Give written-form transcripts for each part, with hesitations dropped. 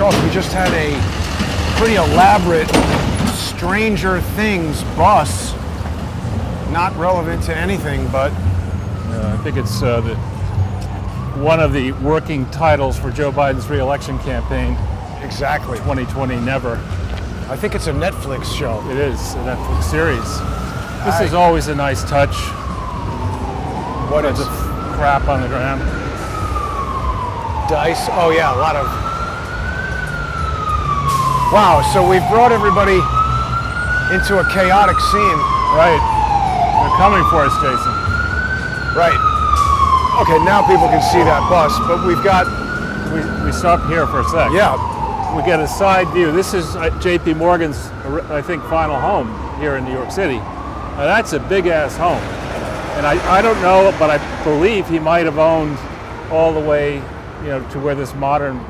Charles, we just had a pretty elaborate Stranger Things bus. Not relevant to anything, but... I think it's one of the working titles for Joe Biden's re-election campaign. Exactly. 2020 never. I think it's a Netflix show. It is a Netflix series. This is always a nice touch. What is the crap on the ground? Dice. Oh yeah, a lot of... Wow, so we've brought everybody into a chaotic scene. Right. They're coming for us, Jason. Right. Okay, now people can see that bus, but we've got... We stop here for a sec. Yeah. We get a side view. This is J.P. Morgan's, I think, final home here in New York City. Now, that's a big-ass home. And I don't know, but I believe he might have owned all the way, to where this modern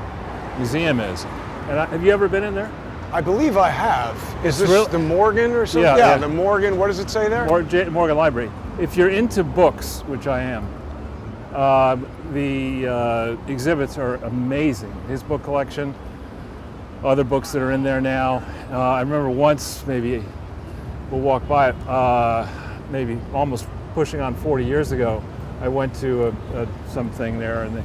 museum is. And have you ever been in there? I believe I have. Is this the Morgan or something? Yeah, the Morgan. What does it say there? Morgan Library. If you're into books, which I am, the exhibits are amazing. His book collection, other books that are in there now. I remember once, maybe we'll walk by it, maybe almost pushing on 40 years ago, I went to something there, and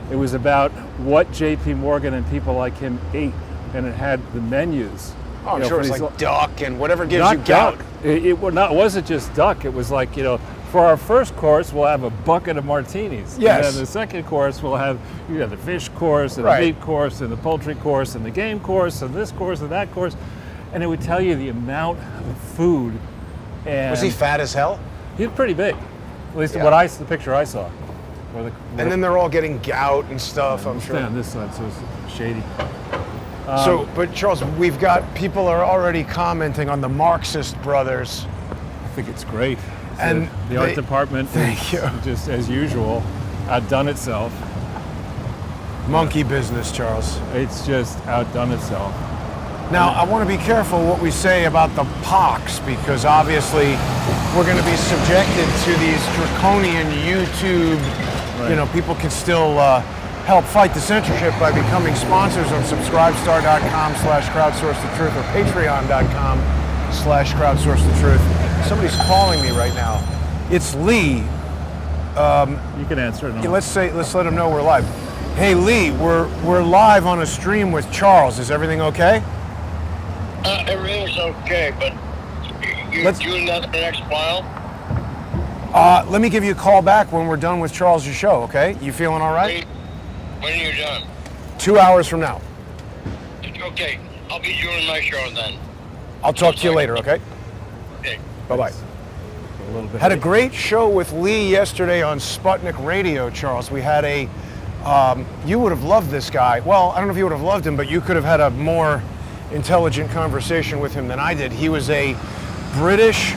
it was about what J.P. Morgan and people like him ate, and it had the menus. Oh, I'm sure it's like duck and whatever gives you gout. It wasn't just duck. It was like, for our first course, we'll have a bucket of martinis. Yes. And then the second course, we'll have the fish course, and the meat course, and the poultry course, and the game course, and this course, and that course. And it would tell you the amount of food. And was he fat as hell? He was pretty big. At least the picture I saw. And then they're all getting gout and stuff, I'm sure. On this side, so it's shady. But Charles, we've got people are already commenting on the Marxist brothers. I think it's great. And the art department is just, as usual, outdone itself. Monkey business, Charles. It's just outdone itself. Now, I want to be careful what we say about the pox, because obviously we're going to be subjected to these draconian YouTube, people can still help fight the censorship by becoming sponsors on subscribestar.com/crowdsourcethetruth or patreon.com/crowdsourcethetruth. Somebody's calling me right now. It's Lee. You can answer it. Let's let him know we're live. Hey Lee, we're live on a stream with Charles. Is everything okay? Everything's okay, but you're doing that in the next while? Let me give you a call back when we're done with Charles' show, okay? You feeling all right? When are you done? 2 hours from now. Okay, I'll be doing my show then. I'll talk to you later, okay? Okay. Bye-bye. Had a great show with Lee yesterday on Sputnik Radio, Charles. We had you would have loved this guy. Well, I don't know if you would have loved him, but you could have had a more intelligent conversation with him than I did. He was a British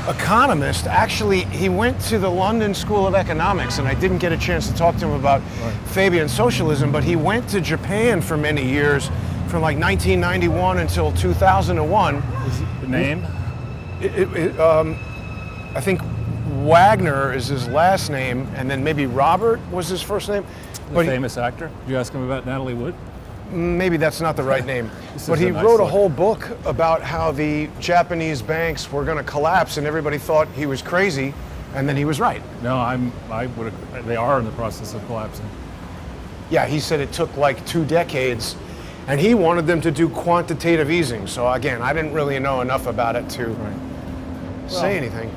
economist. Actually, he went to the London School of Economics, and I didn't get a chance to talk to him about Fabian socialism, but he went to Japan for many years, from like 1991 until 2001. Is the name? I think Wagner is his last name, and then maybe Robert was his first name. The famous actor? Did you ask him about Natalie Wood? Maybe that's not the right name. But he wrote a whole book about how the Japanese banks were going to collapse, and everybody thought he was crazy, and then he was right. No, they are in the process of collapsing. Yeah, he said it took like 2 decades, and he wanted them to do quantitative easing. So again, I didn't really know enough about it to say anything.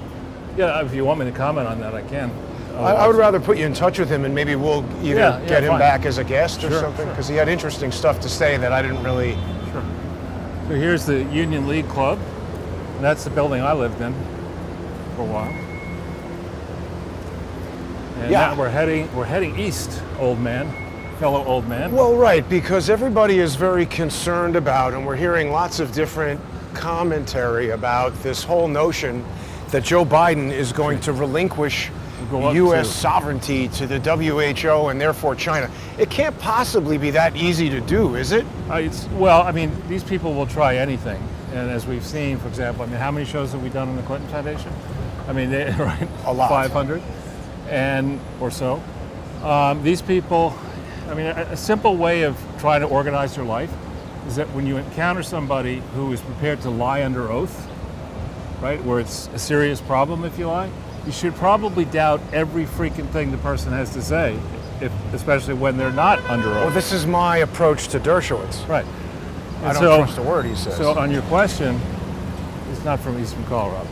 Yeah, if you want me to comment on that, I can. I would rather put you in touch with him, and maybe we'll either get him back as a guest or something, because he had interesting stuff to say that I didn't really... Sure. So here's the Union League Club. And that's the building I lived in for a while. And now we're heading east, fellow old man. Well, right, because everybody is very concerned about, and we're hearing lots of different commentary about this whole notion that Joe Biden is going to relinquish U.S. sovereignty to the WHO and therefore China. It can't possibly be that easy to do, is it? These people will try anything. And as we've seen, for example, how many shows have we done on the Clinton Foundation? A lot. 500 or so. These people I mean, a simple way of trying to organize your life is that when you encounter somebody who is prepared to lie under oath, right, where it's a serious problem if you lie, you should probably doubt every freaking thing the person has to say, especially when they're not under oath. Well, this is my approach to Dershowitz. Right. I don't trust a word he says. So on your question, he's from Colorado.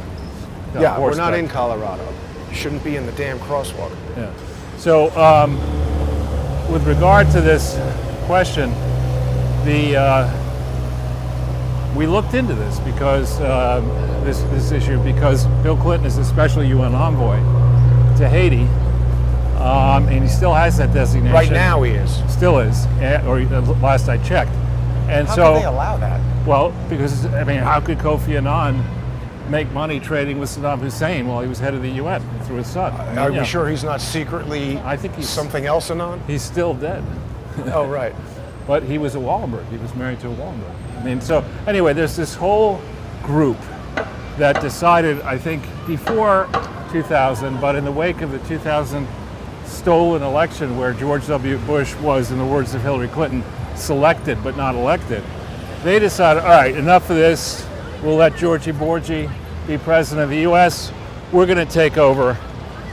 No, yeah, we're not horseback. in Colorado. You shouldn't be in the damn crosswalk. Yeah. So with regard to this question, we looked into this because this issue because Bill Clinton is a special UN envoy to Haiti, and he still has that designation. Right now he is. Still is, or last I checked. And How so can they allow that? Well, because I mean, how could Kofi Annan make money trading with Saddam Hussein while he was head of the UN through his son? Are we sure he's not secretly I think he's something else Annan? He's still dead. Oh, right. But he was a Wallenberg. He was married to a Wallenberg. I mean, so anyway, there's this whole group that decided, I think, before 2000, but in the wake of the 2000 stolen election where George W. Bush was, in the words of Hillary Clinton, selected but not elected, they decided, all right, enough of this. We'll let Georgie Borgie be president of the U.S. We're going to take over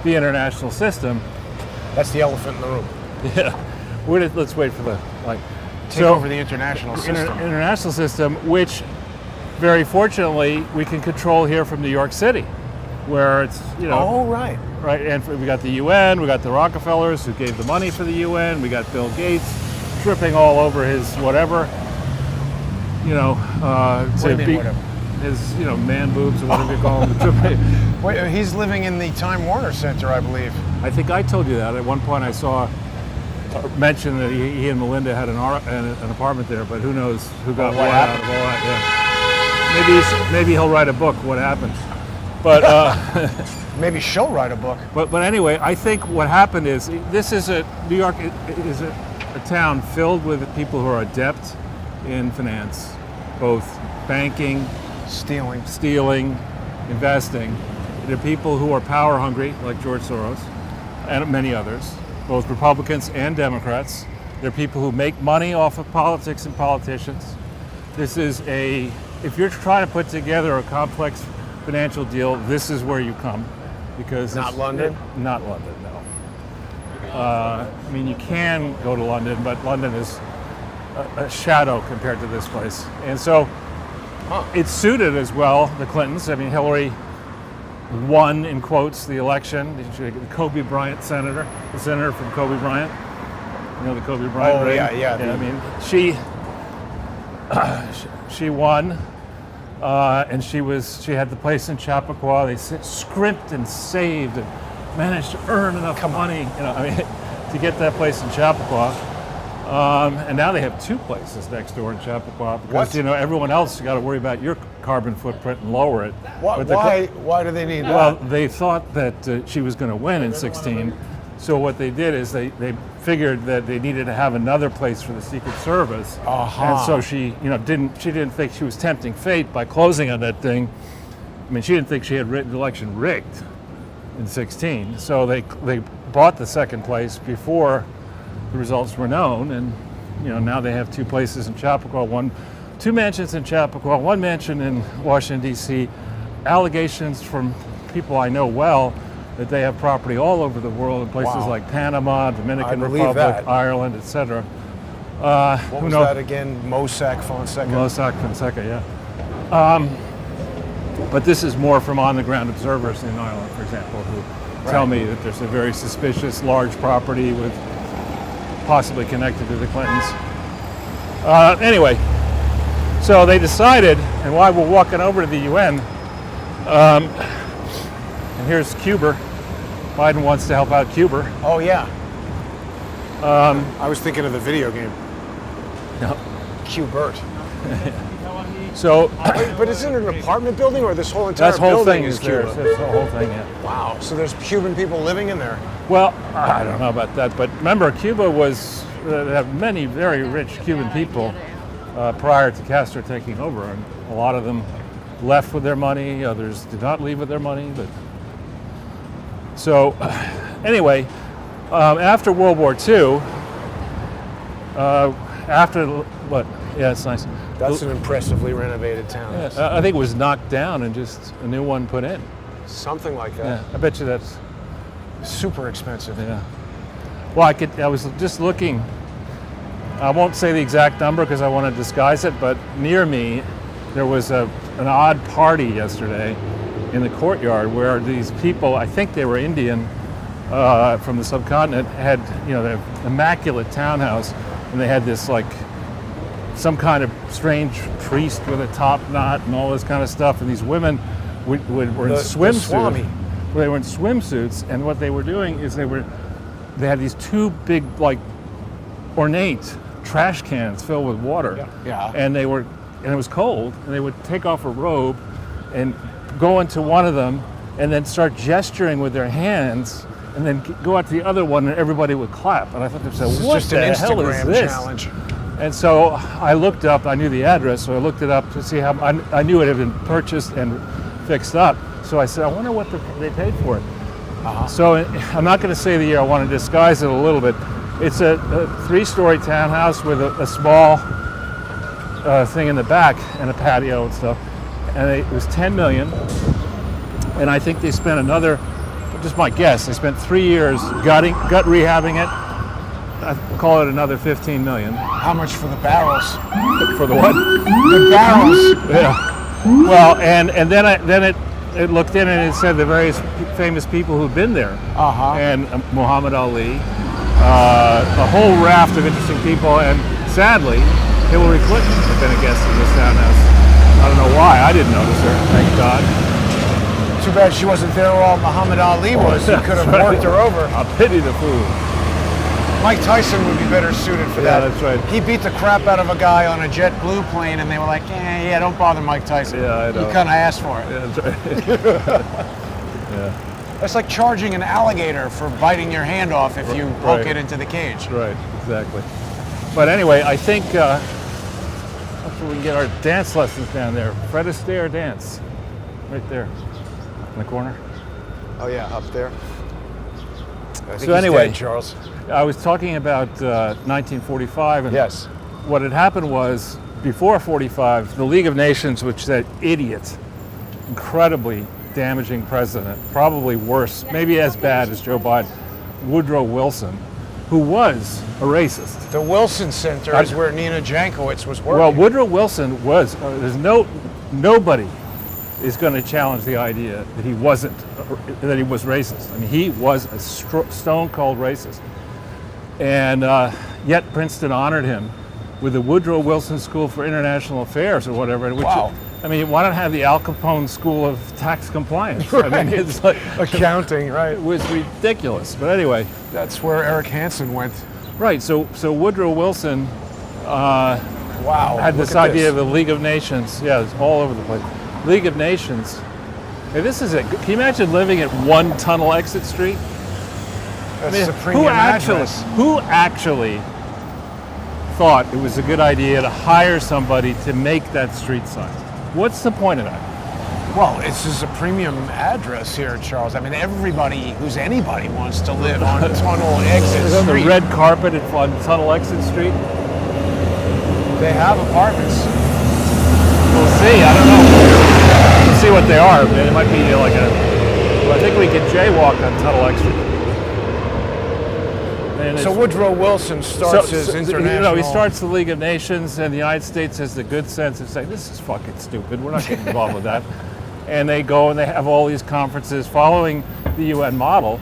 the international system. That's the elephant in the room. Yeah. Let's wait for the, Take over the international system. International system, which very fortunately we can control here from New York City, where it's, Oh, right. Right, and we got the UN, we got the Rockefellers who gave the money for the UN, we got Bill Gates tripping all over his whatever, whatever? his, man boobs or whatever you call them. Wait, he's living in the Time Warner Center, I believe. I think I told you that. At one point I saw mention that he and Melinda had an apartment there, but who knows who got what out of all that. Yeah. Maybe he'll write a book, what happened. But maybe she'll write a book. But anyway, I think what happened is New York is a town filled with people who are adept in finance, both banking, stealing, investing. There are people who are power hungry, like George Soros, and many others, both Republicans and Democrats. There are people who make money off of politics and politicians. If you're trying to put together a complex financial deal, this is where you come, because not London. Not London, no. I mean, you can go to London, but London is a shadow compared to this place, and so it suited as well the Clintons. I mean, Hillary won in quotes the election. The Kobe Bryant senator, the senator from Kobe Bryant. The Kobe Bryant. Oh ring? yeah. I mean, she won. And she had the place in Chappaqua. They scrimped and saved and managed to earn enough money, to get that place in Chappaqua. And now they have two places next door in Chappaqua because everyone else got to worry about your carbon footprint and lower it. Why do they need that? Well, they thought that she was going to win in 2016. So what they did is they figured that they needed to have another place for the Secret Service, and so she didn't think she was tempting fate by closing on that thing. I mean, she didn't think she had the election rigged in 2016. So they bought the second place before the results were known, and now they have two places in Chappaqua, two mansions in Chappaqua, one mansion in Washington D.C. Allegations from people I know well that they have property all over the world in places like Panama, Dominican Republic, Ireland, etc. What was that again? Mossack Fonseca? Mossack Fonseca, yeah. But this is more from on-the-ground observers in Ireland, for example, who tell me that there's a very suspicious large property with possibly connected to the Clintons. Anyway, so they decided, and while we're walking over to the UN, and here's Cuba. Biden wants to help out Cuba. Oh yeah. I was thinking of the video game. No. Q-Bert. So, but isn't it an apartment building, or this whole entire building is Cuba? That's the whole thing, yeah. Wow. So there's Cuban people living in there. Well, I don't know about that, but remember, Cuba had many very rich Cuban people prior to Castro taking over, and a lot of them left with their money. Others did not leave with their money, but. So, anyway, after World War II, After what? Yeah, it's nice. That's an impressively renovated townhouse. Yeah, I think it was knocked down and just a new one put in. Something like that. Yeah, I bet you that's Super expensive. yeah. Well, I was just looking. I won't say the exact number because I want to disguise it, but near me, there was an odd party yesterday in the courtyard where these people, I think they were Indian from the subcontinent, had the immaculate townhouse, and they had this like some kind of strange priest with a top knot and all this kind of stuff, and these women were in swimsuits. They were in swimsuits, and what they were doing is they had these two big like ornate trash cans filled with water. Yeah. And it was cold, and they would take off a robe and go into one of them and then start gesturing with their hands and then go out to the other one and everybody would clap. And I thought to myself, what the hell is this? Challenge. And so I looked up, I knew the address, so I looked it up to see how, I knew it had been purchased and fixed up. So I said, I wonder what they paid for it. So I'm not going to say the year, I want to disguise it a little bit. It's a 3-story townhouse with a small thing in the back and a patio and stuff. And it was $10 million. And I think they spent another, just my guess, they spent 3 years gut rehabbing it. I call it another $15 million. How much for the barrels? For the what? The barrels. Yeah. Well, and then it looked in and it said the various famous people who've been there. And Muhammad Ali, a whole raft of interesting people, and sadly, Hillary Clinton had been a guest in this townhouse. I don't know why. I didn't notice her. Thank God. Too bad she wasn't there while Muhammad Ali was. He could have worked her over. I pity the fool. Mike Tyson would be better suited for that. Yeah, that's right. He beat the crap out of a guy on a JetBlue plane, and they were like, yeah, don't bother Mike Tyson. Yeah, I know. You kind of asked for it. Yeah, that's right. Yeah. That's like charging an alligator for biting your hand off if you poke it into the cage. Right, exactly. But anyway, I think hopefully we can get our dance lessons down there. Fred Astaire dance. Right there. In the corner. Oh yeah, up there. I think So anyway, dead, Charles. I was talking about 1945, and Yes. what had happened was, before 45, the League of Nations, which that idiot, incredibly damaging president, probably worse, maybe as bad as Joe Biden, Woodrow Wilson, who was a racist. The Wilson Center is where Nina Jankowicz was working. Well, Woodrow Wilson was, nobody is going to challenge the idea that he was racist. I mean, he was a stone cold racist. And yet Princeton honored him with the Woodrow Wilson School for International Affairs or whatever. Which, wow. I mean, why not have the Al Capone School of Tax Compliance? Right. I mean, it's like accounting, right? It was ridiculous. But anyway. That's where Eric Hansen went. Right, so Woodrow Wilson wow, had this idea of the League of Nations. Yeah, it's all over the place. League of Nations. Hey, this is it. Can you imagine living at one tunnel exit street? That's the premium address. Who actually thought it was a good idea to hire somebody to make that street sign? What's the point of that? Well, it's just a premium address here, Charles. I mean, everybody who's anybody wants to live on tunnel exit On street. the red carpet on tunnel exit street? They have apartments. We'll see. I don't know. We'll see what they are. It might be like I think we could jaywalk on tunnel exit. So Woodrow Wilson starts his international... he starts the League of Nations, and the United States has the good sense of saying, this is fucking stupid, we're not getting involved with that. And they go and they have all these conferences following the UN model,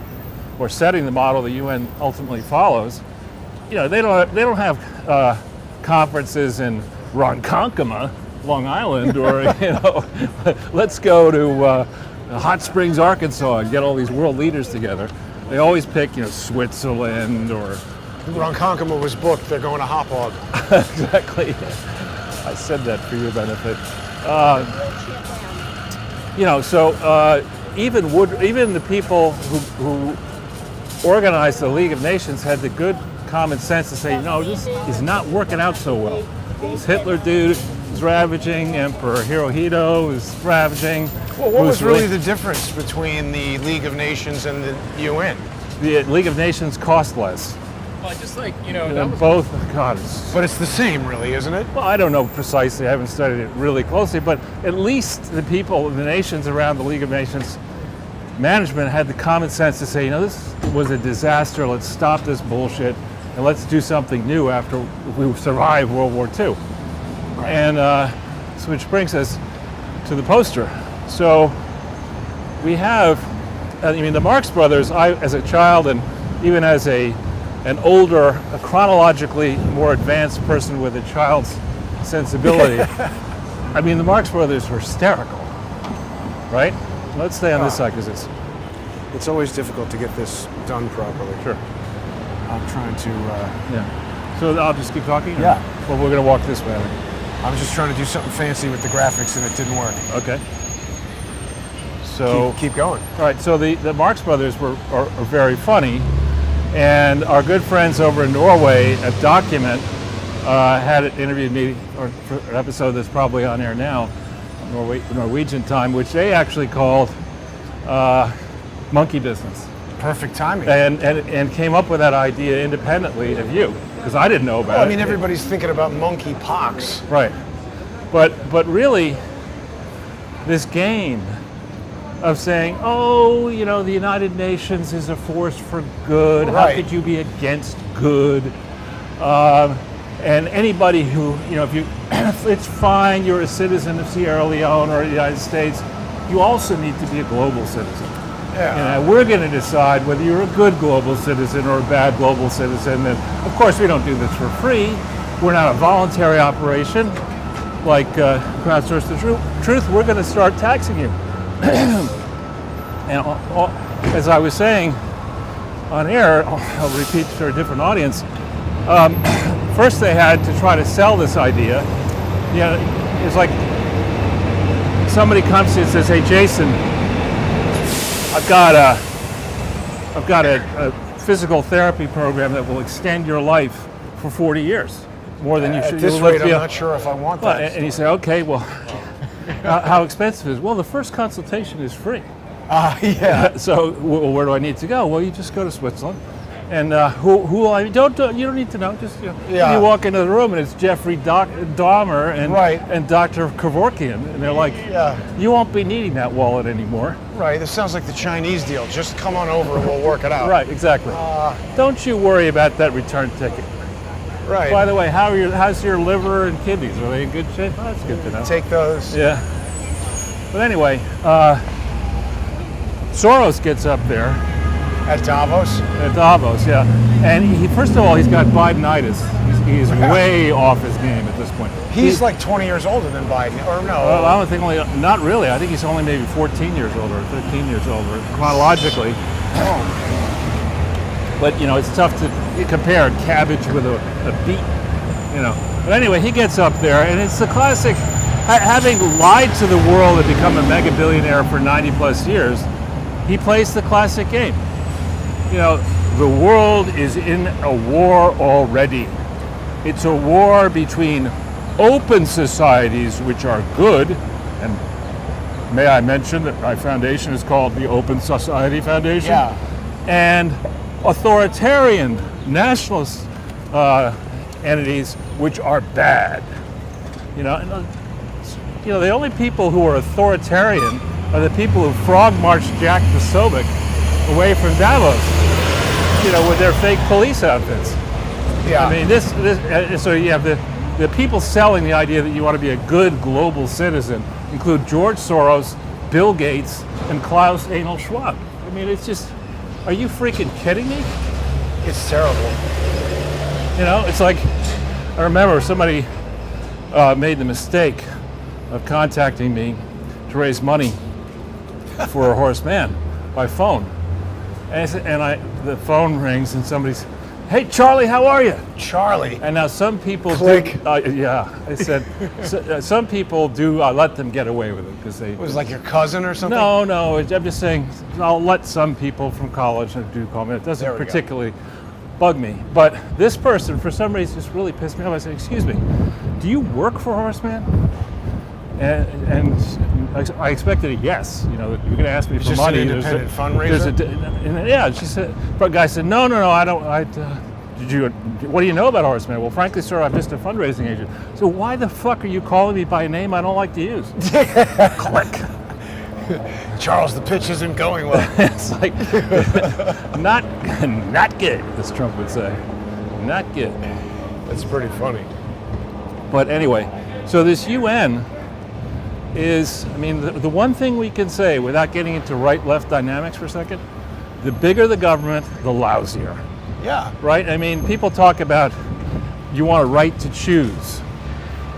or setting the model the UN ultimately follows. They don't have conferences in Ronkonkoma, Long Island, or let's go to Hot Springs, Arkansas, and get all these world leaders together. They always pick, Switzerland or... Ronkonkoma was booked. They're going to Hauppauge. Exactly. I said that for your benefit. Even the people who organized the League of Nations had the good common sense to say, no, this is not working out so well. This Hitler dude is ravaging. Emperor Hirohito is ravaging. Well, what was really the difference between the League of Nations and the UN? The League of Nations cost less. Well, just like, that And was both, God, it's, But it's the same, really, isn't it? well, I don't know precisely. I haven't studied it really closely, but at least the people, the nations around the League of Nations management had the common sense to say, this was a disaster. Let's stop this bullshit and let's do something new after we survived World War II. And so which brings us to the poster. So we have, the Marx Brothers, I, as a child and even as an older, a chronologically more advanced person with a child's sensibility, the Marx Brothers were hysterical, right? Let's stay on this side because It's always difficult to get this done properly. Sure. I'm trying to... Yeah. So I'll just keep talking? or- Yeah. Well, we're going to walk this way. I was just trying to do something fancy with the graphics and it didn't work. Okay. So, Keep going. all right, so the Marx Brothers are very funny, and our good friends over in Norway at Document had interviewed me for an episode that's probably on air now, Norwegian time, which they actually called monkey business, Perfect timing. and came up with that idea independently of you, because I didn't know about it. Everybody's thinking about monkeypox. Right, but really, this game of saying, the United Nations is a force for good. How Right. could you be against good? And anybody who, if you, it's fine, you're a citizen of Sierra Leone or the United States, you also need to be a global citizen. Yeah. We're going to decide whether you're a good global citizen or a bad global citizen. And of course, we don't do this for free. We're not a voluntary operation like Crowdsource the Truth. We're going to start taxing you. And as I was saying on air, I'll repeat for a different audience. First, they had to try to sell this idea. It's like somebody comes to you and says, "Hey, Jason, I've got a physical therapy program that will extend your life for 40 years, more than you should." At this rate, I'm not sure if I want Well, that. and you say, "Okay, well, how expensive is it?" Well, the first consultation is free. Yeah. So where do I need to go? Well, you just go to Switzerland. And who will I? You don't need to know. Just Yeah. you walk into the room and it's Jeffrey Dahmer and Right. and Dr. Kevorkian, and they're like, Yeah. "You won't be needing that wallet anymore." Right. This sounds like the Chinese deal. Just come on over and we'll work it out. Right, exactly. Don't you worry about that return ticket. Right. By the way, how's your liver and kidneys? Are they in good shape? Oh, that's good to know. Take those. Yeah. But anyway, Soros gets up there At Davos. at Davos, yeah, and first of all, he's got Bidenitis. He's way off his game at this point. He's like 20 years older than Biden, or no? Well, I don't think not really. I think he's only maybe 14 years older or 13 years older, chronologically. But, it's tough to compare cabbage with a beet, But anyway, he gets up there, and it's the classic, having lied to the world and become a mega billionaire for 90 plus years, he plays the classic game. The world is in a war already. It's a war between open societies, which are good, and may I mention that my foundation is called the Open Society Foundation, Yeah. and authoritarian nationalist entities, which are bad. The only people who are authoritarian are the people who frog marched Jack Posobiec away from Davos, with their fake police outfits. Yeah. So you have the people selling the idea that you want to be a good global citizen include George Soros, Bill Gates, and Klaus Anal Schwab. It's just, are you freaking kidding me? It's terrible. It's like, I remember somebody made the mistake of contacting me to raise money for a Horace Mann by phone. And the phone rings and somebody's, "Hey, Charlie, how are you?" Charlie. And now some people Click. I said, some people do let them get away with it because they. It was like your cousin or something? No, I'm just saying, I'll let some people from college do call me. It There doesn't we go. particularly bug me. But this person, for some reason, just really pissed me off. I said, "Excuse me, do you work for Horace Mann?" And I expected a yes. You're going to ask me for just money. an independent fundraiser? Yeah, she said. But guy said, no, I don't. what do you know about Horace Mann? Well, frankly, sir, I'm just a fundraising agent. So why the fuck are you calling me by a name I don't like to use? Click. Charles, the pitch isn't going well. It's like, not good, as Trump would say. Not good. That's pretty funny. But anyway, so this UN is, I mean, the one thing we can say without getting into right-left dynamics for a second, the bigger the government, the lousier. Yeah. Right? I mean, people talk about you want a right to choose,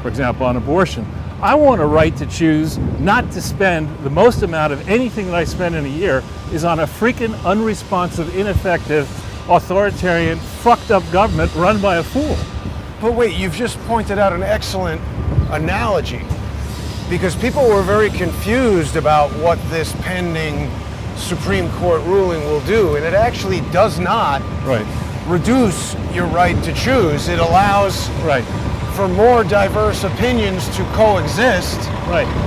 for example, on abortion. I want a right to choose not to spend the most amount of anything that I spend in a year is on a freaking unresponsive, ineffective, authoritarian, fucked up government run by a fool. But wait, you've just pointed out an excellent analogy, because people were very confused about what this pending Supreme Court ruling will do, and it actually does not reduce your right to choose. It allows for more diverse opinions to coexist,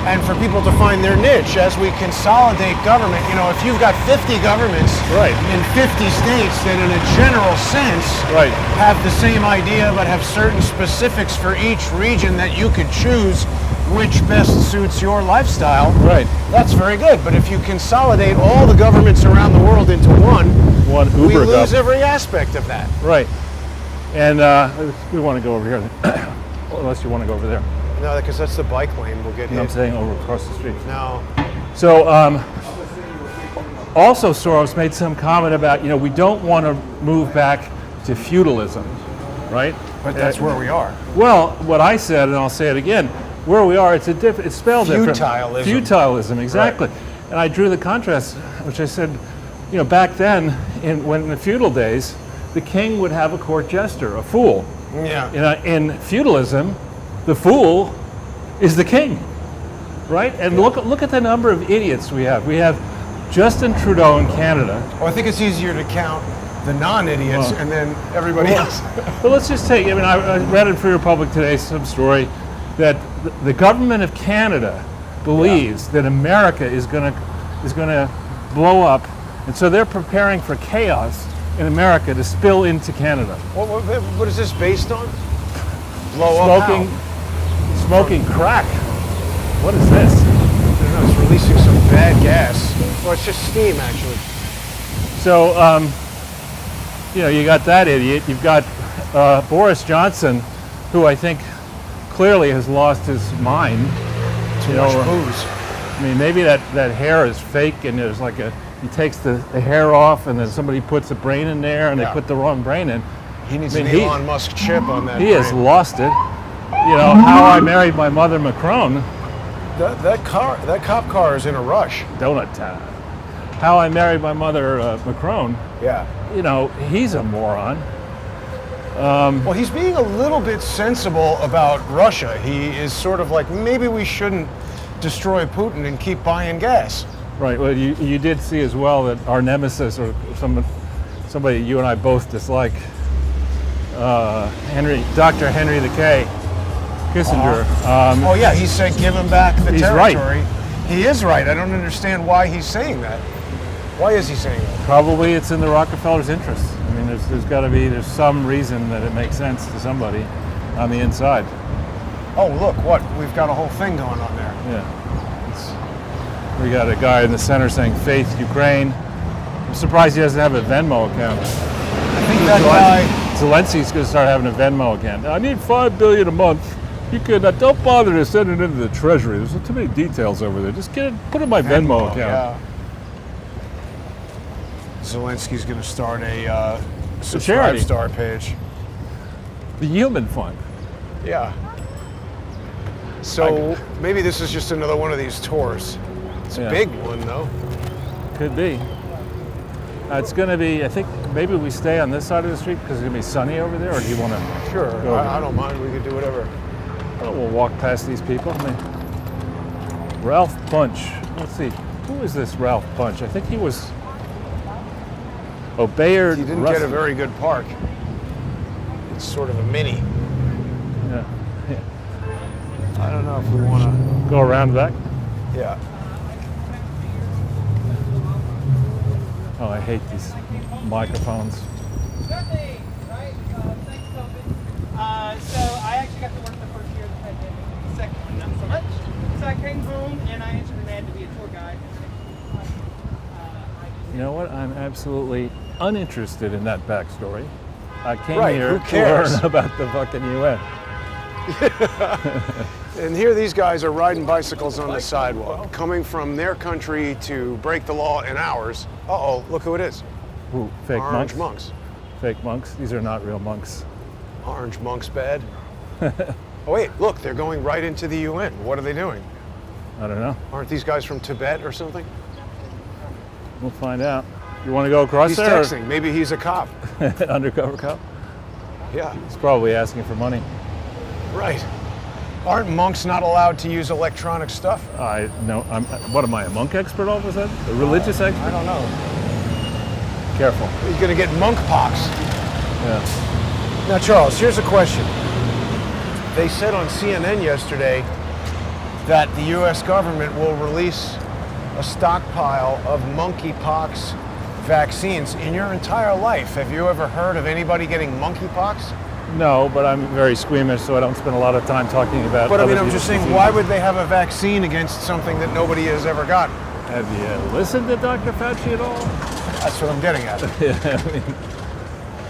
and for people to find their niche. As we consolidate government, you know, if you've got 50 governments in 50 states that in a general sense have the same idea but have certain specifics for each region that you could choose which best suits your lifestyle, that's very good. But if you consolidate all the governments around the world into one Uber we lose every aspect of that. And we want to go over here, unless you want to go over there. No, because that's the bike lane. We'll get hit. I'm saying over across the street. No. So also Soros made some comment about, you know, we don't want to move back to feudalism, right? But that's where we are. Well, what I said, and I'll say it again, where we are, it's spelled different. Feudalism, exactly. And I drew the contrast, which I said, you know, back then, in the feudal days, the king would have a court jester, a fool. Yeah. In feudalism, the fool is the king, right? And look at the number of idiots we have. We have Justin Trudeau in Canada. Well, I think it's easier to count the non-idiots and then everybody else. But let's just take, I mean, I read in Free Republic today some story that the government of Canada believes that America is going to blow up, and so they're preparing for chaos in America to spill into Canada. What is this based on? Smoking crack. What is this? I don't know, it's releasing some bad gas. Well, it's just steam, actually. So, you know, you got that idiot. You've got Boris Johnson, who I think clearly has lost his mind. Too much booze. I mean, maybe that hair is fake, and there's like he takes the hair off, and then somebody puts a brain in there, and they put the wrong brain in. He needs an Elon Musk chip on that. He has lost it. You know, How I Married My Mother Macron. That cop car is in a rush. Donut Town. How I Married My Mother Macron. Yeah. You know, he's a moron. Well, he's being a little bit sensible about Russia. He is sort of like, maybe we shouldn't destroy Putin and keep buying gas. Right. Well, you did see as well that our nemesis, or somebody you and I both dislike, Dr. Henry the K. Kissinger. Oh yeah, he said give him back the territory. Right. He is right. I don't understand why he's saying that. Why is he saying that? Probably it's in the Rockefellers' interest. I mean, there's some reason that it makes sense to somebody on the inside. Oh look, what? We've got a whole thing going on there. Yeah. We got a guy in the center saying Faith Ukraine. I'm surprised he doesn't have a Venmo account. I think that guy Zelensky's going to start having a Venmo account. I need $5 billion a month. You can don't bother to send it into the Treasury. There's too many details over there. Just put it in my Venmo account. Yeah. Zelensky's going to start a Subscribe Star page. The Human Fund. Yeah. So maybe this is just another one of these tours. It's a big one, though. Could be. It's going to be, I think, maybe we stay on this side of the street because it's going to be sunny over there, or do you want to? Sure, I don't mind. We could do whatever. Well, we'll walk past these people. I mean, Ralph Bunch. Let's see. Who is this Ralph Bunch? I think he was Bayard. He didn't get a very good park. It's sort of a mini. Yeah. I don't know if we want to go around the back. Yeah. Oh, I hate these microphones. So I actually got to work the first year of the pandemic. The second one, not so much. So I came home and I answered an ad to be a tour guide. You know what? I'm absolutely uninterested in that backstory. I came Right, here who to cares? learn about the fucking UN. And here these guys are riding bicycles on the sidewalk, coming from their country to break the law in ours. Uh-oh, look who it is. Ooh, fake Orange monks. monks. Fake monks. These are not real monks. Orange monks bad. Oh wait, look, they're going right into the UN. What are they doing? I don't know. Aren't these guys from Tibet or something? We'll find out. You want to go across He's there? texting. Maybe he's a cop. Undercover cop? Yeah, He's probably asking for money. right. Aren't monks not allowed to use electronic stuff? I know. What am I, a monk expert all of a sudden? A religious I expert? don't know. Careful. He's gonna get monkeypox. Yeah. Now, Charles, here's a question. They said on CNN yesterday that the U.S. government will release a stockpile of monkeypox vaccines. In your entire life, have you ever heard of anybody getting monkeypox? No, but I'm very squeamish, so I don't spend a lot of time talking about. But I mean, other I'm just people's saying, why diseases. would they have a vaccine against something that nobody has ever gotten? Have you listened to Dr. Fauci at all? That's what I'm getting at. I mean,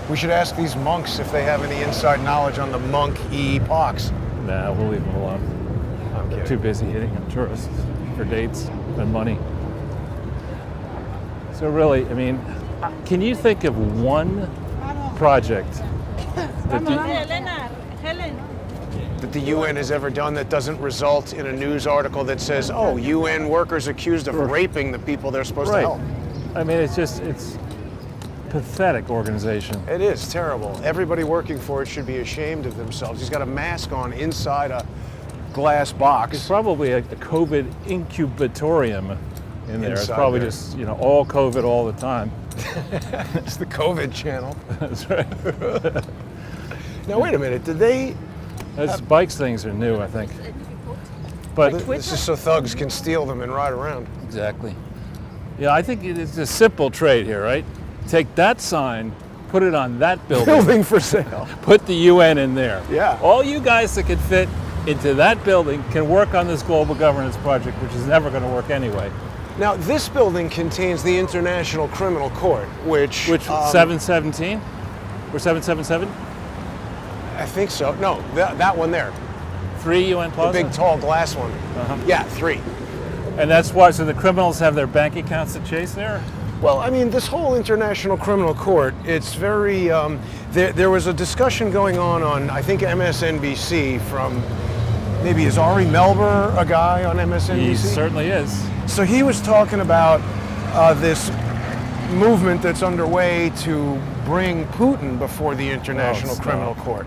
We should ask these monks if they have any inside knowledge on the monkeypox. nah, we'll leave them alone. I'm They're kidding. too busy hitting on tourists for dates and money. So really, I mean, can you think of one project that That the UN has ever done that doesn't result in a news article that says, oh, UN workers accused of raping the people they're supposed to right? help. I mean, it's pathetic organization. It is terrible. Everybody working for it should be ashamed of themselves. He's got a mask on inside a glass It's box. probably a COVID incubatorium in there. It's Inside probably there. just, all COVID all the time. It's the COVID channel. That's right. Now, wait a minute. Did they... Those bikes things are new, I think. But This is so thugs can steal them and ride around. exactly. Yeah, I think it's a simple trade here, right? Take that sign, put it on that building, Building for sale. put the UN in there. Yeah. All you guys that can fit into that building can work on this global governance project, which is never going to work anyway. Now, this building contains the International Criminal Court, which... Which 717 or 777? I think so. No, that one there. 3 UN The Plaza. big, tall glass one. Yeah, 3. And that's why. So the criminals have their bank accounts to chase there. Well, I mean, this whole International Criminal Court, it's very... there was a discussion going on, I think, MSNBC from... Maybe is Ari Melber a guy on MSNBC? He certainly is. So he was talking about this movement that's underway to bring Putin before the International stop. Criminal Court.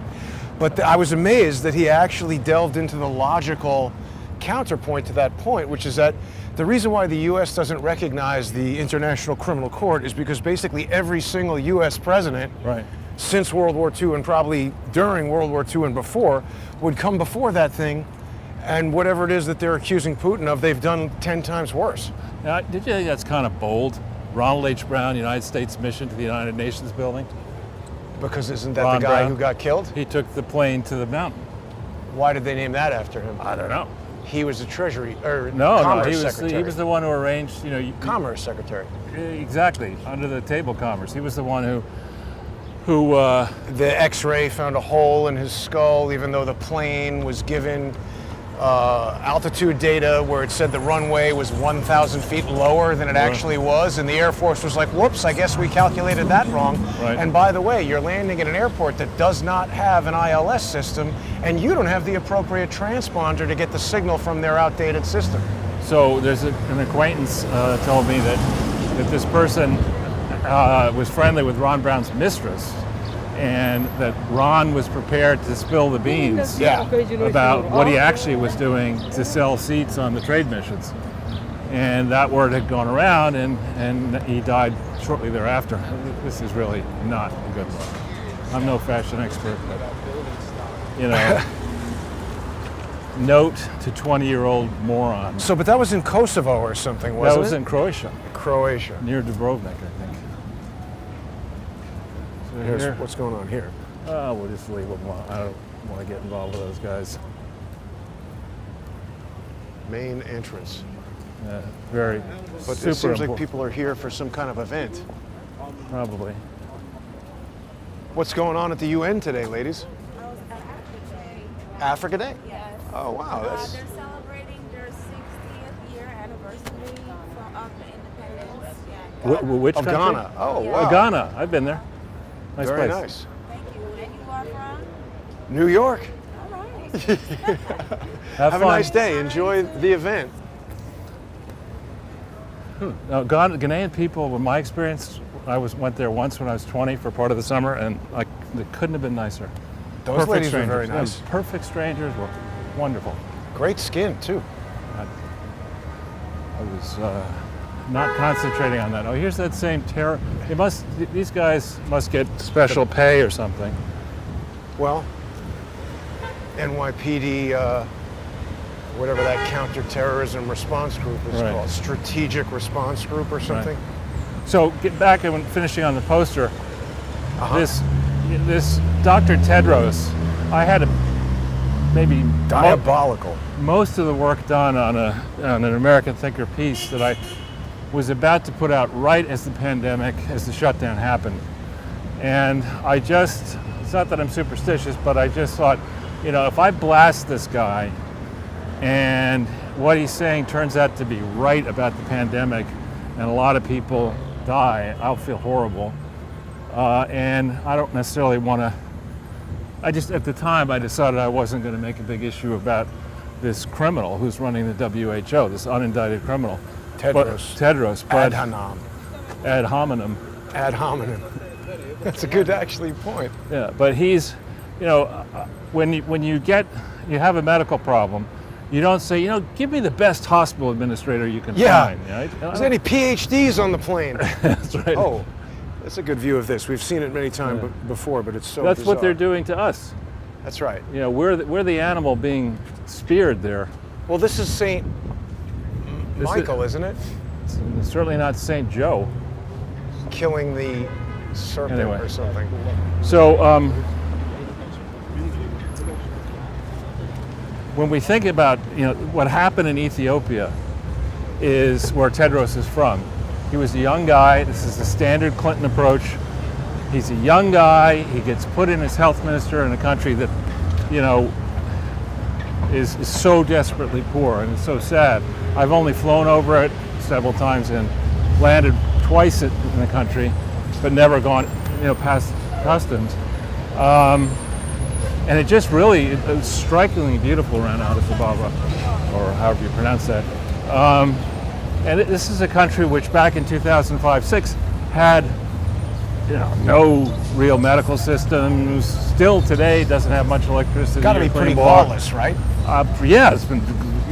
But I was amazed that he actually delved into the logical counterpoint to that point, which is that the reason why the U.S. doesn't recognize the International Criminal Court is because basically every single U.S. president Right. since World War II and probably during World War II and before would come before that thing, and whatever it is that they're accusing Putin of, they've done 10 times worse. Now, did you think that's kind of bold? Ronald H. Brown, United States mission to the United Nations building. Because isn't that Ron the guy Brown. who got killed? He took the plane to the mountain. Why did they name that after him? I don't know. He was the Treasury or No, Commerce he Secretary. was the one who arranged. Commerce Secretary. Exactly, under the table commerce. He was the one who The X-ray found a hole in his skull, even though the plane was given altitude data where it said the runway was 1,000 feet lower than it actually was, and the Air Force was like, whoops, I guess we calculated that wrong. Right. And by the way, you're landing at an airport that does not have an ILS system, and you don't have the appropriate transponder to get the signal from their outdated system. So there's an acquaintance told me that this person was friendly with Ron Brown's mistress, and that Ron was prepared to spill the beans about what he actually was doing to sell seats on the trade missions. And that word had gone around, and he died shortly thereafter. This is really not a good look. I'm no fashion expert, but, note to 20-year-old morons. So, but that was in Kosovo or something, wasn't That was it? in Croatia, Croatia. near Dubrovnik, I think. So Here's here, what's going on here. We'll just leave them alone. I don't want to get involved with those guys. Main entrance. Very But super it seems like important. people are here for some kind of event. Probably. What's going on at the UN today, ladies? I was at Africa Day. Africa Day? Yes. Oh, wow. That's They're celebrating their 60th year anniversary of the independence. Yeah. Which of country? Ghana. Oh, Yeah. wow. Ghana. I've been there. Nice Very place. nice. Thank you. And you are from? New York. All right. Have Have fun. a nice day. Enjoy the event. No, Ghanaian people, in my experience, went there once when I was 20 for part of the summer, and they couldn't have been nicer. Those ladies were strangers. very Yeah, nice. perfect strangers were wonderful. Great skin, too. I was not concentrating on that. Oh, here's that same terror. These guys must get special pay or something. Well, NYPD, whatever that counterterrorism response group is Right. called, strategic response group or something. So get back and finishing on the poster. Uh-huh. This Dr. Tedros, I had maybe Diabolical. most of the work done on an American thinker piece that I was about to put out right as the shutdown happened. And it's not that I'm superstitious, but I just thought, if I blast this guy and what he's saying turns out to be right about the pandemic and a lot of people die, I'll feel horrible. And I don't necessarily want to, at the time I decided I wasn't going to make a big issue about this criminal who's running the WHO, this unindicted criminal. Tedros. But Ad hominem. ad hominem. Ad hominem. That's a good actually point. Yeah, but he's, when you have a medical problem, you don't say, give me the best hospital administrator you can find. Right? Is there any PhDs on the plane? That's right. Oh, that's a good view of this. We've seen it many times before, but it's so That's bizarre. what they're doing to us. That's right. We're the animal being speared there. Well, this is Saint Michael, isn't it? It's certainly not St. Joe. Killing the serpent Anyway. or something. So when we think about what happened in Ethiopia is where Tedros is from. He was a young guy. This is the standard Clinton approach. He's a young guy. He gets put in as health minister in a country that is so desperately poor, and it's so sad. I've only flown over it several times and landed twice in the country, but never gone past customs. And it just really it's strikingly beautiful around Addis Ababa, or however you pronounce that. And this is a country which back in 2005-06 had no real medical systems. Still today doesn't have much electricity. Got to be or clean pretty water. lawless, right? Yeah, it's been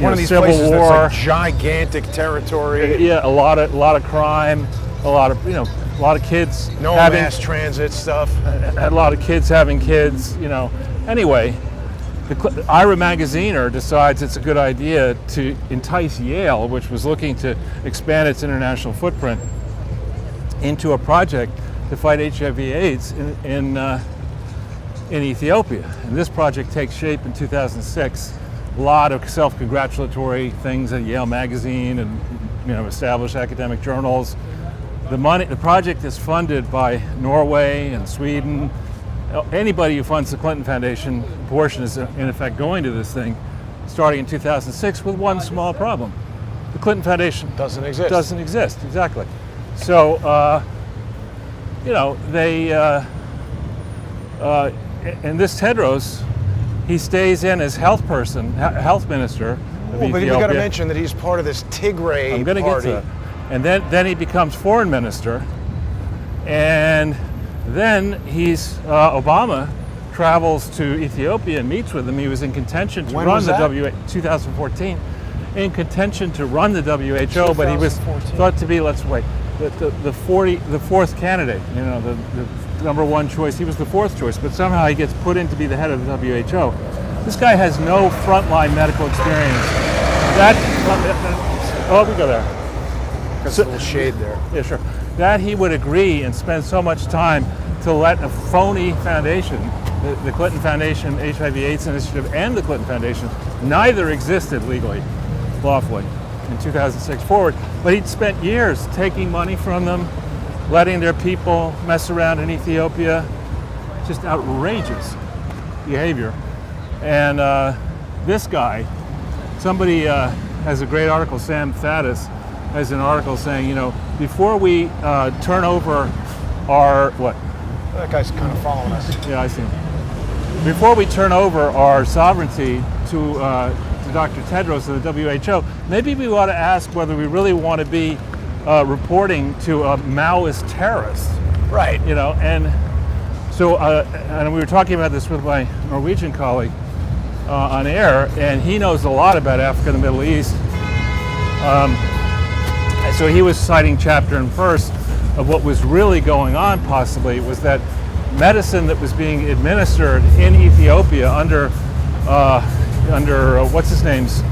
One of these Civil places War. that's like gigantic territory. Yeah, a lot of crime, a lot of kids No having mass transit stuff. a lot of kids having kids. Anyway, the Ira Magaziner decides it's a good idea to entice Yale, which was looking to expand its international footprint, into a project to fight HIV/AIDS in Ethiopia. And this project takes shape in 2006. A lot of self-congratulatory things at Yale Magazine and established academic journals. The project is funded by Norway and Sweden. Anybody who funds the Clinton Foundation, a portion is in effect going to this thing, starting in 2006 with one small problem. The Clinton Foundation Doesn't exist. Doesn't exist, exactly. So, and this Tedros, he stays in as health minister of Well, but we Ethiopia. got to mention that he's part of this Tigray I'm going to get party. to that. And then he becomes foreign minister, and then Obama travels to Ethiopia and meets with him. He was in contention to When run was the that? 2014, in contention to run the WHO, but he was 2014. thought to be, the fourth candidate, the number one choice. He was the fourth choice, but somehow he gets put in to be the head of the WHO. This guy has no frontline medical experience. We go there. Got a little shade there. Yeah, sure. That he would agree and spend so much time to let a phony foundation the Clinton Foundation HIV/AIDS Initiative and the Clinton Foundation, neither existed legally, lawfully, in 2006 forward. But he'd spent years taking money from them, letting their people mess around in Ethiopia. Just outrageous behavior. And this guy, somebody has a great article, Sam Faddis has an article saying, before we turn over our, what? That guy's kind of following us. Yeah, I see him. Before we turn over our sovereignty to Dr. Tedros of the WHO, maybe we ought to ask whether we really want to be reporting to a Maoist terrorist. Right. And so, and we were talking about this with my Norwegian colleague on air, and he knows a lot about Africa and the Middle East. So he was citing chapter and verse of what was really going on possibly was that medicine that was being administered in Ethiopia under what's his name's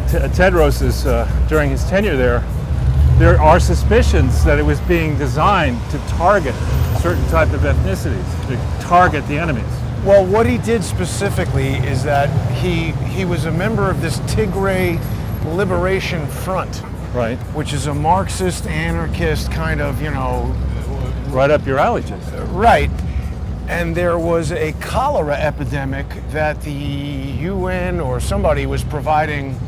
Tedros's during his tenure there are suspicions that it was being designed to target certain type of ethnicities, to target the enemies. Well, what he did specifically is that he was a member of this Tigray Liberation Front, right? Which is a Marxist, anarchist kind of, right up your alley, Jason. Right. And there was a cholera epidemic that the UN or somebody was providing,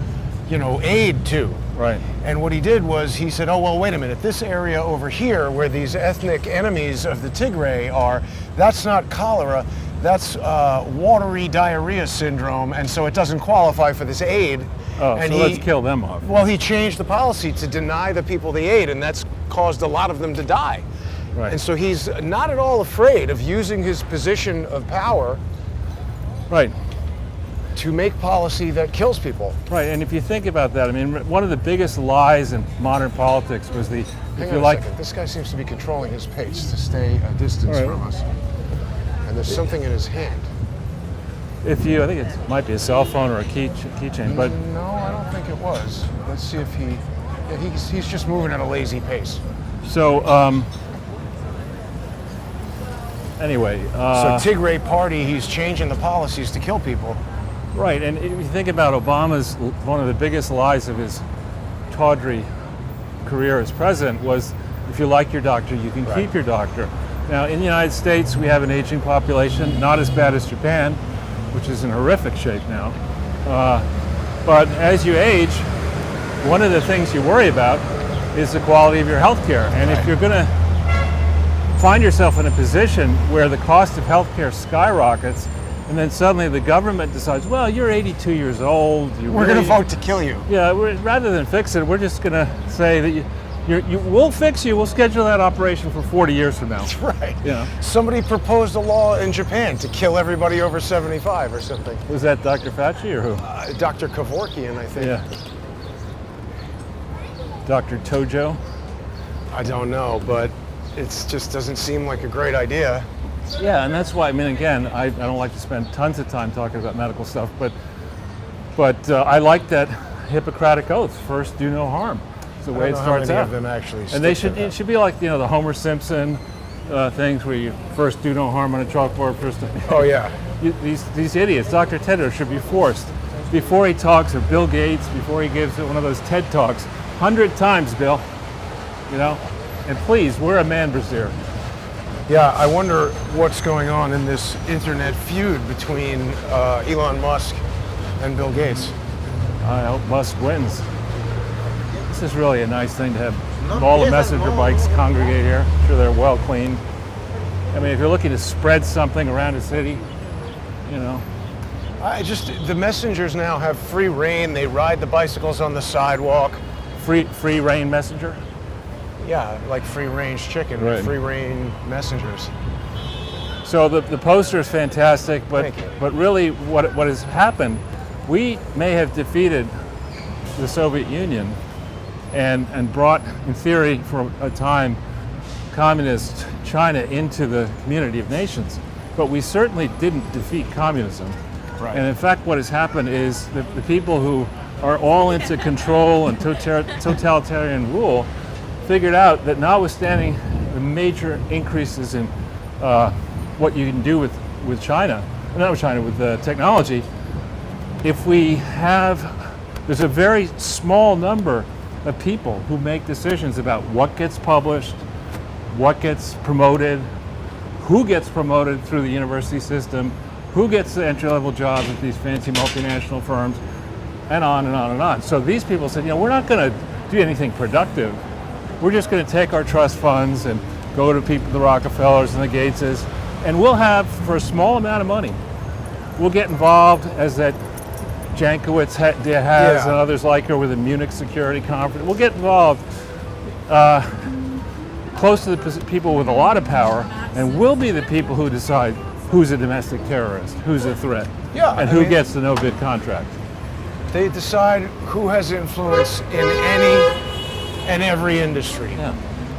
aid to. Right. And what he did was he said, oh, well, wait a minute, this area over here where these ethnic enemies of the Tigray are, that's not cholera, that's watery diarrhea syndrome, and so it doesn't qualify for this aid. Oh, and so let's kill them off. Well, he changed the policy to deny the people the aid, and that's caused a lot of them to die. Right. And so he's not at all afraid of using his position of power right. to make policy that kills people. Right, and if you think about that, one of the biggest lies in modern politics was the, Hang on a second. This guy seems to be controlling his pace to stay a distance from us. And there's something in his hand. I think it might be a cell phone or a keychain, but no, I don't think it was. Let's see if he's just moving at a lazy pace. So anyway, so Tigray Party, he's changing the policies to kill people. Right, and if you think about Obama's, one of the biggest lies of his tawdry career as president was, if you like your doctor, you can keep your doctor. Now, in the United States, we have an aging population, not as bad as Japan, which is in horrific shape now. But as you age, one of the things you worry about is the quality of your health care. And if you're going to find yourself in a position where the cost of health care skyrockets, and then suddenly the government decides, well, you're 82 years old. We're going to vote to kill you. Yeah, rather than fix it, we're just going to say that we'll fix you. We'll schedule that operation for 40 years from now. That's right. Somebody proposed a law in Japan to kill everybody over 75 or something. Was that Dr. Fauci or who? Dr. Kevorkian, I think. Yeah. Dr. Tojo? I don't know, but it just doesn't seem like a great idea. Yeah, and that's why, again, I don't like to spend tons of time talking about medical stuff, but I like that Hippocratic oath, first do no harm. It's the way it starts out. Of them actually and it should be like, the Homer Simpson things where you first do no harm on a chalkboard. First. Oh yeah. These idiots, Dr. Tedros should be forced, before he talks, or Bill Gates, before he gives one of those TED Talks, 100 times, Bill, and please, wear a man brassiere. Yeah, I wonder what's going on in this internet feud between Elon Musk and Bill Gates. I hope Musk wins. This is really a nice thing to have all the messenger bikes congregate here. I'm sure they're well cleaned. If you're looking to spread something around a city, the messengers now have free reign. They ride the bicycles on the sidewalk. Free reign messenger? Yeah, like free range chicken, right. Free range messengers. So the poster is fantastic, but really what has happened, we may have defeated the Soviet Union and brought, in theory, for a time, communist China into the community of nations. But we certainly didn't defeat communism. Right. And in fact, what has happened is that the people who are all into control and totalitarian rule figured out that notwithstanding the major increases in what you can do with with China, not with China, with technology. If we have, there's a very small number of people who make decisions about what gets published, what gets promoted, who gets promoted through the university system, who gets the entry-level jobs at these fancy multinational firms, and on and on and on. So these people said, we're not going to do anything productive. We're just going to take our trust funds and go to people, the Rockefellers and the Gateses, and we'll have, for a small amount of money, we'll get involved, as that Jankowicz has and others like her with the Munich Security Conference. We'll get involved close to the people with a lot of power, and we'll be the people who decide who's a domestic terrorist, who's a threat, and who gets the no-bid contract. They decide who has influence in any and every industry. Yeah.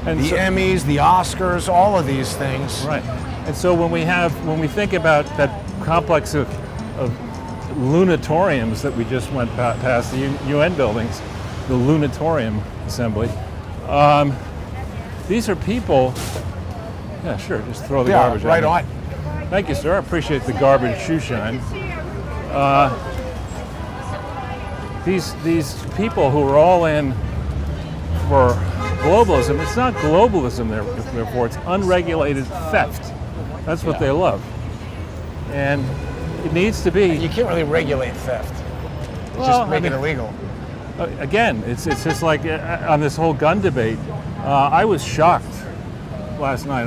And the Emmys, the Oscars, all of these things. Right. And so when we think about that complex of lunatoriums that we just went past, the UN buildings, the lunatorium assembly, these are people, yeah, sure, just throw the garbage right on. on. Thank you, sir. I appreciate the garbage shoe shine. These people who are all in for globalism, it's not globalism therefore, it's unregulated theft. That's what they love. And it needs to be. You can't really regulate theft. Just make it illegal. Again, it's just like on this whole gun debate. I was shocked last night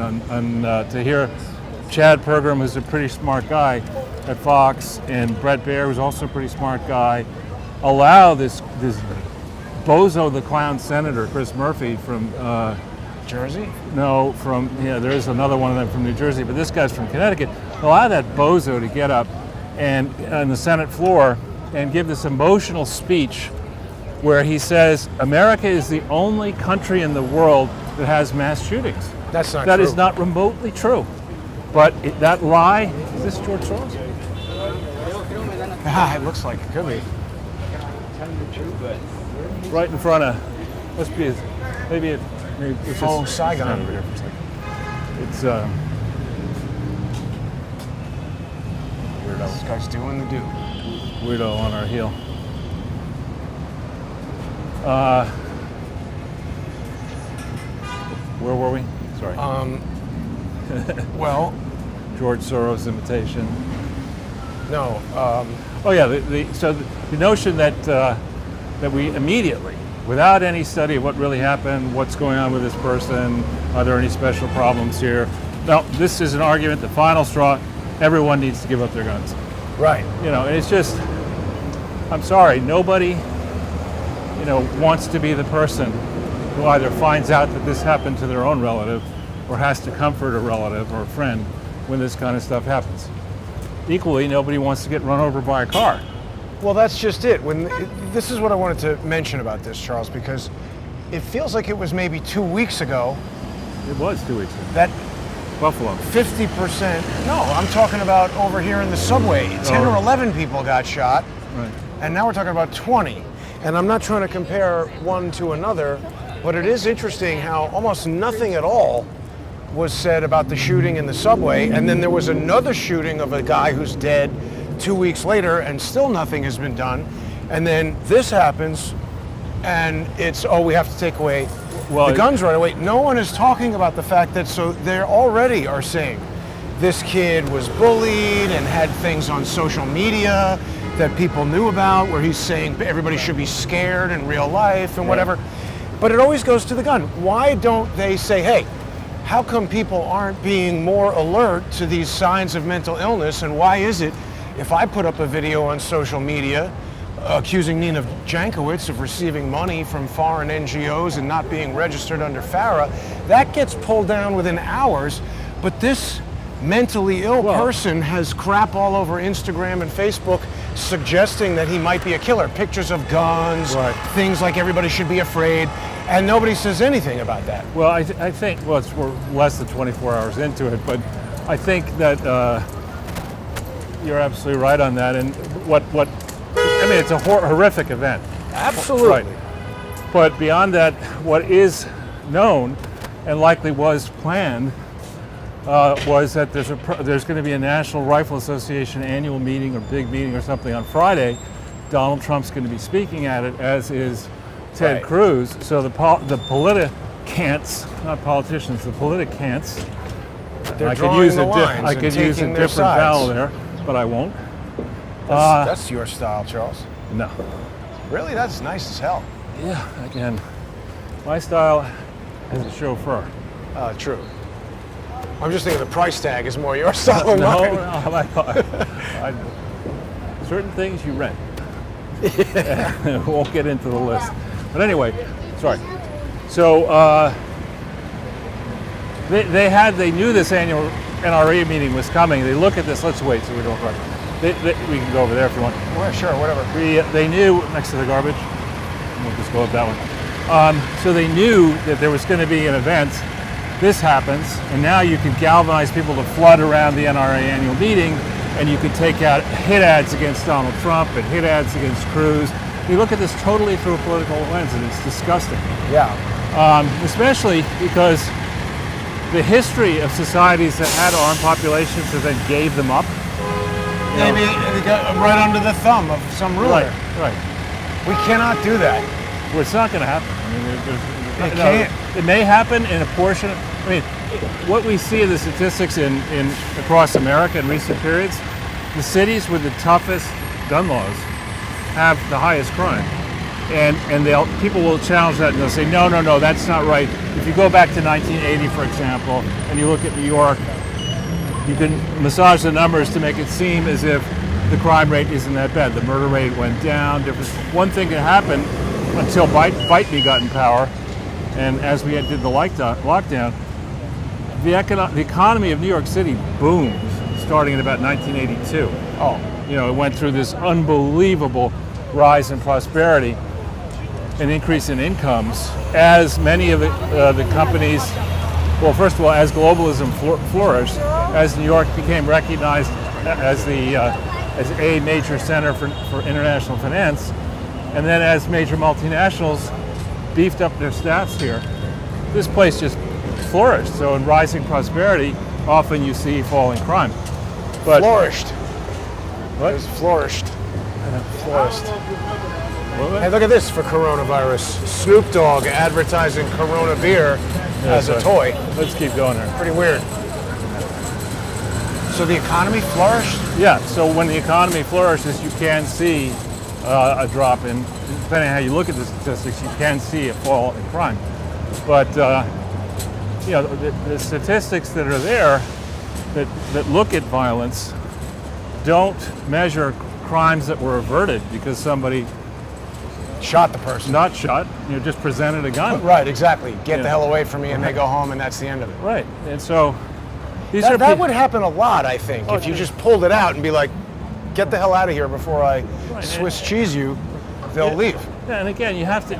to hear Chad Pergram, who's a pretty smart guy at Fox, and Bret Baier, who's also a pretty smart guy, allow this bozo the clown senator, Chris Murphy from Jersey? No, there is another one of them from New Jersey, but this guy's from Connecticut. Allow that bozo to get up and on the Senate floor and give this emotional speech where he says America is the only country in the world that has mass shootings. That's not true. That is not remotely true. But that lie, is this George Soros? It looks like it could be. Right in front of, must be, maybe it's just Saigon. over here for a second. It's weirdo. This guy's doing the do. Weirdo on our heel. Where were we? Sorry. Well, George Soros imitation. no. Oh yeah. So the notion that we immediately, without any study of what really happened, what's going on with this person, are there any special problems here? No, this is an argument, the final straw. Everyone needs to give up their guns. Right. And it's just, I'm sorry, nobody, wants to be the person who either finds out that this happened to their own relative or has to comfort a relative or a friend when this kind of stuff happens. Equally, nobody wants to get run over by a car. Well, that's just it. This is what I wanted to mention about this, Charles, because it feels like it was maybe 2 weeks ago. It was 2 weeks ago. That Buffalo. 50%. No, I'm talking about over here in the subway. 10 or 11 people got shot. Right. And now we're talking about 20. And I'm not trying to compare one to another, but it is interesting how almost nothing at all was said about the shooting in the subway. And then there was another shooting of a guy who's dead 2 weeks later, and still nothing has been done. And then this happens, and it's, we have to take away the guns right away. No one is talking about the fact that, so they already are saying this kid was bullied and had things on social media that people knew about, where he's saying everybody should be scared in real life and whatever. But it always goes to the gun. Why don't they say, hey, how come people aren't being more alert to these signs of mental illness, and why is it if I put up a video on social media accusing Nina Jankowicz of receiving money from foreign NGOs and not being registered under FARA, that gets pulled down within hours, but this mentally ill person has crap all over Instagram and Facebook suggesting that he might be a killer. Pictures of guns, things like everybody should be afraid, and nobody says anything about that. Well, I think, we're less than 24 hours into it, but I think that you're absolutely right on that. And it's a horrific event. Absolutely. Right. But beyond that, what is known and likely was planned was that there's going to be a National Rifle Association annual meeting or big meeting or something on Friday. Donald Trump's going to be speaking at it, as is Ted Right. Cruz. So the politicants, not politicians, the politicants. They're I could drawing use the a lines I and could use a taking their different vowel sides. there, but I won't. That's your style, Charles. No. Really? That's nice as hell. Yeah, again, my style as a chauffeur. True. I'm just thinking the price tag is more your style than No, mine. certain things you rent. We won't get into the list. But anyway, sorry. So they knew this annual NRA meeting was coming. They look at this. Let's wait so we don't run. We can go over there if you want. Well, sure, whatever. They knew next to the garbage. We'll just go up that one. So they knew that there was going to be an event. This happens, and now you can galvanize people to flood around the NRA annual meeting, and you could take out hit ads against Donald Trump and hit ads against Cruz. You look at this totally through a political lens, and it's disgusting. Yeah. Especially because the history of societies that had armed populations that then gave them up. Maybe it got right under the thumb of some ruler. Right. We cannot do that. Well, it's not going to happen. I mean, It can't. It may happen in a portion. I mean, what we see in the statistics in across America in recent periods, the cities with the toughest gun laws have the highest crime, and people will challenge that and they'll say, no, that's not right. If you go back to 1980, for example, and you look at New York, you can massage the numbers to make it seem as if the crime rate isn't that bad. The murder rate went down. One thing that happened until Biden got in power, and as we did the lockdown, the economy of New York City boomed starting in about 1982. Oh. It went through this unbelievable rise in prosperity and increase in incomes as many of the companies, well, first of all, as globalism flourished, as New York became recognized as a major center for international finance, and then as major multinationals beefed up their staffs here, this place just flourished. So in rising prosperity, often you see falling crime. But Flourished. What? It was flourished. Flourished. What? Hey, look at this for coronavirus. Snoop Dogg advertising Corona beer as a toy. Let's keep going here. Pretty weird. So the economy flourished? Yeah, so when the economy flourishes, you can see a drop in, depending on how you look at the statistics, you can see a fall in crime. But the statistics that are there that look at violence don't measure crimes that were averted because somebody Shot the person. not shot, just presented a gun. Right, exactly. Get Yeah. the hell away from me, and they go home, and that's the end of it. Right, and so these That, are that would happen a lot, I think. Oh, if you yeah. just pulled it out and be like, get the hell out of here before I Right. Swiss cheese you, they'll leave. Yeah, and again, you have to,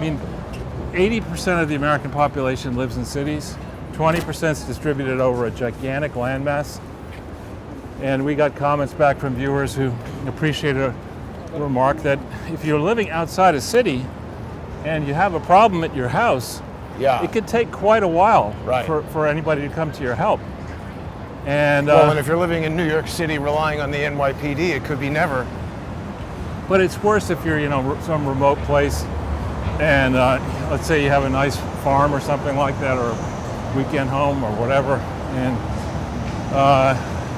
80% of the American population lives in cities, 20% is distributed over a gigantic landmass. And we got comments back from viewers who appreciated a remark that if you're living outside a city and you have a problem at your house, Yeah. it could take quite a while Right. for anybody to come to your help. And, Well, and if you're living in New York City relying on the NYPD, it could be never. but it's worse if you're, some remote place and let's say you have a nice farm or something like that, or a weekend home or whatever, and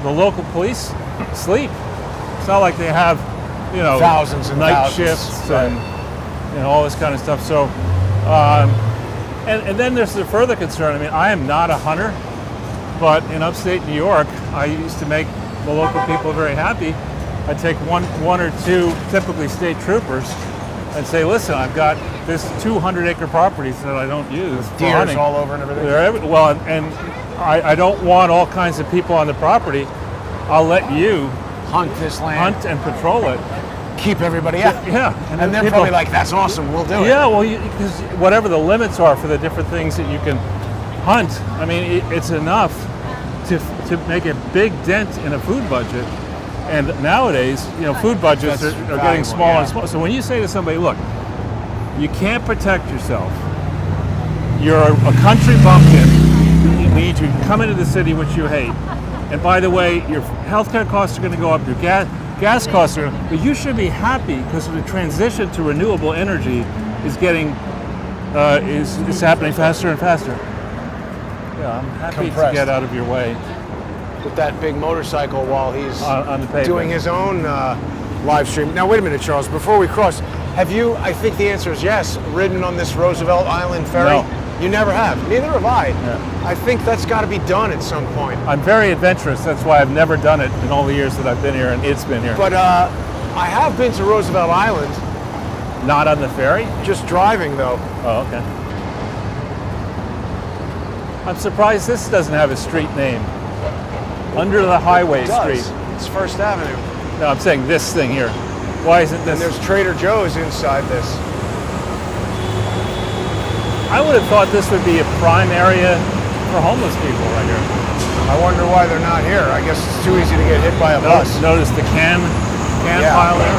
the local police sleep. It's not like they have, Thousands and night thousands. shifts Right. and all this kind of stuff. So, and then there's the further concern. I am not a hunter, but in upstate New York, I used to make the local people very happy. I'd take one or two, typically state troopers, and say, listen, I've got this 200-acre properties that I don't use for Deers hunting. all over and everything. And I don't want all kinds of people on the property. I'll let you Hunt this land. hunt and patrol it. Keep everybody out. Yeah. And then they're people- probably like, that's awesome, we'll do it. Yeah, well, because whatever the limits are for the different things that you can hunt, it's enough to make a big dent in a food budget. And nowadays, food budgets That's are valuable, getting smaller yeah. and smaller. So when you say to somebody, look, you can't protect yourself. You're a country bumpkin. We means you come into the city, which you hate. And by the way, your healthcare costs are going to go up, your gas costs are, but you should be happy because the transition to renewable energy is getting, is happening faster and faster. Yeah, I'm happy to get out of your way. With that big motorcycle while he's On the pavement. doing his own live stream. Now, wait a minute, Charles, before we cross, have you, I think the answer is yes, ridden on this Roosevelt Island ferry? No. You never have. Neither have I. Yeah. I think that's got to be done at some point. I'm very adventurous. That's why I've never done it in all the years that I've been here, and it's been here. But I have been to Roosevelt Island, Not on the ferry? just driving though. Oh, okay. I'm surprised this doesn't have a street name. Under the Highway It does. Street. It's First Avenue. No, I'm saying this thing here. Why isn't And this? there's Trader Joe's inside this. I would have thought this would be a prime area for homeless people right here. I wonder why they're not here. I guess it's too easy to get hit by a bus. Notice the can Yeah. pile there.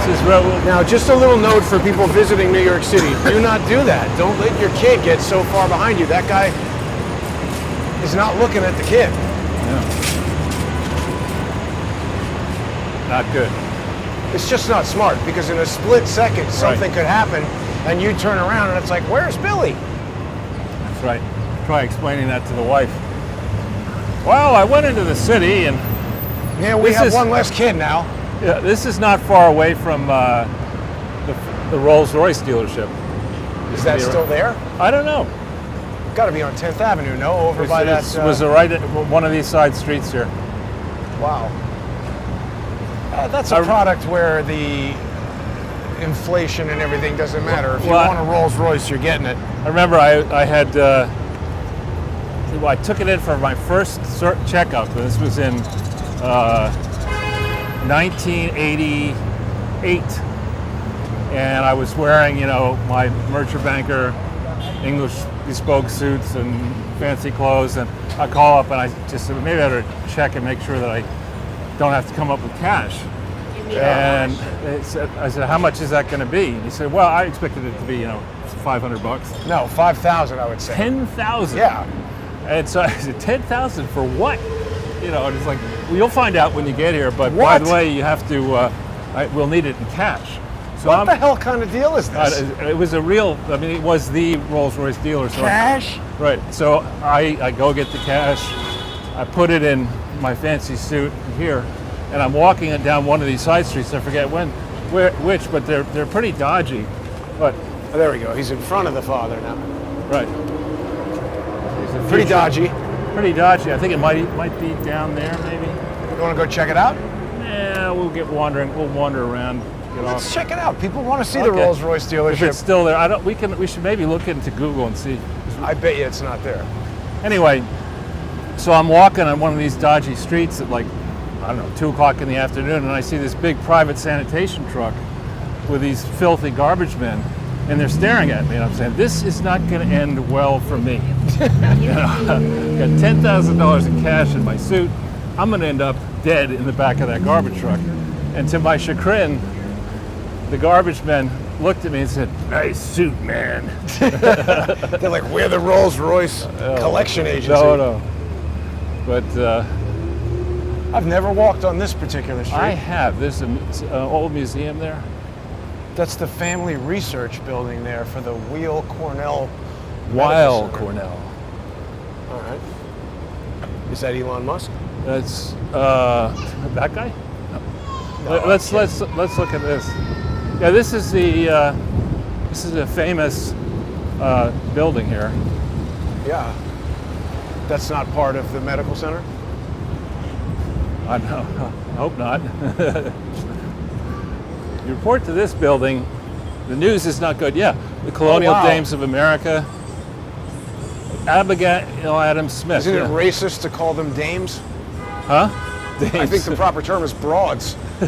This is Now, just a little note for people visiting New York City. Do not do that. Don't let your kid get so far behind you. That guy is not looking at the kid. not good. It's just not smart because in a split second, something could happen and you turn around and it's like, where's Billy? That's right. Try explaining that to the wife. Well, I went into the city and Yeah, we This have is- one less kid now. yeah, this is not far away from the rolls-royce dealership. Is that still there? I don't know. Got to be on 10th Avenue, no? Over by that. It was right at one of these side streets here. Wow. That's a product where the inflation and everything doesn't matter. If you Well, want a Rolls Royce, you're getting it. I remember I had, I took it in for my first checkup. This was in 1988. And I was wearing, my merchant banker English bespoke suits and fancy clothes. And I call up and I just said, maybe I better check and make sure that I don't have to come up with cash. And I said, how much is that going to be? And he said, well, I expected it to be, $500. No, 5,000, I would say. 10,000. Yeah. And so I said, 10,000 for what? And it's like, well, you'll find out when you get here. But by What? the way, you have to. We'll need it in cash. So What the hell kind of deal is this? it was a real. I mean, it was the Rolls-Royce dealer. So Cash? right. So I go get the cash. I put it in my fancy suit here, and I'm walking it down one of these side streets. I forget which, but they're pretty dodgy. But Oh, there we go. He's in front of the father now. right. Pretty dodgy. Pretty dodgy. I think it might be down there, maybe. You want to go check it out? Yeah, we'll get wandering. We'll wander around. Get Let's off. check it out. People want to see the Okay. Rolls Royce If dealership. it's still there, we should maybe look into Google and see. I bet you it's not there. Anyway, so I'm walking on one of these dodgy streets at 2 o'clock in the afternoon, and I see this big private sanitation truck with these filthy garbage men, and they're staring at me, and I'm saying, this is not going to end well for me. Got $10,000 in cash in my suit. I'm going to end up dead in the back of that garbage truck. And to my chagrin, the garbage men looked at me and said, nice suit, man. They're like, we're the Rolls Royce collection agency. No. But I've never walked on this particular street. I have. There's an old museum there. That's the family research building there for the Weill Cornell. Weill Center. Cornell. All right. Is that Elon Musk? That's that guy. Let's look at this. Yeah, this is a famous building here. Yeah. That's not part of the medical center? I know. I hope not. You report to this building, the news is not good. Yeah, the Colonial wow. Dames of America. Abigail Adams Smith. Isn't it yeah. racist to call them dames? Huh? Dames. I think the proper term is broads. I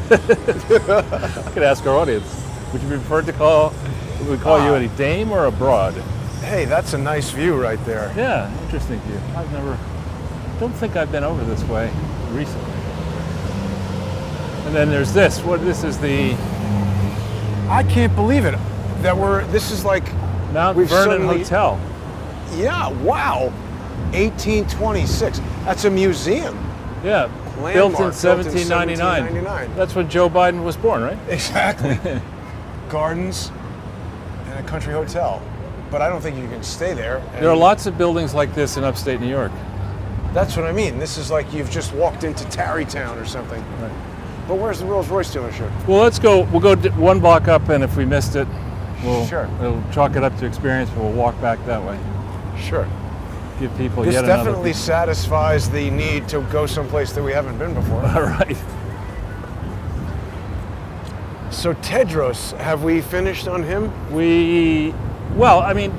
could ask our audience. Would you prefer to call? Would we call you a dame or a broad? Hey, that's a nice view right there. Yeah, interesting view. Don't think I've been over this way recently. And then there's this. This is the. I can't believe it. This is like Mount We've Vernon suddenly- Hotel. Yeah, wow. 1826. That's a museum. Yeah, Landmark, built in built in 1799. 1799. That's when Joe Biden was born, right? Exactly. Gardens and a country hotel. But I don't think you can stay there. There are lots of buildings like this in upstate New York. That's what I mean. This is like you've just walked into Tarrytown or something. Right. But where's the Rolls-Royce dealership? Well, let's go. We'll go one block up, and if we missed it, we'll chalk it up to experience, but we'll walk back that way. Sure. Give people This yet definitely another. satisfies the need to go someplace that we haven't been before. All right. So Tedros, have we finished on him? Well, I mean,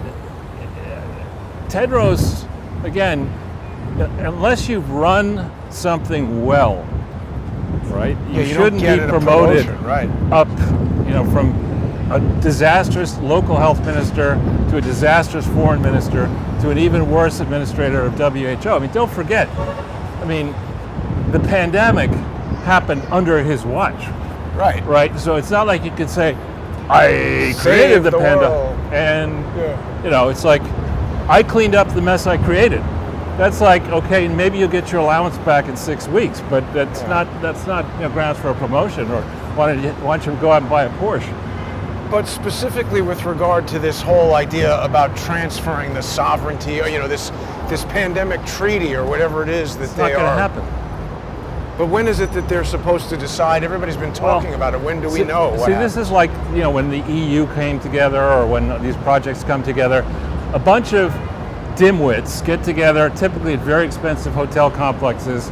Tedros, again, unless you've run something well, right? You don't shouldn't get be it a promoted promotion, right? up, from a disastrous local health minister to a disastrous foreign minister to an even worse administrator of WHO. I mean, don't forget, the pandemic happened under his watch, Right. right? So it's not like you could say, I Saved created the the pandemic. world. And, Yeah. it's like, I cleaned up the mess I created. That's like, okay, maybe you'll get your allowance back in 6 weeks, but that's not grounds for a promotion, or why don't you go out and buy a Porsche? But specifically with regard to this whole idea about transferring the sovereignty, or, this pandemic treaty or whatever it is that It's they not going to are. happen. But when is it that they're supposed to decide? Everybody's been talking about it. When do we know? What This is like, when the EU came together, or when these projects come together, a bunch of dimwits get together, typically at very expensive hotel complexes,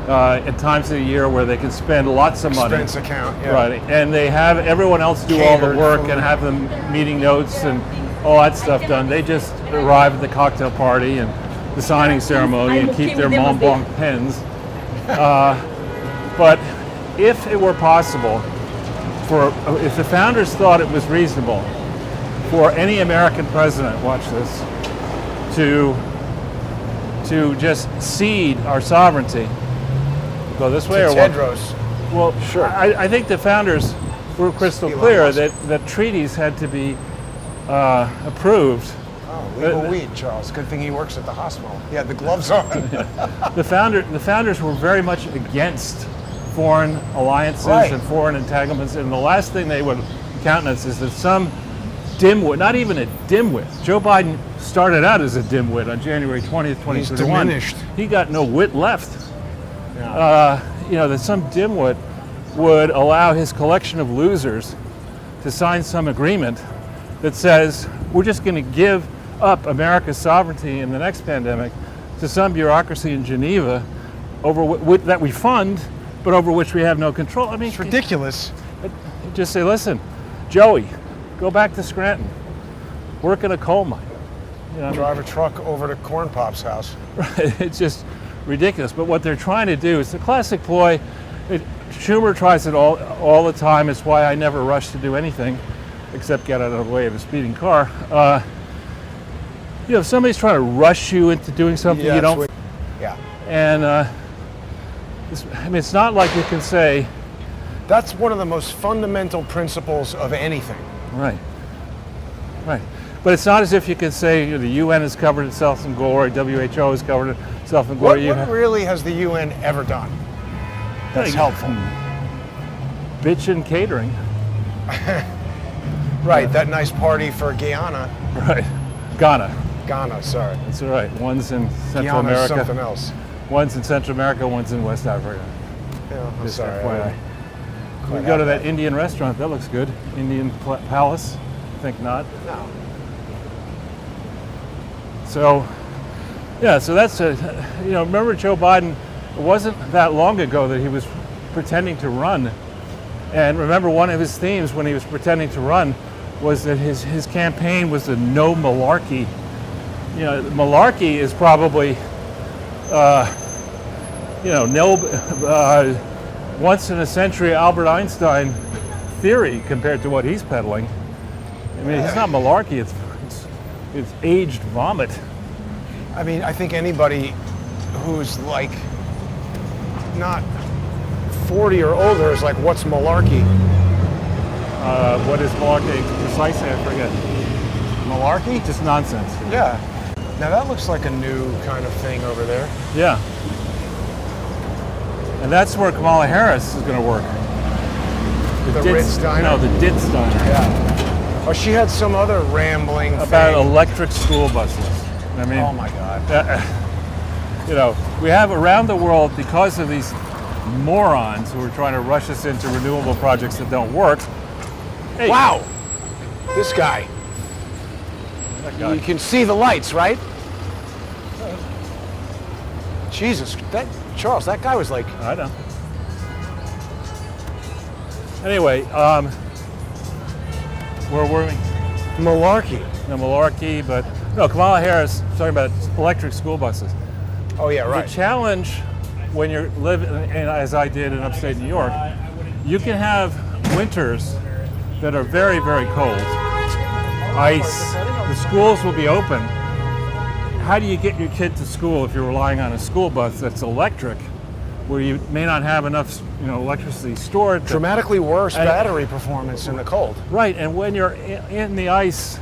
at times of the year where they can spend lots of money. expense account? Yeah. Right, and they have everyone else do all the Catered work food. and have them meeting notes and all that stuff done. They just arrive at the cocktail party and the signing ceremony and keep their Mont Blanc pens. But if it were possible, if the founders thought it was reasonable for any American president, watch this, to just cede our sovereignty, go this way To or what? Tedros. Well, Sure. I think the founders were crystal Elon clear Musk. that treaties had to be approved. Oh, legal weed, Charles. Good thing he works at the hospital. He had the gloves on. The founders were very much against foreign alliances Right. and foreign entanglements, and the last thing they would countenance is that some dimwit, not even a dimwit. Joe Biden started out as a dimwit on January 20th, 2021. diminished. He got no wit left. That some dimwit would allow his collection of losers to sign some agreement that says we're just going to give up America's sovereignty in the next pandemic to some bureaucracy in Geneva over that we fund, but over which we have no control. I mean, It's ridiculous. just say, listen, Joey, go back to Scranton, work in a coal mine. Drive a truck over to Corn Pop's house. It's just ridiculous. But what they're trying to do is the classic ploy. Schumer tries it all the time. It's why I never rush to do anything except get out of the way of a speeding car. If somebody's trying to rush you into doing something you don't, and it's not like you can say, That's one of the most fundamental principles of anything. right. But it's not as if you can say the UN has covered itself in glory, WHO has covered itself in glory. What really has the UN ever done that's helpful? Bitch and catering. Right, that nice party for Guyana. Right. Ghana. Ghana, sorry. That's all right. One's in Central Guyana's America. something else. One's in Central America, one's in West Africa. Yeah, I'm Just sorry. FYI. We quite go to have that Indian restaurant. That looks good. Indian Palace. Think not. No. So, yeah. So that's remember Joe Biden? It wasn't that long ago that he was pretending to run, and remember one of his themes when he was pretending to run was that his campaign was the no malarkey. Malarkey is probably, once in a century Albert Einstein theory compared to what he's peddling. I mean, it's not malarkey. It's aged vomit. I mean, I think anybody who's like not 40 or older is like, what's malarkey? What is malarkey precisely? I forget. Malarkey? Just nonsense. Yeah. Now that looks like a new kind of thing over there. Yeah. And that's where Kamala Harris is going to work. The Ritz Diner? No, the Ditz Diner. Yeah. Oh, she had some other rambling About thing. electric school buses. I mean, Oh my God. you know, we have around the world, because of these morons who are trying to rush us into renewable projects that don't work. Hey, Wow. This guy. that guy. You can see the lights, right? Jesus, Charles, that guy was like, I know. Anyway, where were we? malarkey. No, malarkey, but no, Kamala Harris talking about electric school buses. Oh yeah, The right. challenge when you're living, and as I did in upstate New York, you can have winters that are very, very cold. Ice. The schools will be open. How do you get your kid to school if you're relying on a school bus that's electric, where you may not have enough, electricity stored? Dramatically worse battery performance in the cold. Right, and when you're in the ice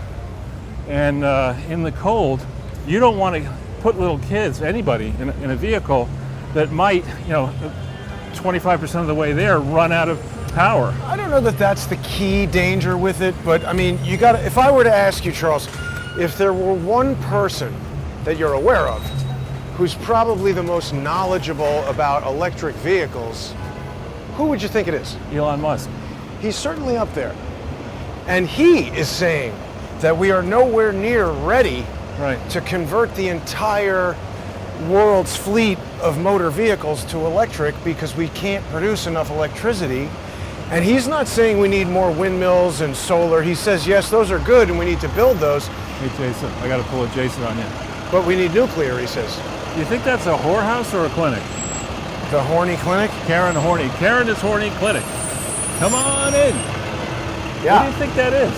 and in the cold, you don't want to put little kids, anybody, in a vehicle that might, 25% of the way there, run out of power. I don't know that that's the key danger with it, but I mean, you got to, if I were to ask you, Charles, if there were one person that you're aware of who's probably the most knowledgeable about electric vehicles, who would you think it is? Elon Musk. He's certainly up there. And he is saying that we are nowhere near ready Right. to convert the entire world's fleet of motor vehicles to electric because we can't produce enough electricity. And he's not saying we need more windmills and solar. He says, yes, those are good and we need to build those, Hey, Jason, I got to pull a Jason on you. but we need nuclear, he says. You think that's a whorehouse or a clinic? The horny clinic? Karen Horny. Karen is Horny Clinic. Come on in. What do Yeah, you think that is?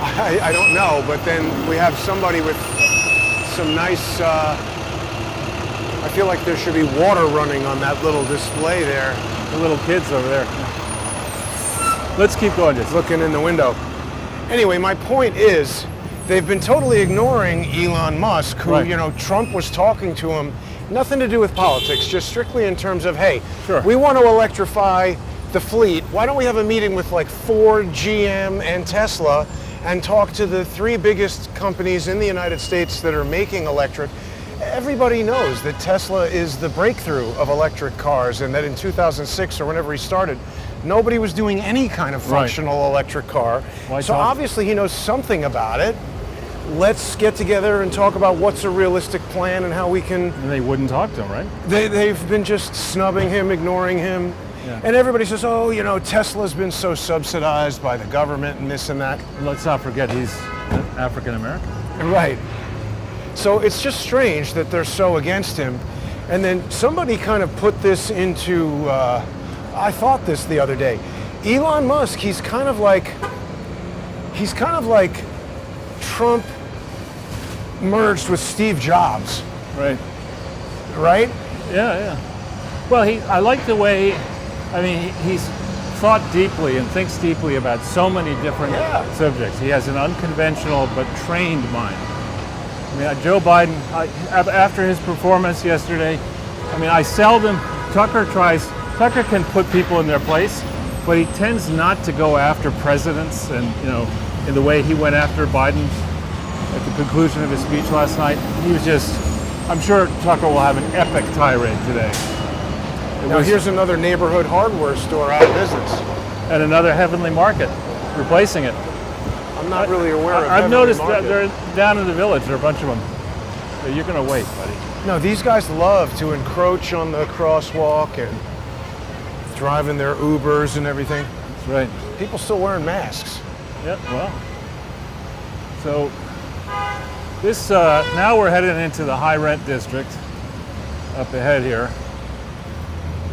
I don't know, but then we have somebody with some nice, I feel like there should be water running on that little display there, The little kids over there. Let's keep going, Jason. looking in the window. Anyway, my point is, they've been totally ignoring Elon Musk, who, Right. Trump was talking to him, nothing to do with politics, just strictly in terms of, hey, Sure. we want to electrify the fleet. Why don't we have a meeting with like Ford, GM, and Tesla and talk to the three biggest companies in the United States that are making electric? Everybody knows that Tesla is the breakthrough of electric cars, and that in 2006 or whenever he started, nobody was doing any kind of Right. functional electric car. Why So talk- obviously he knows something about it. Let's get together and talk about what's a realistic plan and how we can. And they wouldn't talk to him, right? They've been just snubbing him, ignoring him. Yeah. And everybody says, oh, Tesla's been so subsidized by the government and this and that. And let's not forget he's African American. Right. So it's just strange that they're so against him. And then somebody kind of put this into, I thought this the other day. Elon Musk, he's kind of like Trump merged with Steve Jobs, Right. right? Yeah. Well, I like the way, he's thought deeply and thinks deeply about so many different subjects. He has an unconventional but trained mind. Joe Biden, after his performance yesterday, Tucker can put people in their place, but he tends not to go after presidents, and in the way he went after Biden at the conclusion of his speech last night. He was I'm sure Tucker will have an epic tirade today. Now here's another neighborhood hardware store out of business. At another Heavenly Market, replacing it. I'm not really aware of I've Heavenly noticed that Market. they're down in the village, there are a bunch of them. So you're gonna wait, buddy. No, these guys love to encroach on the crosswalk and driving their Ubers and everything. That's right. People still wearing masks. Yeah, well. So this, now we're headed into the high rent district up ahead here.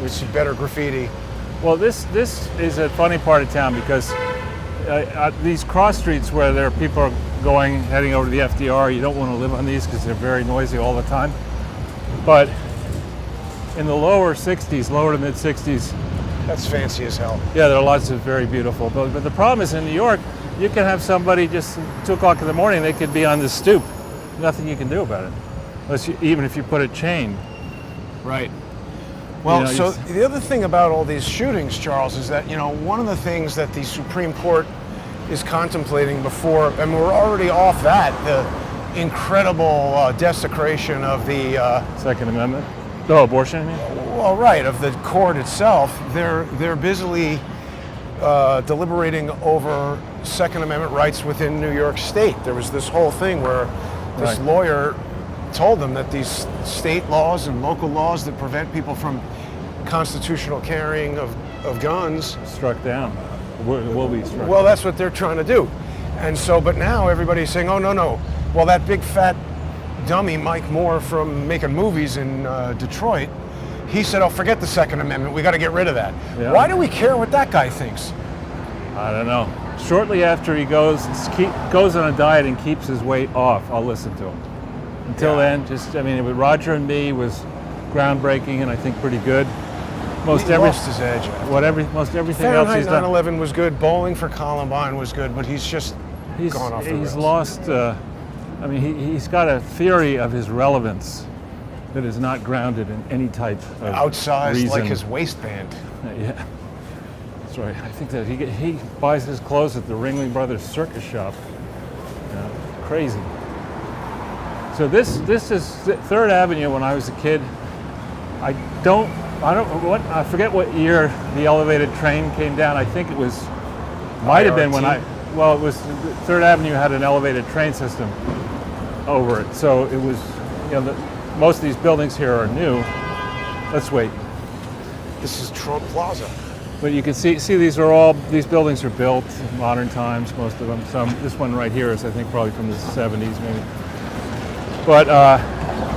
We see better graffiti. Well, this is a funny part of town because these cross streets where there are people heading over to the FDR, you don't want to live on these because they're very noisy all the time. But in the lower to mid 60s, That's fancy as hell. yeah, there are lots of very beautiful buildings. But the problem is in New York, You can have somebody just 2 o'clock in the morning, they could be on the stoop. Nothing you can do about it, even if you put a chain. Right. Well, You know, so the other thing about all these shootings, Charles, is that, one of the things that the Supreme Court is contemplating before, and we're already off that, the incredible desecration of the... Second Amendment? No, abortion, you mean? Well, right, of the court itself. They're busily deliberating over Second Amendment rights within New York State. There was this whole thing where this Right. lawyer told them that these state laws and local laws that prevent people from constitutional carrying of guns, Struck down. Will be struck well, down. that's what they're trying to do. And so, but now everybody's saying, oh, no. Well, that big fat dummy Mike Moore from making movies in Detroit, he said, oh, forget the Second Amendment. We got to get rid of that. Yeah. Why do we care what that guy thinks? I don't know. Shortly after he goes on a diet and keeps his weight off, I'll listen to him. Until then, with Roger and Me was groundbreaking and I think pretty good. He lost his edge. Most everything Fahrenheit else he's done. 9/11 was good. Bowling for Columbine was good, but he's just gone off the rails. He's lost. He's got a theory of his relevance that is not grounded in any type of Outsized reason. like his waistband. Yeah, that's right. I think that he buys his clothes at the Ringling Brothers Circus shop. Yeah, crazy. So this is Third Avenue. When I was a kid, I forget what year the elevated train came down. I think it was might have been when IRT? it was Third Avenue had an elevated train system over it. So it was, most of these buildings here are new. Let's wait. This is Trump Plaza. But you can see these buildings are built in modern times, most of them. This one right here is, I think, probably from the 70s maybe. But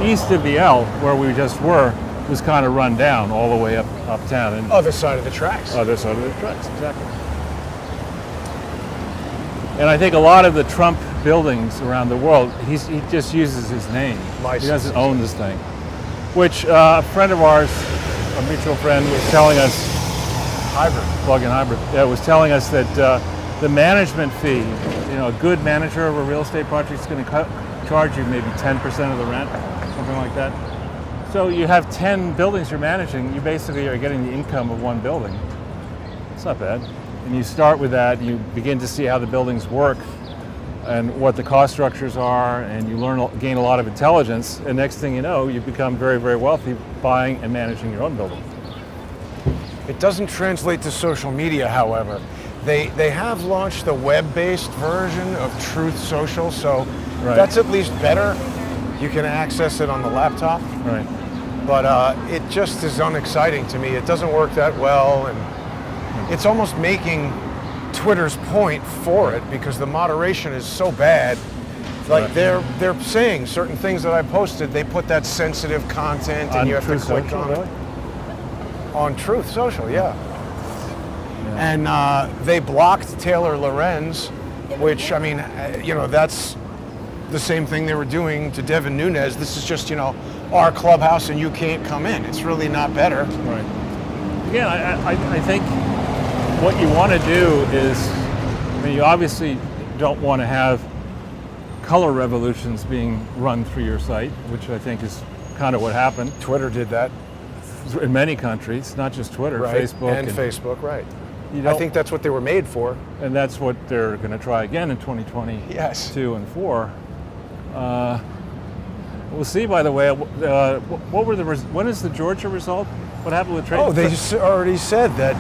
east of the L, where we just were, was kind of run down all the way uptown. And Other side of the tracks. other side of the tracks, exactly. And I think a lot of the Trump buildings around the world, he just uses his name. Licenses. He doesn't own this thing. Which a friend of ours, a mutual friend, was telling us, plug-in hybrid, was telling us that the management fee, a good manager of a real estate project is going to charge you maybe 10% of the rent, something like that. So you have 10 buildings you're managing, you basically are getting the income of one building. It's not bad. And you start with that, you begin to see how the buildings work and what the cost structures are, and you gain a lot of intelligence, and next thing you know, you become very, very wealthy buying and managing your own building. It doesn't translate to social media, however. They have launched the web-based version of Truth Social, so Right. that's at least better. You can access it on the laptop, Right. but it just is unexciting to me. It doesn't work that well, and it's almost making Twitter's point for it because the moderation is so bad. Like Right. they're saying certain things that I posted, they put that sensitive content and On you have Truth to click Social, on really? it. On Truth Social, yeah. And they blocked Taylor Lorenz, which, that's the same thing they were doing to Devin Nunes. This is just, our clubhouse and you can't come in. It's really not better. Right. Again, I think what you want to do is, you obviously don't want to have color revolutions being run through your site, which I think is kind of what happened Twitter did that. in many countries, not just Twitter, Right. Facebook. And Facebook, right. You I don't- think that's what they were made for. And that's what they're going to try again in 2022 Yes. and 4. We'll see, by the way, when is the Georgia result? What happened with trade? Oh, they just already said that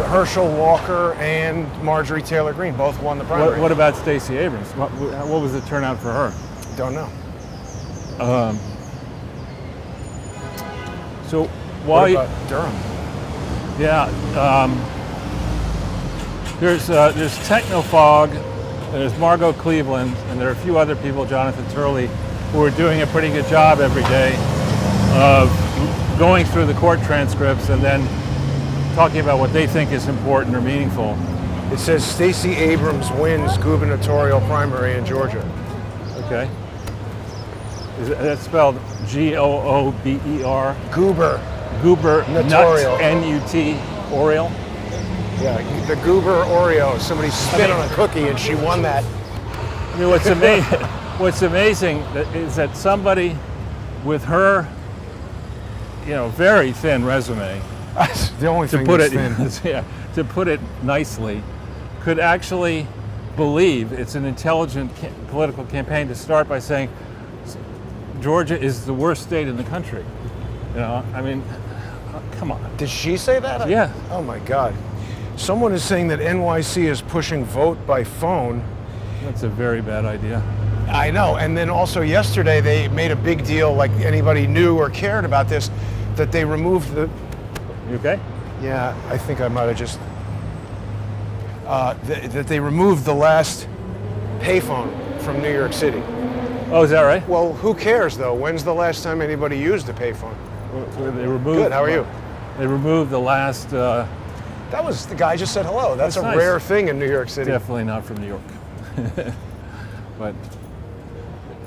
Herschel Walker and Marjorie Taylor Greene both won the primary. What about Stacey Abrams? What was the turnout for her? Don't know. So What while about Durham? there's Technofog, there's Margot Cleveland, and there are a few other people, Jonathan Turley, who are doing a pretty good job every day of going through the court transcripts and then talking about what they think is important or meaningful. It says Stacey Abrams wins gubernatorial primary in Georgia. Okay. That's spelled Goober. Goober. Goober, Notorial. Nut, N-U-T, Oriel. Yeah, the goober Oreo. Somebody spit on a cookie and she won that. I mean, what's amazing is that somebody with her, very thin resume, That's the only thing to put that's it, thin. yeah, to put it nicely, could actually believe it's an intelligent political campaign to start by saying Georgia is the worst state in the country. I mean, come on. Did she say that? Yeah. Oh my God. Someone is saying that NYC is pushing vote by phone. That's a very bad idea. I know. And then also yesterday they made a big deal, like anybody knew or cared about this, that they removed the. You okay? Yeah, I think I might have just. That they removed the last payphone from New York City. Oh, is that right? Well, who cares though? When's the last time anybody used a payphone? They removed. Good. How are you? They removed the last. That was the guy just said hello. That's a nice. rare thing in New York City. Definitely not from New York. But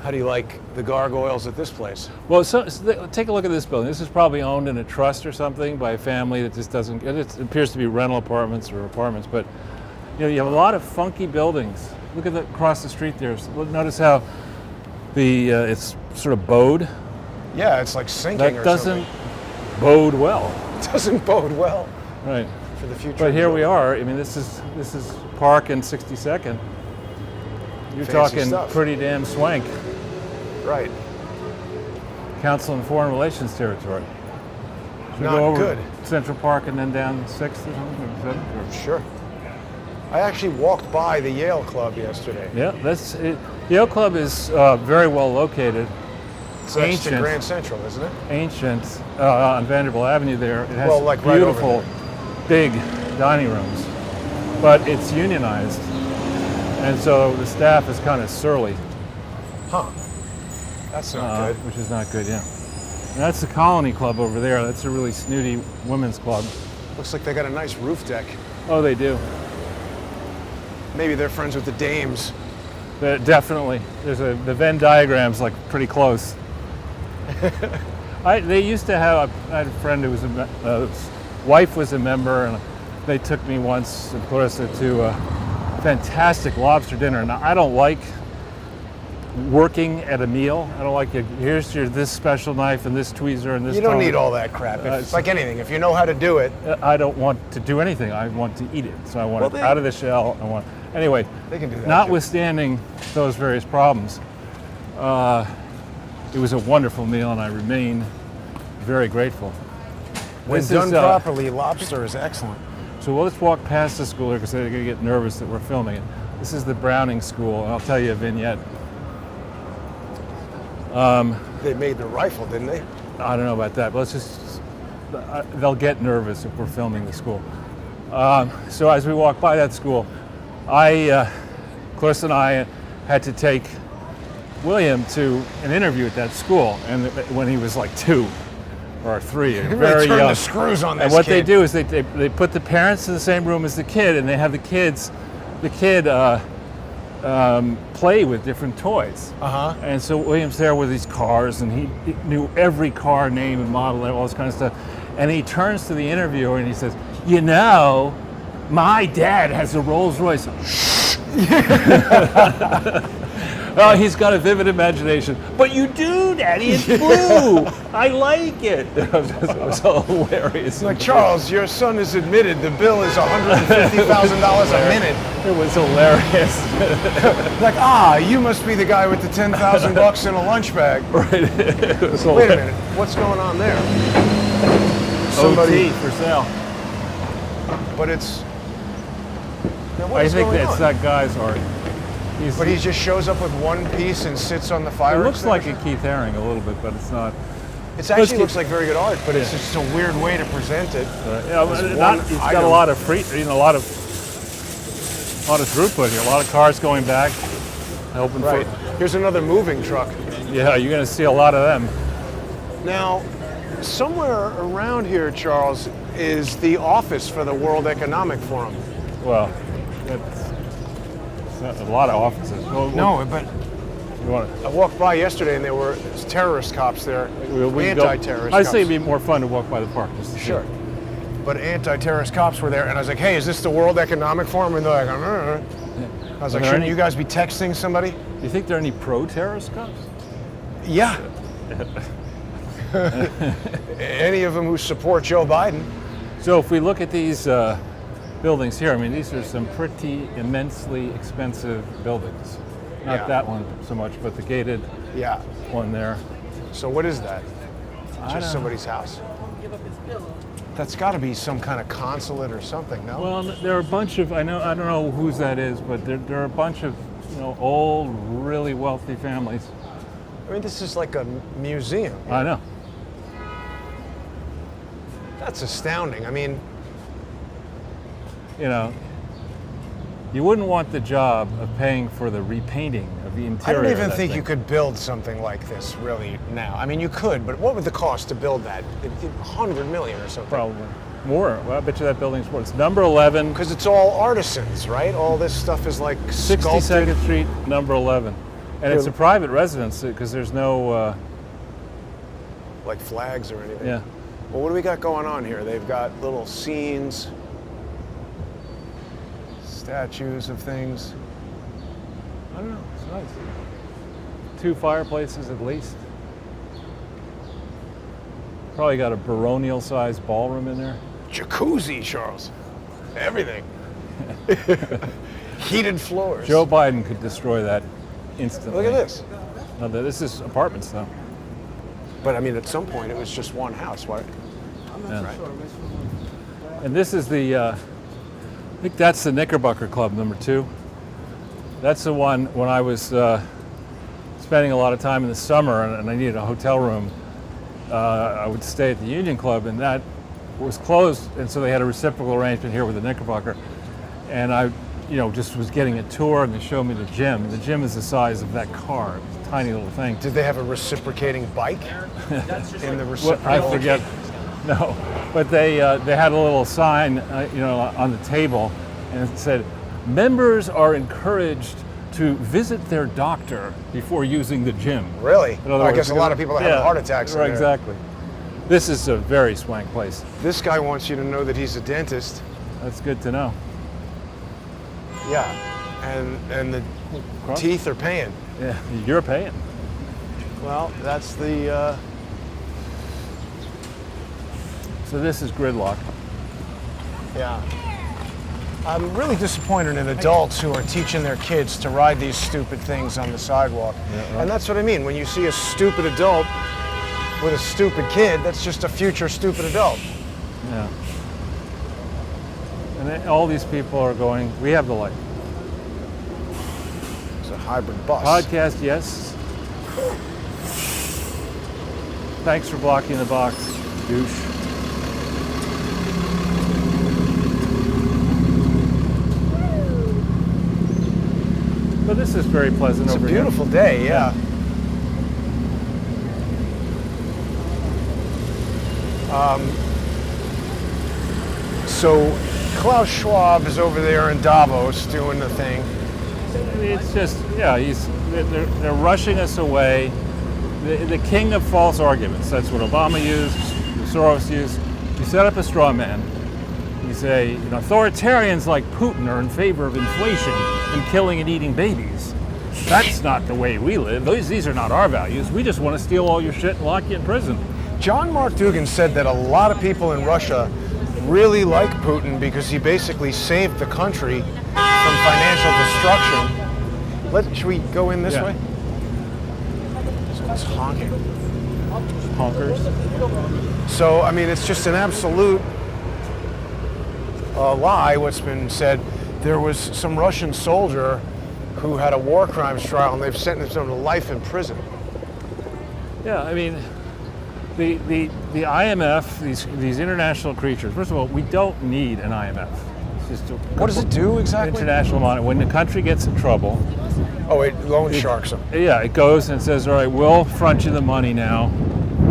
How do you like the gargoyles at this place? well, take a look at this building. This is probably owned in a trust or something by a family that just doesn't. It appears to be rental apartments or apartments, but you have a lot of funky buildings. Look at across the street there. Notice how it's sort of bowed. Yeah, it's like sinking That or doesn't something. bode well. It doesn't bode well Right. for the future. But here we are. I mean, this is Park and 62nd. You're Fancy talking stuff. pretty damn swank. Right. Council and Foreign Relations territory. Should we Not go over good. Central Park and then down 6th or something? Or 7th? Or- Sure. I actually walked by the Yale Club yesterday. Yeah, that's it. Yale Club is very well located. It's next to Ancient. Grand Central, isn't it? Ancient on Vanderbilt Avenue there. It has Well, like right over beautiful, big dining rooms, but it's unionized, and so the staff is kind of surly, Huh. That's not good. which is not good. Yeah, and that's the Colony Club over there. That's a really snooty women's club. Looks like they got a nice roof deck. Oh, they do. Maybe they're friends with the dames. Definitely. The Venn diagram's like pretty close. They used to have. I had a friend who was his wife was a member, and they took me once, of course, to a fantastic lobster dinner. Now, I don't like working at a meal. I don't like here's this special knife and this tweezer and this. You don't tone. need all that crap. It's like anything. If you know how to do it, I don't want to do anything. I want to eat it. So I want Well, it out of the shell. Anyway. they can do that. Notwithstanding those various problems, it was a wonderful meal, and I remain very grateful. When This done is, properly, lobster is excellent. So let's walk past the school here because they're going to get nervous that we're filming it. This is the Browning School, and I'll tell you a vignette. They made the rifle, didn't they? I don't know about that, but let's just, they'll get nervous if we're filming the school. So as we walk by that school, Clarissa and I had to take William to an interview at that school, and when he was like 2 or 3, They very turned young. the screws on this And what they kid. do is they put the parents in the same room as the kid, and they have the kid play with different toys. Uh-huh. And so William's there with these cars, and he knew every car name and model and all this kind of stuff. And he turns to the interviewer and he says, my dad has a Rolls-Royce. Oh, he's got a vivid imagination. But you do, Daddy, it's blue. I like it. It was so hilarious. Like, Charles, your son has admitted the bill is $150,000 a minute. It was hilarious. Like, you must be the guy with the $10,000 in a lunch bag. Right. It was Wait a hilarious. minute, what's going on there? OT for sale. But it's. Now, what I is think going that's on? that guy's art. But he just shows up with one piece and sits on the fire. It looks like a Keith Haring a little bit, but it's not. It actually looks like very good art, but it's just a weird way to present it. It's got a lot of a lot of throughput here. A lot of cars going back. Hoping Right. Here's another moving truck. Yeah, you're going to see a lot of them. Now, somewhere around here, Charles, is the office for the World Economic Forum. Well, it's not a lot of offices. No, but You want I walked by yesterday and there were terrorist cops there, we anti-terrorist I'd cops. say it'd be more fun to walk by the park. Just to see Sure. it. but anti-terrorist cops were there, and I was like, hey, is this the World Economic Forum? And they're like, I was like, shouldn't you guys be texting somebody? Do you think there are any pro-terrorist cops? Yeah. Any of them who support Joe Biden. So if we look at these buildings here, I mean, these are some pretty immensely expensive buildings. Not Yeah. that one so much, but the gated Yeah. one there. So what is that? I don't Just somebody's house. That's got to be some kind of consulate or something, no? Well, there are a bunch of, I don't know whose that is, but there are a bunch of, old, really wealthy families. I mean, this is like a museum. I know. That's astounding. I mean, You wouldn't want the job of paying for the repainting of the I interior. don't even of that think thing. you could build something like this really now. I mean, you could, but what would the cost to build that? 100 million or something? Probably more. Well, I bet you that building's more. It's number 11, Because it's all artisans, right? All this stuff is like sculpted. 62nd Street, number 11, and it's a private residence because there's no. Like flags or anything. Yeah. Well, what do we got going on here? They've got little scenes, statues of things. I don't know. It's nice. 2 fireplaces at least. Probably got a baronial-sized ballroom in there. Jacuzzi, Charles. Everything. Heated floors. Joe Biden could destroy that instantly. Look at this. No, this is apartments though. But I mean, at some point, it was just one house. Why? Yeah. And this is the, I think that's the Knickerbocker Club, number 2. That's the one when I was spending a lot of time in the summer and I needed a hotel room. I would stay at the Union Club, and that was closed, and so they had a reciprocal arrangement here with the Knickerbocker. And I, just was getting a tour, and they showed me the gym. The gym is the size of that car, it's a tiny little thing. Did they have a reciprocating bike in the Well, reciprocal? I forget. No, but they had a little sign, on the table, and it said, "Members are encouraged to visit their doctor before using the gym." Really? In other I words, guess a lot of people are having heart attacks in Right, there. exactly. This is a very swank place. This guy wants you to know that he's a dentist. That's good to know. Yeah. And the teeth are paying. Yeah, you're paying. Well, that's the. So this is gridlock. Yeah. I'm really disappointed in adults who are teaching their kids to ride these stupid things on the sidewalk. Yeah, right. And that's what I mean. When you see a stupid adult with a stupid kid, that's just a future stupid adult. Yeah. And then all these people are going, we have the light. It's a hybrid bus. Podcast, yes. Thanks for blocking the box, douche. But this is very pleasant It's a over beautiful day, yeah. So Klaus Schwab is over there in Davos doing the thing. here. It's just, they're rushing us away. The king of false arguments. That's what Obama used, Soros used. You set up a straw man. You say, authoritarians like Putin are in favor of inflation and killing and eating babies. That's not the way we live. These are not our values. We just want to steal all your shit and lock you in prison. John Mark Dougan said that a lot of people in Russia really like Putin because he basically saved the country from financial destruction. Should we go in this Yeah. way? Someone's honking. Honkers. So, I mean, it's just an absolute lie what's been said. There was some Russian soldier who had a war crimes trial and they've sentenced him to life in prison. Yeah, I mean, the IMF, these international creatures. First of all, we don't need an IMF. It's just What does it do exactly? international money. When the country gets in trouble, Oh, it loan sharks them. yeah, it goes and says, all right, we'll front you the money now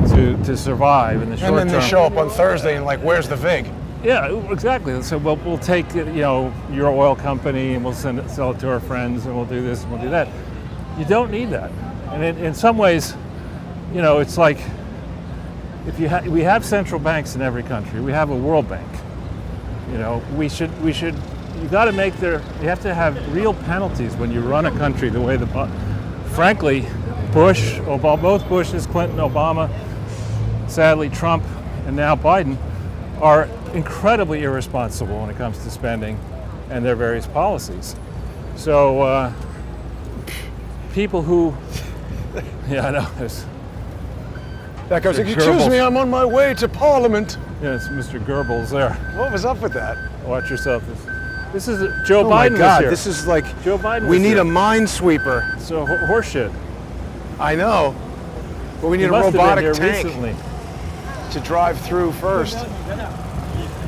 to survive in the short And then term. they show up on Thursday and like, where's the VIG? Yeah, exactly. So we'll take your oil company and we'll sell it to our friends and we'll do this and we'll do that. You don't need that. And in some ways, it's like if we have central banks in every country. We have a World Bank. You know, you got to make you have to have real penalties when you run a country the way frankly, Bush, both Bushes, Clinton, Obama, sadly Trump, and now Biden are incredibly irresponsible when it comes to spending and their various policies. So people who, yeah, I know. That goes, Mr. excuse Goebbels. me, I'm on my way to Parliament. Yes, Mr. Goebbels there. What was up with that? Watch yourself. This is Joe Oh Biden my God, was here. this is like, Joe Biden we was need here. a minesweeper. So horseshit. I know, but we need He a must have been robotic here tank recently. to drive through first.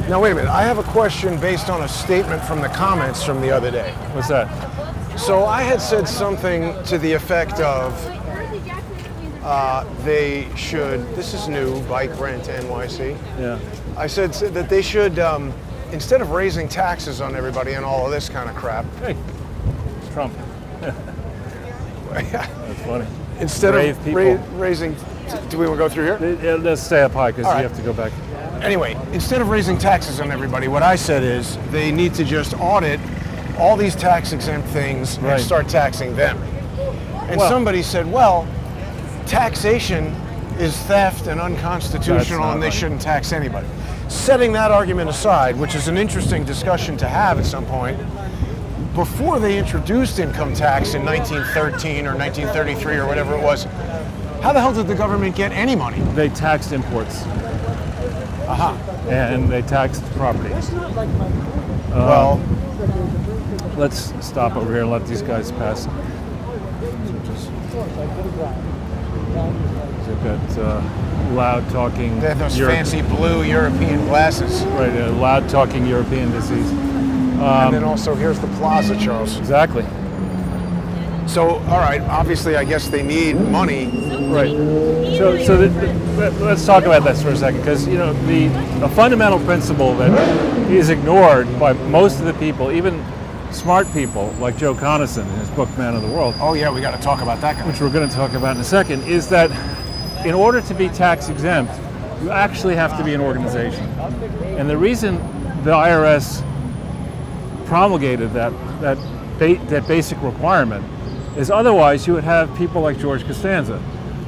Now wait a minute, I have a question based on a statement from the comments from the other day. What's that? So I had said something to the effect of they should, this is new, Bike Rent NYC. Yeah. I said that they should, instead of raising taxes on everybody and all of this kind of crap, Hey, Trump. That's funny. instead Brave of people. raising, do we want to go through here? Let's stay up high because All right. you have to go back. Anyway, instead of raising taxes on everybody, what I said is they need to just audit all these tax exempt things Right. and start taxing them. And Well- somebody said, well, taxation is theft and unconstitutional That's not and they right. shouldn't tax anybody. Setting that argument aside, which is an interesting discussion to have at some point, before they introduced income tax in 1913 or 1933 or whatever it was, how the hell did the government get any money? They taxed imports Aha. and they taxed property. Well, Let's stop over here and let these guys pass. They've got loud talking. they have those fancy blue European glasses. Right, loud talking European disease. And then also, here's the plaza, Charles. Exactly. So, all right, obviously, I guess they need money. Right. So let's talk about this for a second, because you know a fundamental principle that is ignored by most of the people, even smart people like Joe Conason in his book Man of the World, Oh, yeah, we got to talk about that guy. which we're going to talk about in a second, is that in order to be tax exempt, you actually have to be an organization. And the reason the IRS promulgated that basic requirement is otherwise you would have people like George Costanza,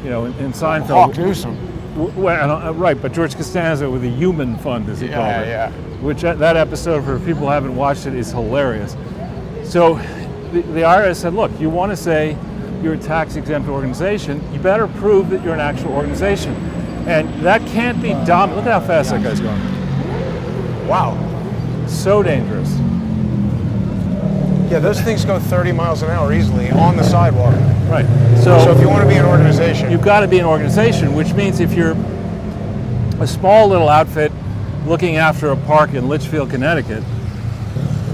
you know, in Seinfeld. Hawk Newsom. Right, but George Costanza with a human fund, as he called it. Yeah. Which that episode, for people who haven't watched it, is hilarious. So the IRS said, look, you want to say you're a tax-exempt organization, you better prove that you're an actual organization. And that can't be dumb. Look at how fast that guy's going. Wow. So dangerous. Yeah, those things go 30 miles an hour easily on the sidewalk. Right. So if you want to be an organization, You've got to be an organization, which means if you're a small little outfit looking after a park in Litchfield, Connecticut,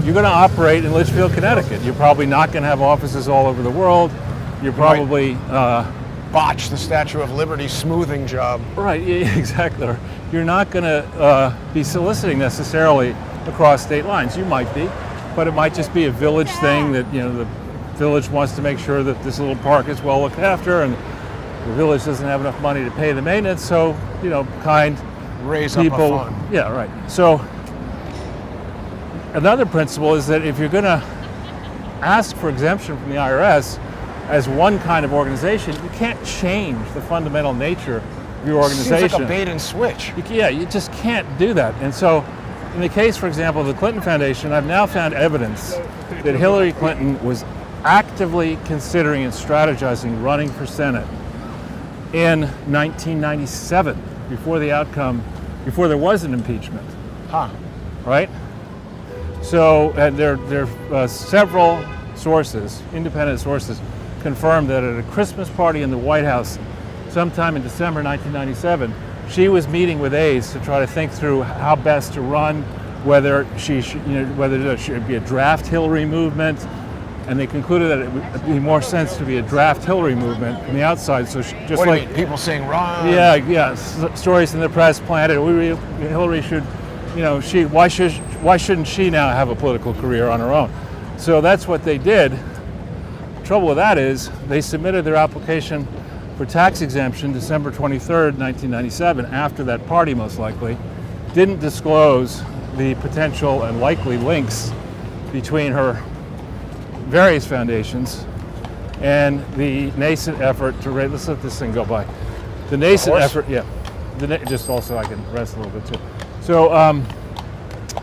you're going to operate in Litchfield, Connecticut. You're probably not going to have offices all over the world. You're probably botch the Statue of Liberty smoothing job. right. Yeah, exactly. You're not going to be soliciting necessarily across state lines. You might be, but it might just be a village thing that the village wants to make sure that this little park is well looked after, and the village doesn't have enough money to pay the maintenance. So kind Raise people. up a fund. Yeah, right. So another principle is that if you're going to ask for exemption from the IRS as one kind of organization, you can't change the fundamental nature of your organization. Seems like a bait and switch. You just can't do that. And so in the case, for example, of the Clinton Foundation, I've now found evidence that Hillary Clinton was actively considering and strategizing running for Senate in 1997, before there was an impeachment. Huh. Right? So there are several sources, independent sources, confirmed that at a Christmas party in the White House sometime in December 1997, she was meeting with aides to try to think through how best to run, whether there should be a draft Hillary movement, and they concluded that it would be more sense to be a draft Hillary movement from the outside. So just What do you like mean? People saying run? yeah, stories in the press planted. Hillary should, why shouldn't she now have a political career on her own? So that's what they did. The trouble with that is they submitted their application for tax exemption December 23rd, 1997, after that party most likely, didn't disclose the potential and likely links between her various foundations and the nascent effort to raise, let's let this thing go by. The nascent effort, yeah. Just also I can rest a little bit too. So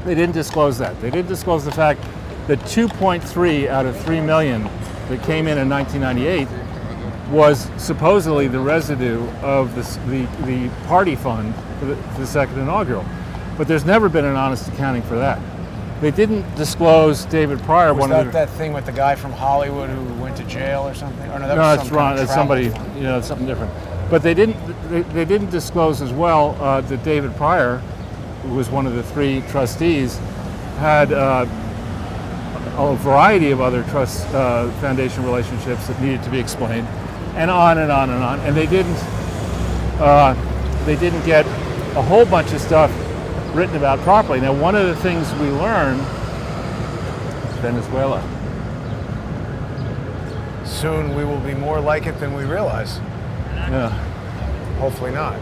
they didn't disclose that. They didn't disclose the fact that 2.3 out of 3 million that came in 1998 was supposedly the residue of the party fund for the second inaugural. But there's never been an honest accounting for that. They didn't disclose David Pryor. Was that thing with the guy from Hollywood who went to jail or something? Or no, that's wrong. That's somebody. It's something different. But they didn't disclose as well that David Pryor, who was one of the 3 trustees, had a variety of other trust foundation relationships that needed to be explained, and on and on and on. And they didn't get a whole bunch of stuff written about properly. Now, one of the things we learned is Venezuela. Soon we will be more like it than we realize. Yeah. Hopefully not.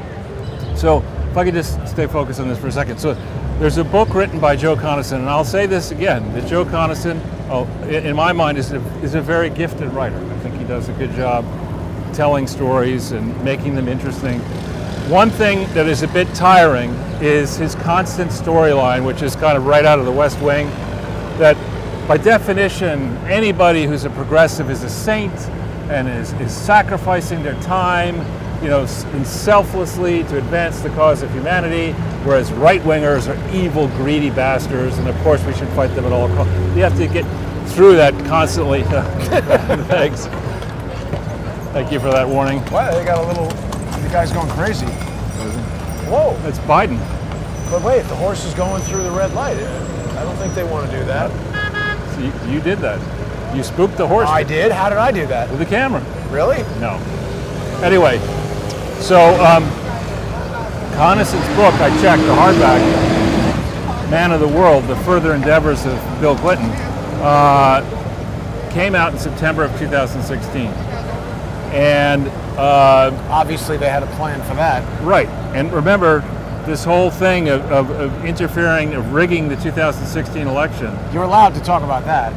So, if I could just stay focused on this for a second. So, there's a book written by Joe Conason, and I'll say this again, that Joe Conason, in my mind, is a very gifted writer. I think he does a good job telling stories and making them interesting. One thing that is a bit tiring is his constant storyline, which is kind of right out of the West Wing, that by definition, anybody who's a progressive is a saint and is sacrificing their time, selflessly to advance the cause of humanity, whereas right-wingers are evil, greedy bastards, and of course we should fight them at all costs. You have to get through that constantly. Thanks. Thank you for that warning. Well, the guy's going crazy. Whoa. It's Biden. But wait, the horse is going through the red light. I don't think they want to do that. So you did that. You spooked the horse. I did? How did I do that? With the camera. Really? No. Anyway, so Conason's book, I checked, the hardback, Man of the World, The Further Endeavors of Bill Clinton, came out in September of 2016. And obviously they had a plan for that. Right. And remember, this whole thing of interfering, of rigging the 2016 election. You're allowed to talk about that.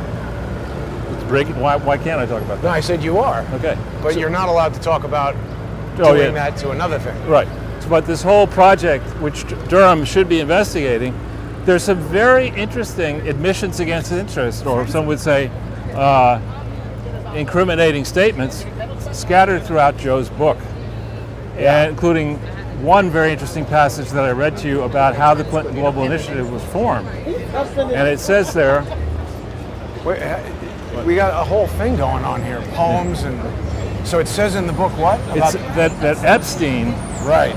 Rigging? Why can't I talk about that? No, I said you are. Okay. But you're not allowed to talk about doing that to another thing. Right. But this whole project, which Durham should be investigating, there's some very interesting admissions against interest, or some would say incriminating statements, scattered throughout Joe's book, and including one very interesting passage that I read to you about how the Clinton Global Initiative was formed. And it says there... Wait, we got a whole thing going on here, poems, and so it says in the book what? It's that Epstein, right,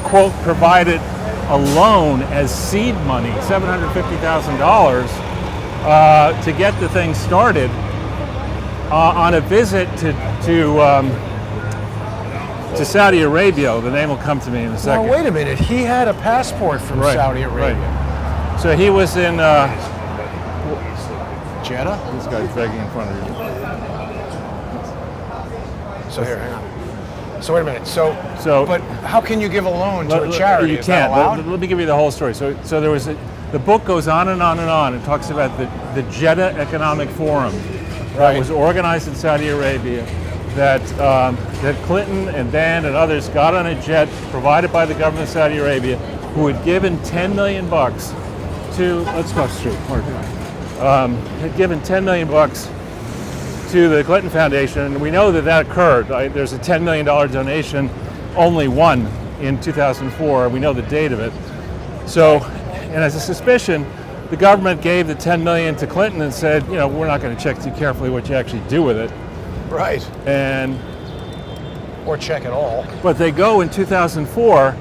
quote, provided a loan as seed money, $750,000, to get the thing started on a visit to Saudi Arabia. The name will come to me in a second. Now wait a minute, he had a passport from Saudi Arabia. Right. So he was in Jeddah? This guy's begging in front of you. So here, hang on. So wait a minute. So but how can you give a loan to a charity? You can't. Let me give you the whole story. So there was the book goes on and on and on. It talks about the Jeddah Economic Forum that was organized in Saudi Arabia. That Clinton and Dan and others got on a jet provided by the government of Saudi Arabia, who had given $10 million to, let's go straight, had given $10 million to the Clinton Foundation, and we know that occurred. There's a $10 million donation, only one in 2004. We know the date of it. So, and as a suspicion, the government gave the $10 million to Clinton and said, we're not going to check too carefully what you actually do with it. Right. Or check at all. But they go in 2004,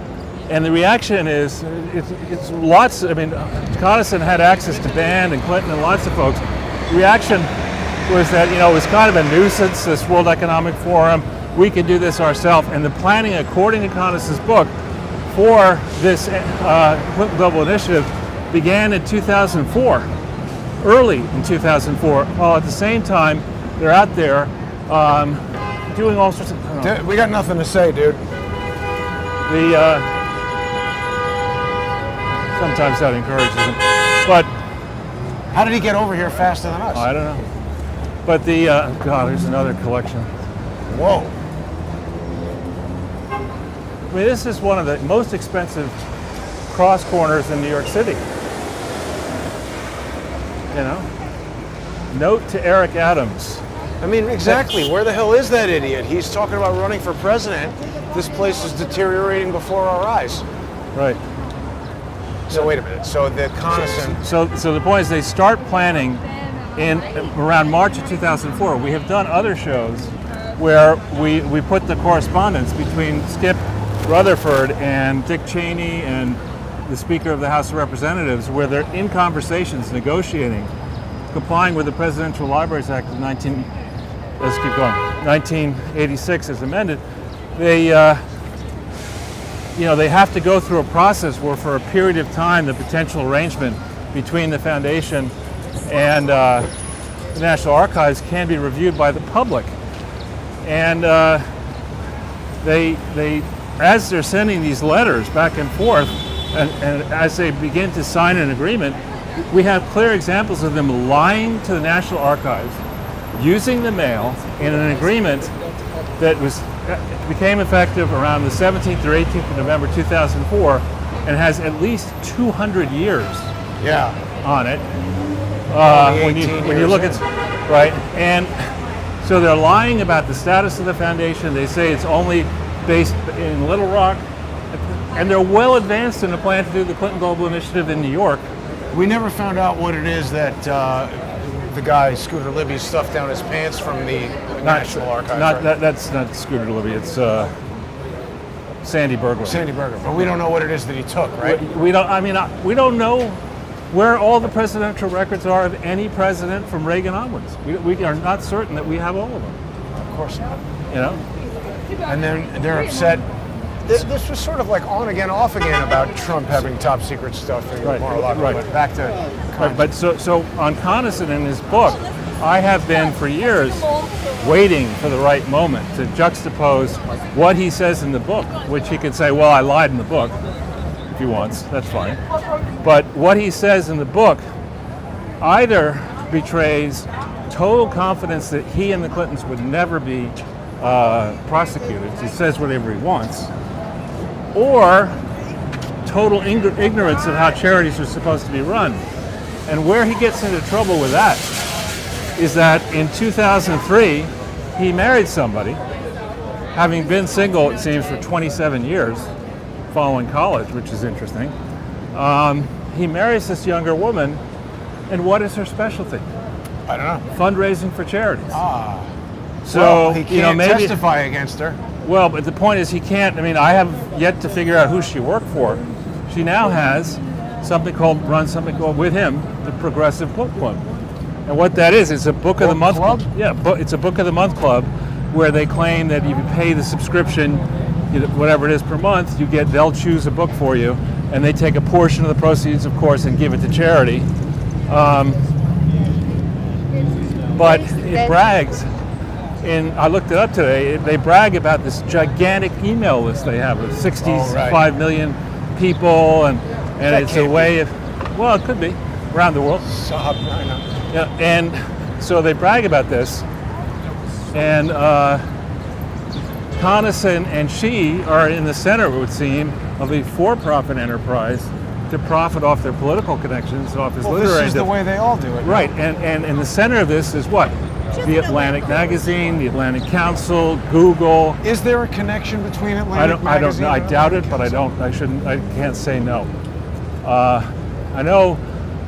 and the reaction is, it's lots, Conason had access to Band and Clinton and lots of folks. The reaction was that, it was kind of a nuisance, this World Economic Forum, we could do this ourselves. And the planning, according to Conason's book, for this Clinton Global Initiative began in 2004, early in 2004, while at the same time, they're out there doing all sorts of... Dude, we got nothing to say, dude. sometimes that encourages him. But How did he get over here faster than us? I don't know. But the God, there's another collection. Whoa. I mean, this is one of the most expensive cross corners in New York City. You know? Note to Eric Adams. I mean, exactly. Where the hell is that idiot? He's talking about running for president. This place is deteriorating before our eyes. Right. So wait a minute. So the Conniston. So the point is they start planning in around March of 2004. We have done other shows where we put the correspondence between Skip Rutherford and Dick Cheney and the Speaker of the House of Representatives, where they're in conversations, negotiating, complying with the Presidential Libraries Act of 1986 as amended. They they have to go through a process where for a period of time the potential arrangement between the foundation and the National Archives can be reviewed by the public. And they as they're sending these letters back and forth, and as they begin to sign an agreement, we have clear examples of them lying to the National Archives, using the mail in an agreement that became effective around the 17th or 18th of November 2004 and has at least 200 years on it. When you look at, right, and so they're lying about the status of the foundation. They say it's only based in Little Rock, and they're well advanced in a plan to do the Clinton Global Initiative in New York. We never found out what it is that the guy, Scooter Libby, stuffed down his pants from the National Archives. That's not Scooter Libby, it's Sandy Bergman. Sandy Bergman. But we don't know what it is that he took, right? We don't know where all the presidential records are of any president from Reagan onwards. We are not certain that we have all of them. Of course not. You know? And then they're upset. This was sort of like on again, off again about Trump having top secret stuff in Mar-a-Lago. Right. But back to Right, but so on Conniston in his book, I have been for years waiting for the right moment to juxtapose what he says in the book, which he could say, well, I lied in the book, if he wants, that's fine. But what he says in the book either betrays total confidence that he and the Clintons would never be prosecuted, he says whatever he wants, or total ignorance of how charities are supposed to be run. And where he gets into trouble with that is that in 2003, he married somebody, having been single, it seems, for 27 years following college, which is interesting. He marries this younger woman, and what is her specialty? I don't know. Fundraising for charities. So Well, he can't maybe testify against her. Well, but the point is he can't. I mean, I have yet to figure out who she worked for. She now has runs something called with him, the Progressive Book Club. And what that is, it's a book of the month club. Yeah, it's a book of the month club where they claim that if you pay the subscription, whatever it is per month, they'll choose a book for you, and they take a portion of the proceeds, of course, and give it to charity. But it brags. I looked it up today. They brag about this gigantic email list they have of 65 million people, and it's a way of, well, it could be around the world. Yeah, and so they brag about this, and Conniston and she are in the center, it would seem, of a for-profit enterprise to profit off their political connections, off his literary. This is the way they all do it. Right, and in the center of this is what? The Atlantic Magazine, the Atlantic Council, Google. Is there a connection between Atlantic I don't Magazine? know. I and doubt Atlantic it, but I can't say no. I know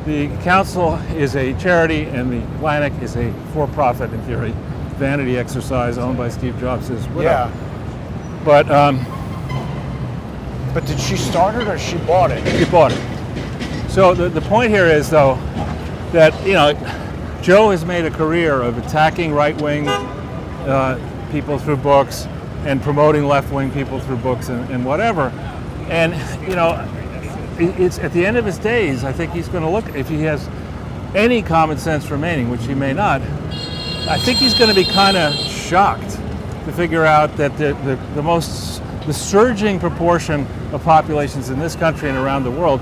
the Council is a charity and the Atlantic is a for-profit, in theory, vanity exercise owned by Steve Jobs' widow. Yeah. But did she start it or she bought it? She bought it. So the point here is, though, that Joe has made a career of attacking right-wing people through books and promoting left-wing people through books and whatever. And, it's at the end of his days, I think he's going to look, if he has any common sense remaining, which he may not, I think he's going to be kind of shocked to figure out that the surging proportion of populations in this country and around the world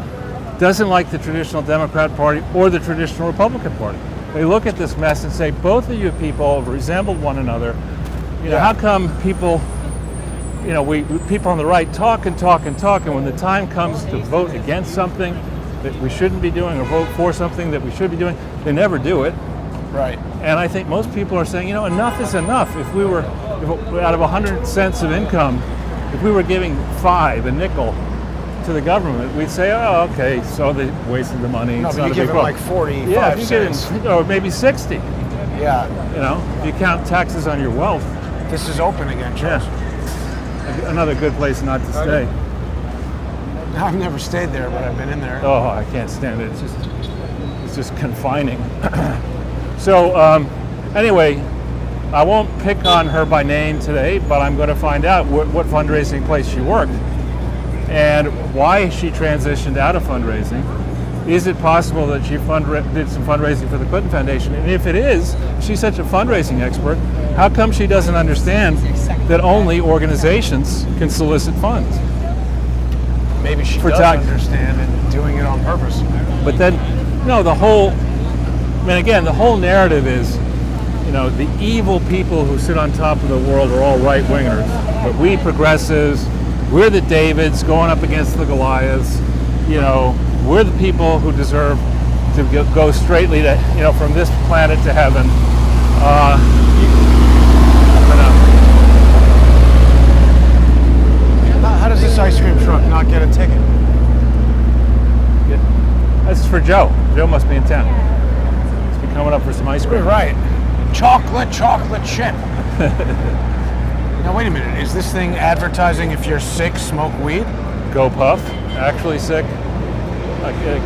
doesn't like the traditional Democrat Party or the traditional Republican Party. They look at this mess and say, both of you people resemble one another. How come people, people on the right talk and talk and talk, and when the time comes to vote against something that we shouldn't be doing or vote for something that we should be doing, they never do it. Right. And I think most people are saying, enough is enough. If out of 100 cents of income, if we were giving $5, a nickel, to the government, we'd say, oh, okay, so they wasted the money. No, it's but not you a give big them problem. like 45 yeah, if you cents. give them, or maybe 60. Yeah. If you count taxes on your wealth. This is open again, Charles. Yeah. Another good place not to stay. I've never stayed there, but I've been in there. Oh, I can't stand it. It's just confining. So anyway, I won't pick on her by name today, but I'm going to find out what fundraising place she worked and why she transitioned out of fundraising. Is it possible that she did some fundraising for the Clinton Foundation? And if it is, she's such a fundraising expert, how come she doesn't understand that only organizations can solicit funds? Maybe she For does tax. understand and doing it on purpose. But then, the whole narrative is, the evil people who sit on top of the world are all right-wingers. But we progressives, we're the Davids going up against the Goliaths. We're the people who deserve to go straightly to, from this planet to heaven. How does this ice cream truck not get a ticket? This is for Joe. Joe must be in town. He's been coming up for some ice cream. You're right. Chocolate chip. Now wait a minute. Is this thing advertising if you're sick, smoke weed? Go Puff. Actually sick.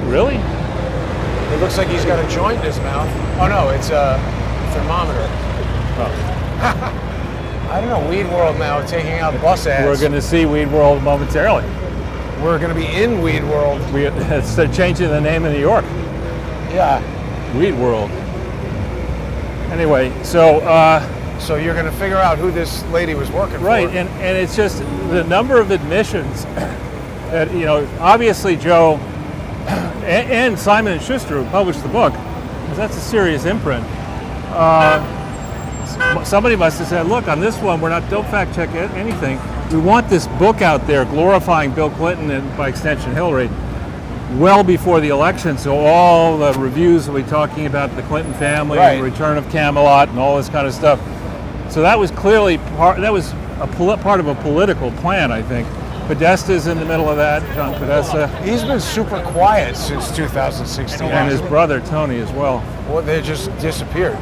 Really? It looks like he's got a joint in his mouth. Oh no, it's a thermometer. Oh. I don't know. Weed World now taking out bus ads. We're going to see Weed World momentarily. We're going to be in Weed World. They're changing the name in New York. Yeah. Weed World. Anyway, so So you're going to figure out who this lady was working for. right, and it's just the number of admissions that obviously Joe and Simon & Schuster, who published the book, because that's a serious imprint. Somebody must have said, look, on this one, don't fact check anything. We want this book out there glorifying Bill Clinton and by extension Hillary well before the election, so all the reviews will be talking about the Clinton family and the return of Camelot and all this kind of stuff. So that was clearly part of a political plan, I think. Podesta's in the middle of that, John Podesta. He's been super quiet since 2016. And his brother, Tony, as well. Well, they just disappeared.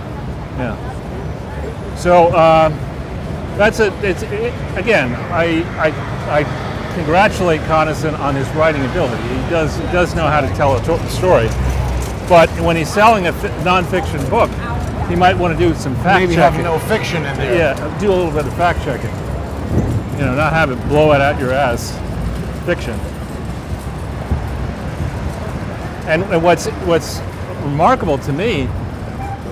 Yeah. So again, I congratulate Conason on his writing ability. He does know how to tell a story. But when he's selling a nonfiction book, he might want to do some fact Maybe checking. have no fiction in there. Yeah, do a little bit of fact checking. Not have it blow it out your ass. Fiction. And what's remarkable to me,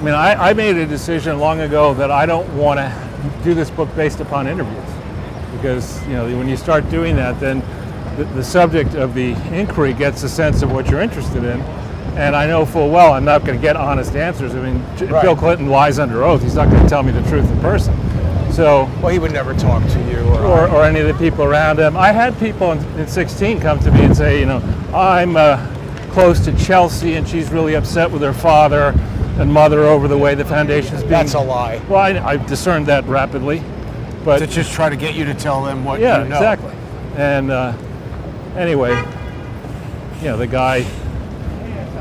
I made a decision long ago that I don't want to do this book based upon interviews, because when you start doing that, then the subject of the inquiry gets a sense of what you're interested in. And I know full well I'm not going to get honest answers. Bill Clinton lies under oath. He's not going to tell me the truth in person. So, well, he would never talk to you or any of the people around him. I had people in 16 come to me and say, I'm close to Chelsea and she's really upset with her father and mother over the way the foundation's being. That's a lie. Well, I discerned that rapidly, but to just try to get you to tell them what you know. Yeah, exactly. And anyway, the guy.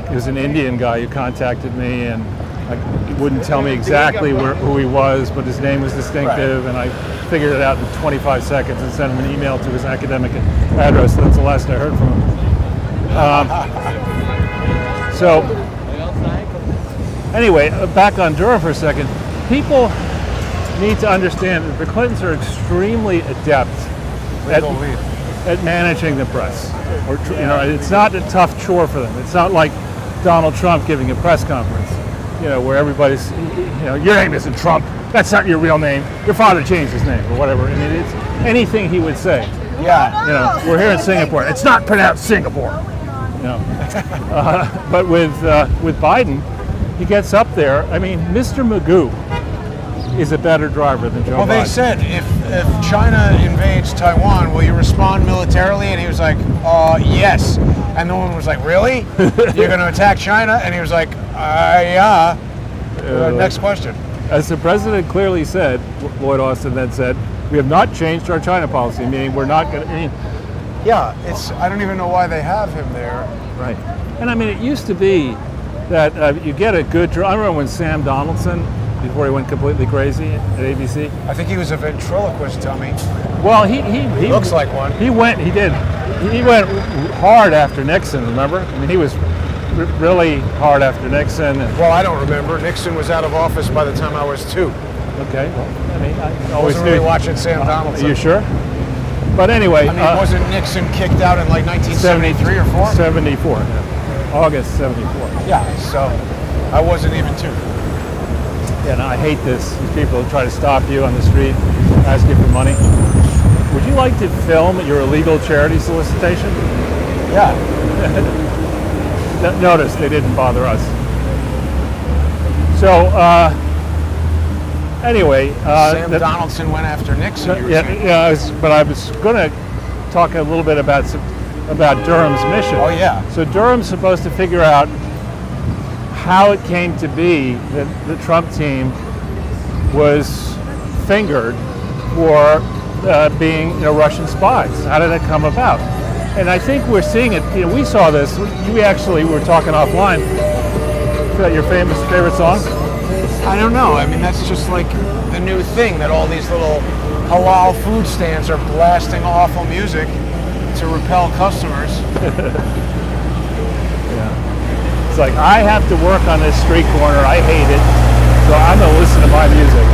He was an Indian guy who contacted me, and he wouldn't tell me exactly who he was, but his name was distinctive, and I figured it out in 25 seconds and sent him an email to his academic address. That's the last I heard from him. So, anyway, back on Dura for a second. People need to understand that the Clintons are extremely adept at managing the press. It's not a tough chore for them. It's not like Donald Trump giving a press conference, where everybody's, your name isn't Trump. That's not your real name. Your father changed his name or whatever. It's anything he would say. Yeah. We're here in Singapore. It's not pronounced Singapore. You know, but with Biden, he gets up there. I mean, Mr. Magoo is a better driver than Joe Biden. Well, they said if China invades Taiwan, will you respond militarily? And he was like, yes. And the woman was like, really? You're going to attack China? And he was like, yeah. Next question. As the president clearly said, Lloyd Austin then said, we have not changed our China policy, meaning we're not going to. Yeah, I don't even know why they have him there. Right. And I mean, it used to be that you get a good. I remember when Sam Donaldson, before he went completely crazy at ABC. I think he was a ventriloquist dummy. Well, he looks like one. He went hard after Nixon. Remember? I mean, he was really hard after Nixon. Well, I don't remember. Nixon was out of office by the time I was 2. Okay. Well, I mean, I always wasn't really watching Sam Donaldson. Are you sure? But anyway, I mean, wasn't Nixon kicked out in like 1973 or 4? 74. Yeah. August 74. Yeah. So I wasn't even 2. Yeah, no, I hate this. These people try to stop you on the street, ask you for money. Would you like to film your illegal charity solicitation? Yeah. Notice they didn't bother us. So, anyway. Sam Donaldson went after Nixon, you were saying. Yeah, but I was going to talk a little bit about Durham's mission. Oh, yeah. So Durham's supposed to figure out how it came to be that the Trump team was fingered for being Russian spies. How did it come about? And I think we're seeing it. We saw this. We actually were talking offline. Is that your favorite song? I don't know. I mean, that's just like the new thing that all these little halal food stands are blasting awful music to repel customers. It's like, I have to work on this street corner. I hate it. So I'm going to listen to my music.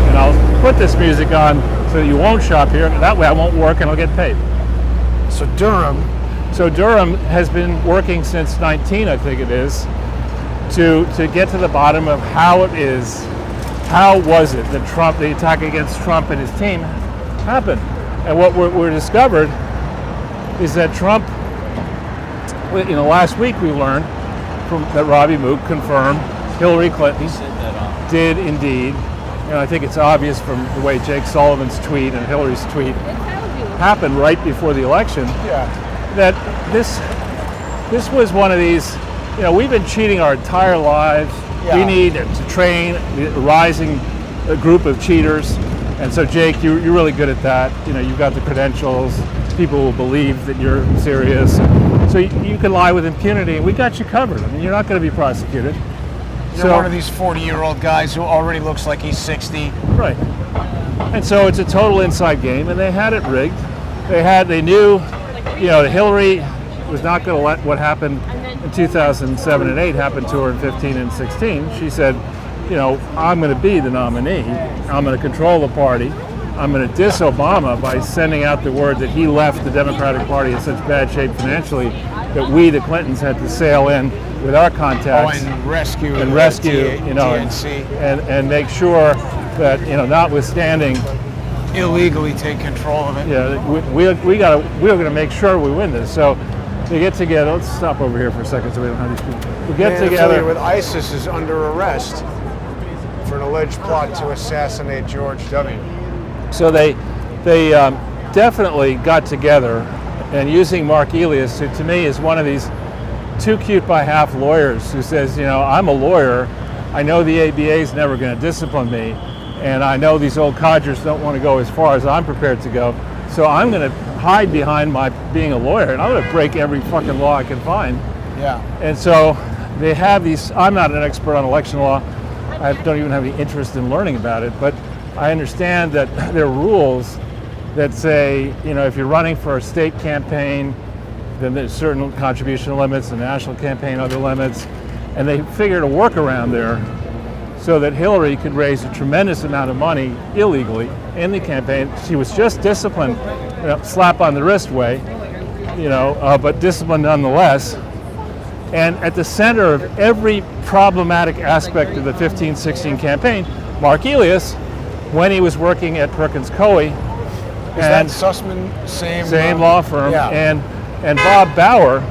And I'll put this music on so that you won't shop here. That way I won't work and I'll get paid. So Durham has been working since 19, I think it is, to get to the bottom of how was it that the attack against Trump and his team happened. And what we're discovered is that Trump, last week we learned that Robbie Mook confirmed Hillary Clinton did indeed, and I think it's obvious from the way Jake Sullivan's tweet and Hillary's tweet happened right before the election, that this was one of these, we've been cheating our entire lives. Yeah. We need to train a rising group of cheaters. And so Jake, you're really good at that. You've got the credentials. People will believe that you're serious. So you can lie with impunity, and we got you covered. I mean, you're not going to be prosecuted. You're one of these 40-year-old guys who already looks like he's 60. Right. And so it's a total inside game, and they had it rigged. They knew, that Hillary was not going to let what happened in 2007 and 8 happen to her in 15 and 16. She said, I'm going to be the nominee. I'm going to control the party. I'm going to diss Obama by sending out the word that he left the Democratic Party in such bad shape financially that we, the Clintons, had to sail in with our contacts and rescue DNC. and make sure that notwithstanding illegally take control of it. Yeah, we're going to make sure we win this. So they get together. Let's stop over here for a second so we don't have these people. We get together with ISIS is under arrest for an alleged plot to assassinate George W. So they definitely got together, and using Mark Elias, who to me is one of these too cute by half lawyers, who says, I'm a lawyer, I know the ABA is never going to discipline me, and I know these old codgers don't want to go as far as I'm prepared to go, so I'm going to hide behind my being a lawyer, and I'm going to break every fucking law I can find. Yeah. And so they have these. I'm not an expert on election law. I don't even have any interest in learning about it, but I understand that there are rules that say, if you're running for a state campaign, then there's certain contribution limits, the national campaign other limits, and they figured a workaround there so that Hillary could raise a tremendous amount of money illegally in the campaign. She was just disciplined, slap on the wrist way, but disciplined nonetheless. And at the center of every problematic aspect of the 15-16 campaign, Mark Elias, when he was working at Perkins Coie, Is that Sussman, same law firm, yeah. and Bob Bauer,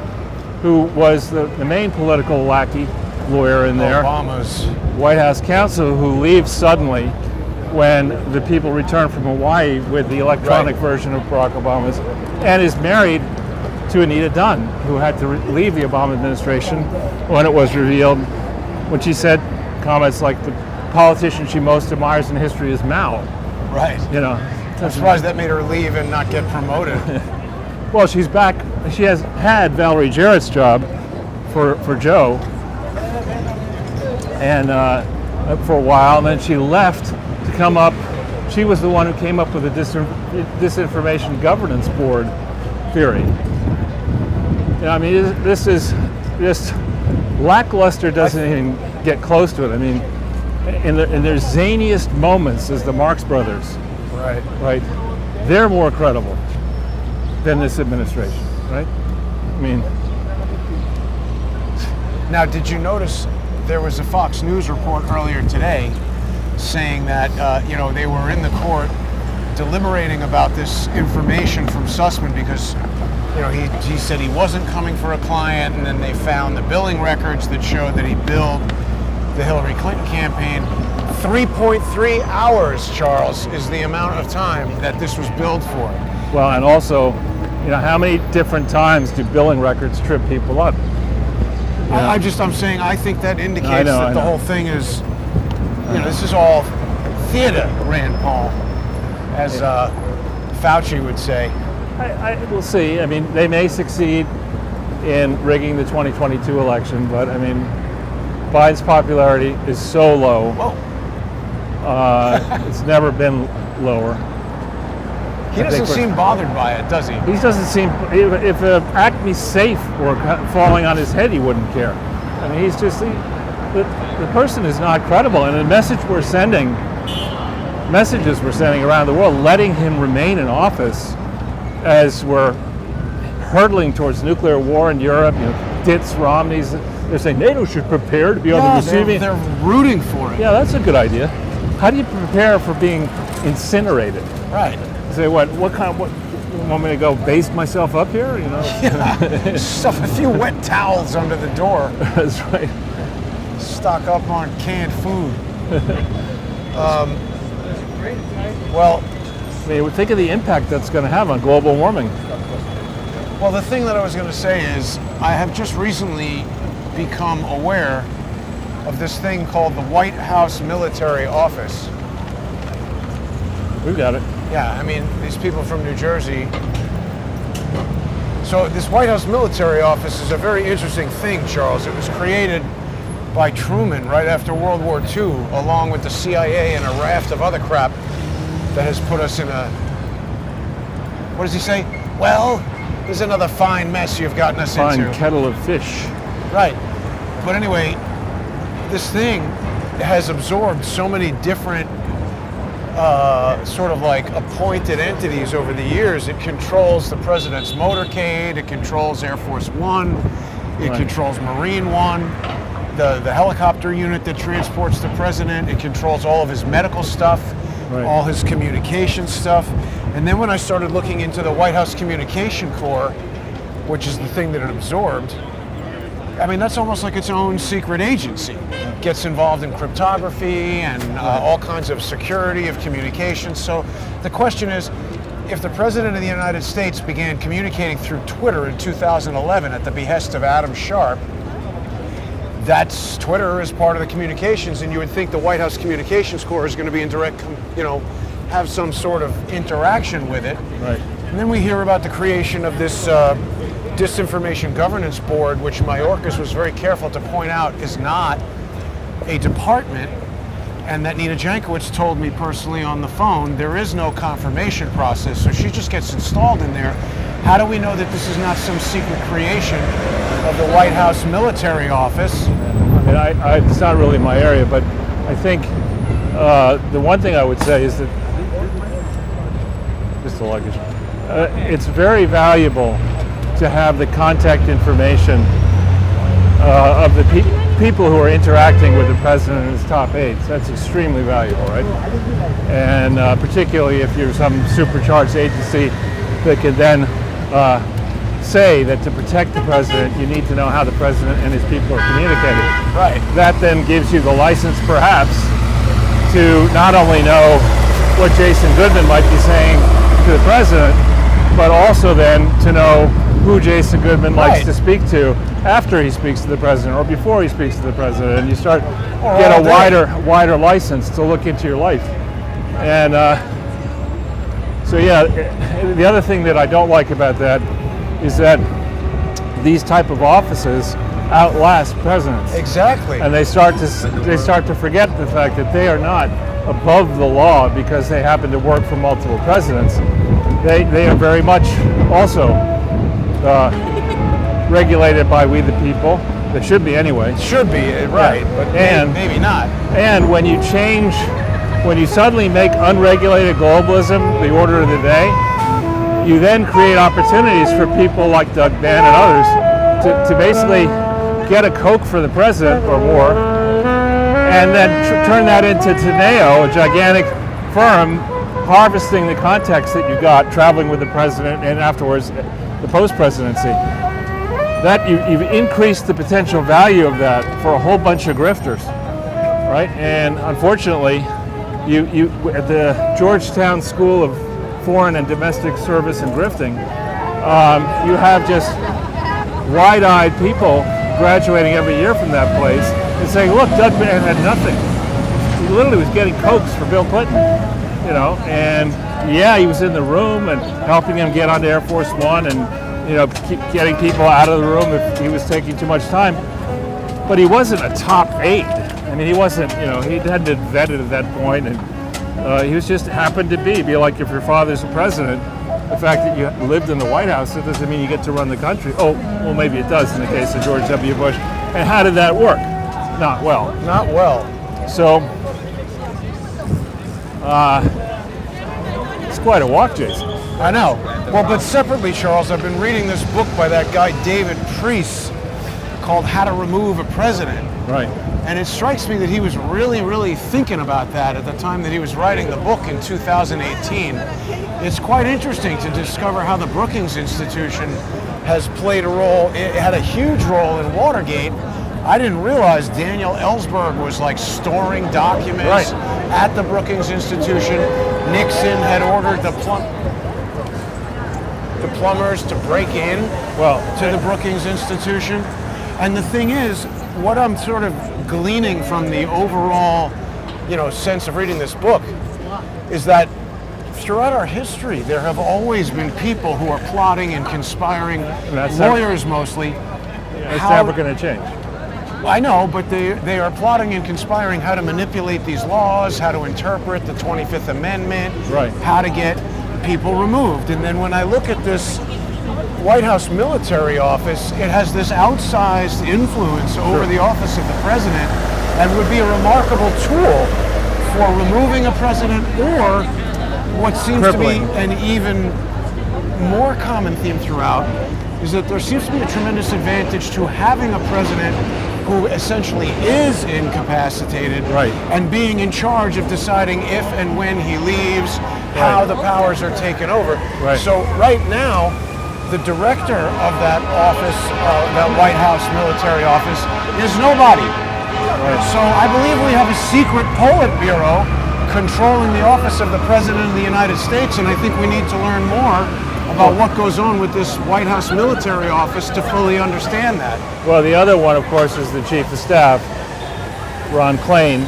who was the main political lackey lawyer in there. Obama's. White House counsel, who leaves suddenly when the people return from Hawaii with the electronic version of Barack Obama's, and is married to Anita Dunn, who had to leave the Obama administration when it was revealed, when she said comments like the politician she most admires in history is Mao. Right. You know, I'm surprised that made her leave and not get promoted. well, she's back. She has had Valerie Jarrett's job for Joe, and for a while, and then she left to come up. She was the one who came up with the disinformation governance board theory. You know, I mean, this is just lackluster. Doesn't even get close to it. I mean, in their zaniest moments, as the Marx Brothers, right, they're more credible than this administration, right? I mean, now, did you notice there was a Fox News report earlier today saying that they were in the court deliberating about this information from Sussman because he said he wasn't coming for a client, and then they found the billing records that showed that he billed the Hillary Clinton campaign. 3.3 hours, Charles, is the amount of time that this was billed for. Well, and also, how many different times do billing records trip people up? I'm saying I think that indicates that the whole thing is, this is all theater, Rand Paul, as Fauci would say. We'll see. I mean, they may succeed in rigging the 2022 election, but I mean, Biden's popularity is so low. It's never been lower. He doesn't seem bothered by it, does he? He doesn't seem. If Acme safe were falling on his head, he wouldn't care. I mean, he's just the person is not credible, and the messages we're sending around the world, letting him remain in office as we're hurtling towards nuclear war in Europe. Ditz, Romney's, they're saying NATO should prepare to be on the receiving. They're rooting for it. Yeah, that's a good idea. How do you prepare for being incinerated? Right. Say what you want me to go baste myself up here? Yeah. Stuff a few wet towels under the door. That's right. Stock up on canned food. Well, I mean, think of the impact that's going to have on global warming. Well, the thing that I was going to say is I have just recently become aware of this thing called the White House Military Office. We've got it. Yeah, I mean, these people from New Jersey. So this White House Military Office is a very interesting thing, Charles. It was created by Truman right after World War II, along with the CIA and a raft of other crap that has put us in a... What does he say? Well, there's another fine mess you've gotten us into. Fine kettle of fish. Right. But anyway, this thing has absorbed so many different sort of like appointed entities over the years. It controls the president's motorcade, it controls Air Force One, it controls Marine One, the helicopter unit that transports the president, it controls all of his medical stuff, all his communication stuff. And then when I started looking into the White House Communication Corps, which is the thing that it absorbed, I mean, that's almost like its own secret agency. It gets involved in cryptography and all kinds of security of communications. So the question is, if the President of the United States began communicating through Twitter in 2011 at the behest of Adam Sharp, that's Twitter is part of the communications, and you would think the White House Communications Corps is going to be in direct, have some sort of interaction with it. Right. And then we hear about the creation of this Disinformation Governance Board, which Mayorkas was very careful to point out is not a department, and that Nina Jankowicz told me personally on the phone, there is no confirmation process, so she just gets installed in there. How do we know that this is not some secret creation of the White House Military Office? I mean, it's not really my area, but I think the one thing I would say is that, just the luggage, it's very valuable to have the contact information of the people who are interacting with the president and his top aides. That's extremely valuable, right? And particularly if you're some supercharged agency that can then say that to protect the president, you need to know how the president and his people are communicating. Right. That then gives you the license, perhaps, to not only know what Jason Goodman might be saying to the president, but also then to know who Jason Goodman likes to speak to after he speaks to the president or before he speaks to the president, and you start get a wider license to look into your life. And so yeah, the other thing that I don't like about that is that these type of offices outlast presidents. Exactly. And they start to forget the fact that they are not above the law because they happen to work for multiple presidents. They are very much also regulated by we the people. They should be anyway. Should be, right, but maybe not. And when you suddenly make unregulated globalism the order of the day, you then create opportunities for people like Doug Bann and others to basically get a Coke for the president or more, and then turn that into Teneo, a gigantic firm, harvesting the context that you got traveling with the president and afterwards the post-presidency. That you've increased the potential value of that for a whole bunch of grifters, right? And unfortunately, you at the Georgetown School of Foreign and Domestic Service and Grifting, you have just wide-eyed people graduating every year from that place and saying, look, Doug Bann had nothing. He literally was getting Cokes for Bill Clinton, you know, and yeah, he was in the room and helping him get onto Air Force One and, you know, keep getting people out of the room if he was taking too much time. But he wasn't a top aide. I mean, he wasn't, you know, he hadn't been vetted at that point, and he was just happened to be like if your father's the president, the fact that you lived in the White House, it doesn't mean you get to run the country. Oh, well, maybe it does in the case of George W. Bush. And how did that work? Not well. Not well. So, it's quite a walk, Jason. I know. Well, but separately, Charles, I've been reading this book by that guy David Priest called How to Remove a President. Right. And it strikes me that he was really, really thinking about that at the time that he was writing the book in 2018. It's quite interesting to discover how the Brookings Institution has played a role. It had a huge role in Watergate. I didn't realize Daniel Ellsberg was like storing documents at the Brookings Institution. Nixon had ordered the plumbers to break in to the Brookings Institution. And the thing is, what I'm sort of gleaning from the overall, you know, sense of reading this book is that throughout our history, there have always been people who are plotting and conspiring, lawyers mostly. It's never going to change. I know, but they are plotting and conspiring how to manipulate these laws, how to interpret the 25th Amendment, how to get people removed. And then when I look at this White House military office, it has this outsized influence over the office of the president and would be a remarkable tool for removing a president, or what seems to be an even more common theme throughout is that there seems to be a tremendous advantage to having a president who essentially is incapacitated and being in charge of deciding if and when he leaves, how the powers are taken over. So right now, the director of that office, that White House military office, is nobody. So I believe we have a secret Politburo controlling the office of the President of the United States, and I think we need to learn more about what goes on with this White House military office to fully understand that. Well, the other one, of course, is the Chief of Staff, Ron Klain,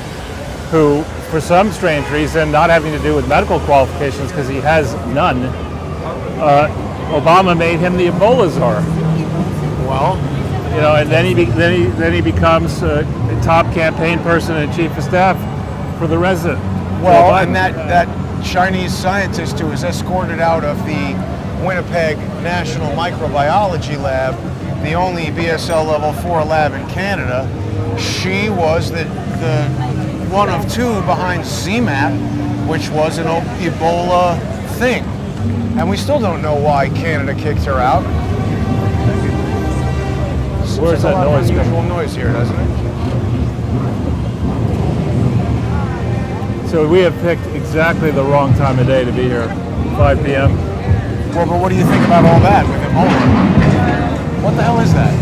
who, for some strange reason, not having to do with medical qualifications, because he has none, Obama made him the Ebola czar. Well, you know, and then he becomes a top campaign person and chief of staff for the resident. Well, and that Chinese scientist who was escorted out of the Winnipeg National Microbiology Lab, the only BSL Level 4 lab in Canada, she was the one of two behind CMAP, which was an Ebola thing. And we still don't know why Canada kicked her out. Where's that noise coming? Unusual noise here, doesn't it? So we have picked exactly the wrong time of day to be here, 5 p.m. Well, but what do you think about all that with him over? What the hell is that?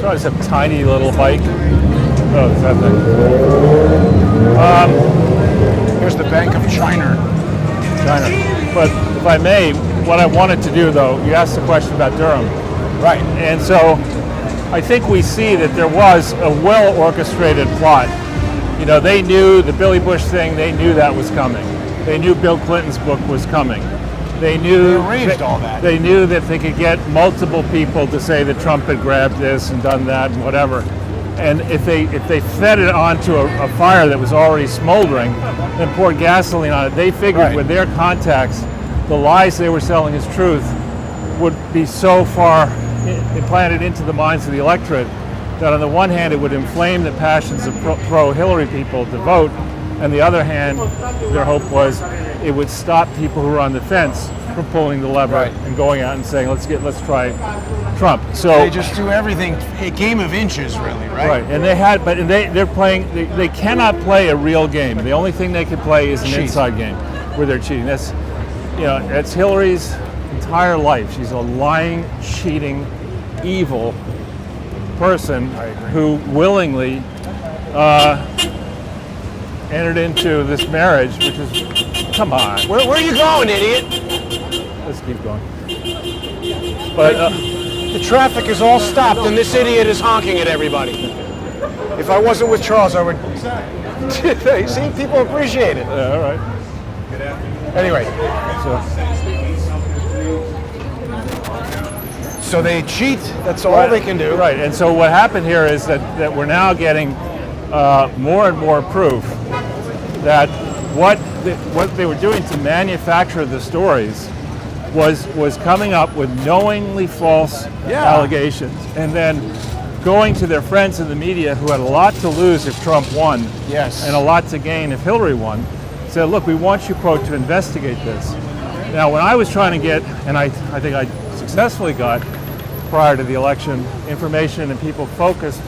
So I just have a tiny little bike. Oh, it's that thing. Here's the Bank of China. China. But if I may, what I wanted to do, though, you asked the question about Durham. Right. And so I think we see that there was a well-orchestrated plot. You know, they knew the Billy Bush thing, they knew that was coming. They knew Bill Clinton's book was coming. They knew They arranged all that. They knew that they could get multiple people to say that Trump had grabbed this and done that and whatever. And if they fed it onto a fire that was already smoldering and poured gasoline on it, they figured Right. with their contacts, the lies they were selling as truth would be so far implanted into the minds of the electorate that on the one hand it would inflame the passions of pro-Hillary people to vote, and the other hand, their hope was it would stop people who were on the fence from pulling the lever Right. and going out and saying, let's try Trump. So They just do everything, a game of inches, really, right? right, and they're playing. They cannot play a real game. The only thing they can play is an Cheat. inside game where they're cheating. That's Hillary's entire life. She's a lying, cheating, evil person who willingly entered into this marriage, which is, come on, Where are you going, idiot? let's keep going. But The traffic is all stopped and this idiot is honking at everybody. If I wasn't with Charles, I would... See, people appreciate it. all right. Anyway, So. so they cheat, that's all they can do. Right, and so what happened here is that we're now getting more and more proof that what they were doing to manufacture the stories was coming up with knowingly false allegations, and then going to their friends in the media who had a lot to lose if Trump won, Yes. and a lot to gain if Hillary won, said, look, we want you, quote, to investigate this. Now, when I was trying to get, and I think I successfully got, prior to the election, information and people focused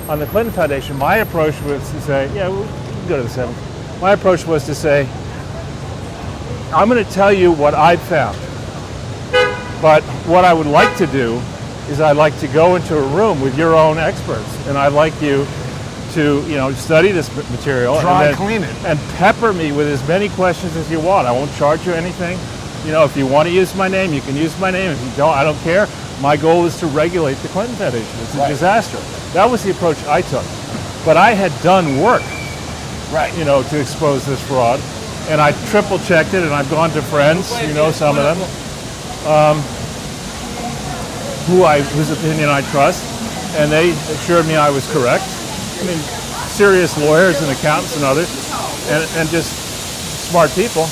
on the Clinton Foundation, my approach was to say, yeah, we'll go to the 7th. My approach was to say, I'm going to tell you what I've found. But what I would like to do is I'd like to go into a room with your own experts, and I'd like you to, study this material Dry and clean it. and pepper me with as many questions as you want. I won't charge you anything. If you want to use my name, you can use my name. If you don't, I don't care. My goal is to regulate the Clinton Foundation. It's a disaster. That was the approach I took. But I had done work, Right. to expose this fraud, and I triple checked it, and I've gone to friends, some of them, whose opinion I trust, and they assured me I was correct. I mean, serious lawyers and accountants and others, and just smart people.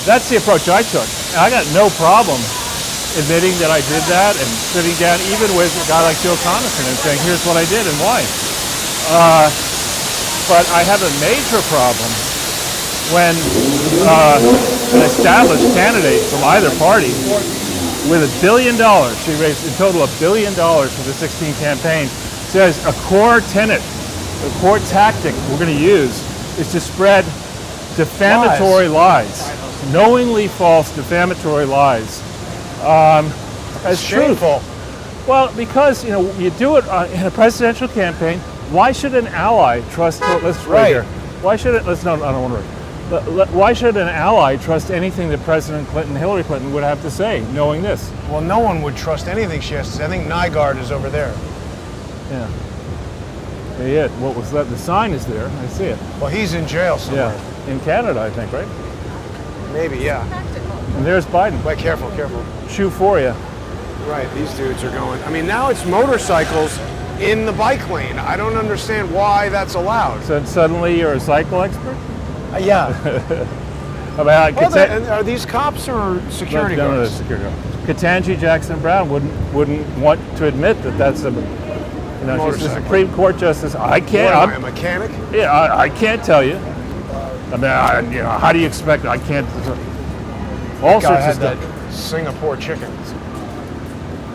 That's the approach I took. And I got no problem admitting that I did that and sitting down even with a guy like Joe Conason and saying, here's what I did and why. But I have a major problem when an established candidate from either party with $1 billion, she raised in total $1 billion for the 2016 campaign, says a core tenet, a core tactic we're going to use is to spread defamatory lies, knowingly false defamatory lies. As Shameful. truth. Well, because you do it in a presidential campaign. Why should an ally trust? Let's right here. Why should it? Let's no. I don't want to. Why should an ally trust anything that President Clinton, Hillary Clinton would have to say, knowing this? Well, no one would trust anything she has to say. I think Nygaard is over there. Yeah. Yeah. What was that? The sign is there. I see it. Well, he's in jail somewhere. Yeah. In Canada, I think, right? Maybe, yeah. And there's Biden. Wait, careful, careful. Shoe for you. Right, these dudes are going. I mean, now it's motorcycles in the bike lane. I don't understand why that's allowed. So suddenly you're a cycle expert? Yeah. I mean, And are these cops or security no, guards? security guard. Ketanji Jackson Brown wouldn't want to admit that that's a, she's the Motorcycle. Supreme Court justice. I can't. What am I, a mechanic? Yeah, I can't tell you. I mean, how do you expect? I can't. All Guy sorts had of stuff. that Singapore chicken.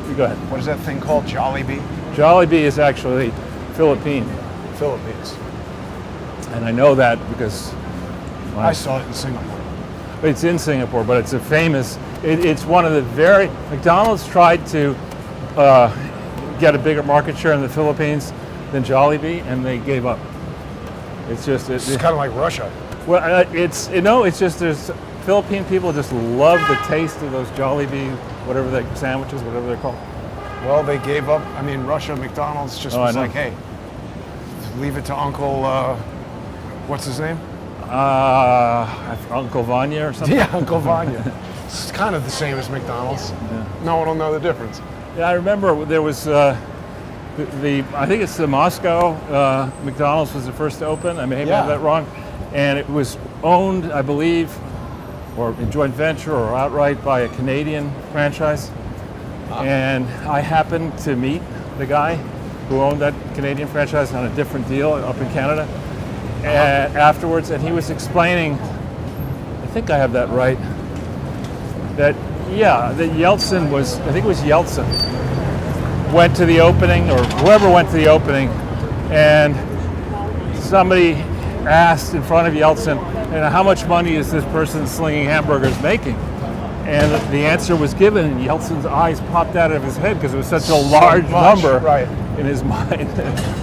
You go ahead. What is that thing called? Jollibee? Jollibee is actually Philippine, Philippines. and I know that because I saw it in Singapore. it's in Singapore, but it's a famous It's one of the McDonald's tried to get a bigger market share in the Philippines than Jollibee, and they gave up. It's just It's kind of like Russia. well, it's just there's Philippine people just love the taste of those Jollibee, whatever the sandwiches, whatever they're called. Well, they gave up. I mean, Russia, McDonald's just I was know. like, hey, leave it to Uncle, what's his name? Uncle Vanya or something. Yeah, Uncle Vanya. It's kind of the same as McDonald's. No one will know the difference. Yeah, I remember there was I think it's the Moscow McDonald's was the first to open. I may have Yeah. that wrong, and it was owned, I believe, or a joint venture or outright by a Canadian franchise. And I happened to meet the guy who owned that Canadian franchise on a different deal up in Canada afterwards, and he was explaining, I think I have that right, that Yeltsin was, I think it was Yeltsin, went to the opening, or whoever went to the opening, and somebody asked in front of Yeltsin, how much money is this person slinging hamburgers making? And the answer was given, and Yeltsin's eyes popped out of his head because it was such a large number right. in his mind.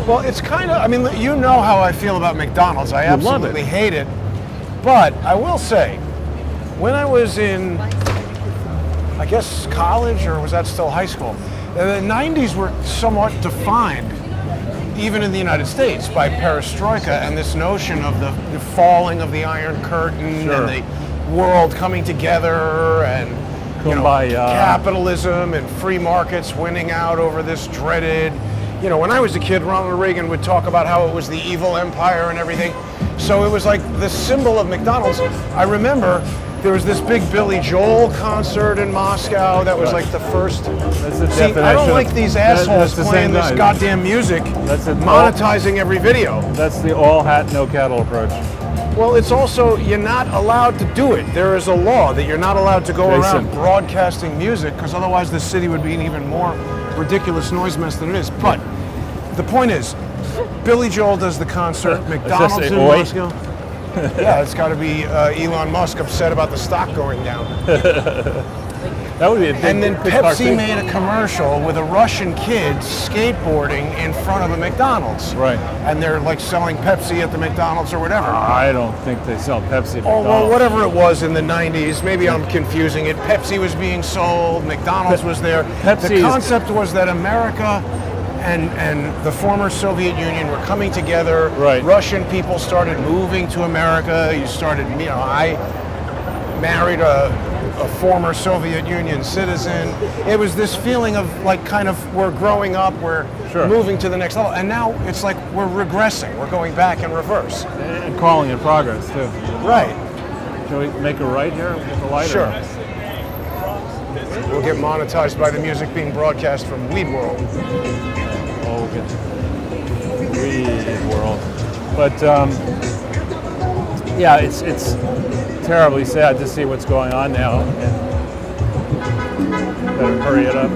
Well, it's kind of, I mean, you know how I feel about McDonald's. I You love absolutely it. hate it. But I will say, when I was in, I guess, college, or was that still high school? The 90s were somewhat defined, even in the United States, by perestroika and this notion of the falling of the Iron Curtain Sure. and the world coming together and Kumbaya. capitalism and free markets winning out over this dreaded, when I was a kid, Ronald Reagan would talk about how it was the evil empire and everything. So it was like the symbol of McDonald's. I remember there was this big Billy Joel concert in Moscow that was like the first. That's the See, I definition don't of- like these that's assholes the playing same this guy. goddamn music, That's it. monetizing every video. That's the all hat, no cattle approach. Well, it's also, you're not allowed to do it. There is a law that you're not allowed to go Jason. around broadcasting music, because otherwise the city would be an even more ridiculous noise mess than it is. But the point is, Billy Joel does the concert, McDonald's in oi? Moscow. Yeah, it's got to be Elon Musk upset about the stock going down. That would be a big, And then big Pepsi cartoon. made a commercial with a Russian kid skateboarding in front of a McDonald's. Right. And they're like selling Pepsi at the McDonald's or whatever. I don't think they sell Pepsi at Oh, well, McDonald's. whatever it was in the 90s, maybe I'm confusing it. Pepsi was being sold, McDonald's was there. Pepsi The is- concept was that America and the former Soviet Union were coming together. Right. Russian people started moving to America. You started, I married a former Soviet Union citizen. It was this feeling of like kind of we're growing up, we're Sure. moving to the next level. And now it's like we're regressing. We're going back in reverse. And calling it progress, too. Right. Can we make a right here with the lighter? Sure. We'll get monetized by the music being broadcast from Weed World. Oh, we'll get weed world. But yeah, it's terribly sad to see what's going on now. And better hurry it up.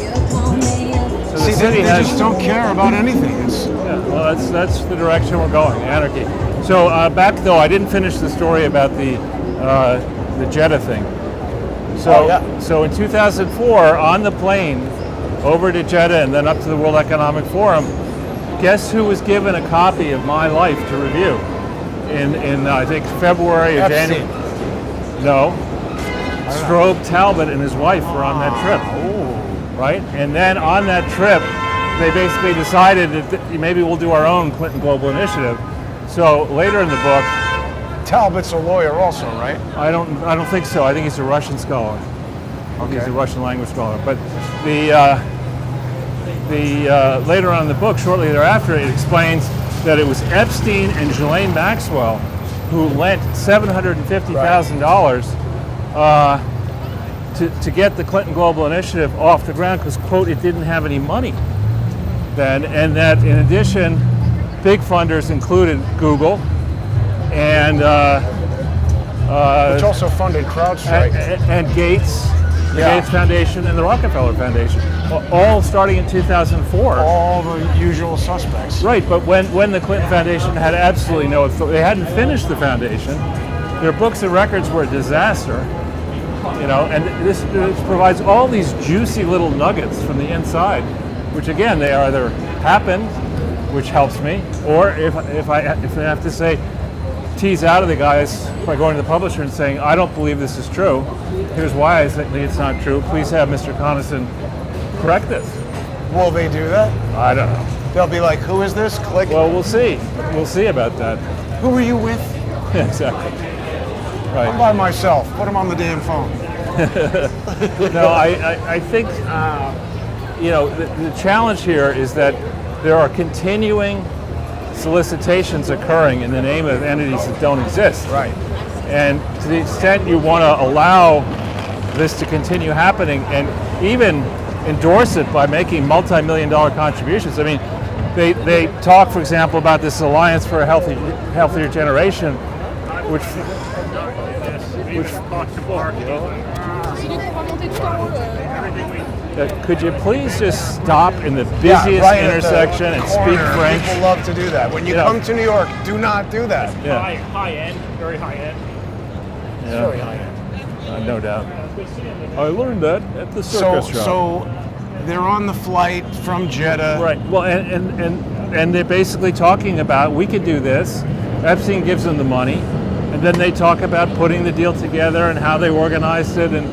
So the See, city they has. just don't care about anything. It's, Yeah, well, that's the direction we're going, anarchy. So back though, I didn't finish the story about the Jeddah thing. So, Oh, yeah. so in 2004, on the plane over to Jeddah and then up to the World Economic Forum, guess who was given a copy of My Life to review? In I think February or Epstein. January. No. Strobe Talbot and his wife were on that trip. Right? And then on that trip, they basically decided that maybe we'll do our own Clinton Global Initiative. So later in the book, Talbot's a lawyer also, right? I don't think so. I think he's a Russian scholar. He's a Russian language scholar. But the later on in the book, shortly thereafter, it explains that it was Epstein and Ghislaine Maxwell who lent $750,000 to get the Clinton Global Initiative off the ground because, quote, it didn't have any money then, and that in addition, big funders included Google and Which also funded CrowdStrike. and Gates the Yeah. Gates Foundation, and the Rockefeller Foundation, all starting in 2004. All the usual suspects. Right, but when the Clinton Foundation had absolutely no authority, they hadn't finished the foundation, their books and records were a disaster, and this provides all these juicy little nuggets from the inside, which again, they either happened, which helps me, or if I have to say, tease out of the guys by going to the publisher and saying, I don't believe this is true, here's why I think it's not true, please have Mr. Coniston correct this. Will they do that? I don't know. They'll be like, who is this? Click. Well, we'll see. We'll see about that. Who are you with? Exactly. I'm Right. by myself. Put him on the damn phone. No, I think, the challenge here is that there are continuing solicitations occurring in the name of entities that don't exist. Right. And to the extent you want to allow this to continue happening and even endorse it by making multi-million-dollar contributions. I mean, they talk, for example, about this Alliance for a Healthier Generation, which could you please just stop in the busiest right at the intersection and speak corner. French? People love to do that. When you come to New York, do not do that. Yeah. High end, very high end. Yeah. Very high end. No doubt. I learned that at the circus shop. So they're on the flight from Jeddah. Right. Well, and they're basically talking about we could do this. Epstein gives them the money, and then they talk about putting the deal together and how they organized it, and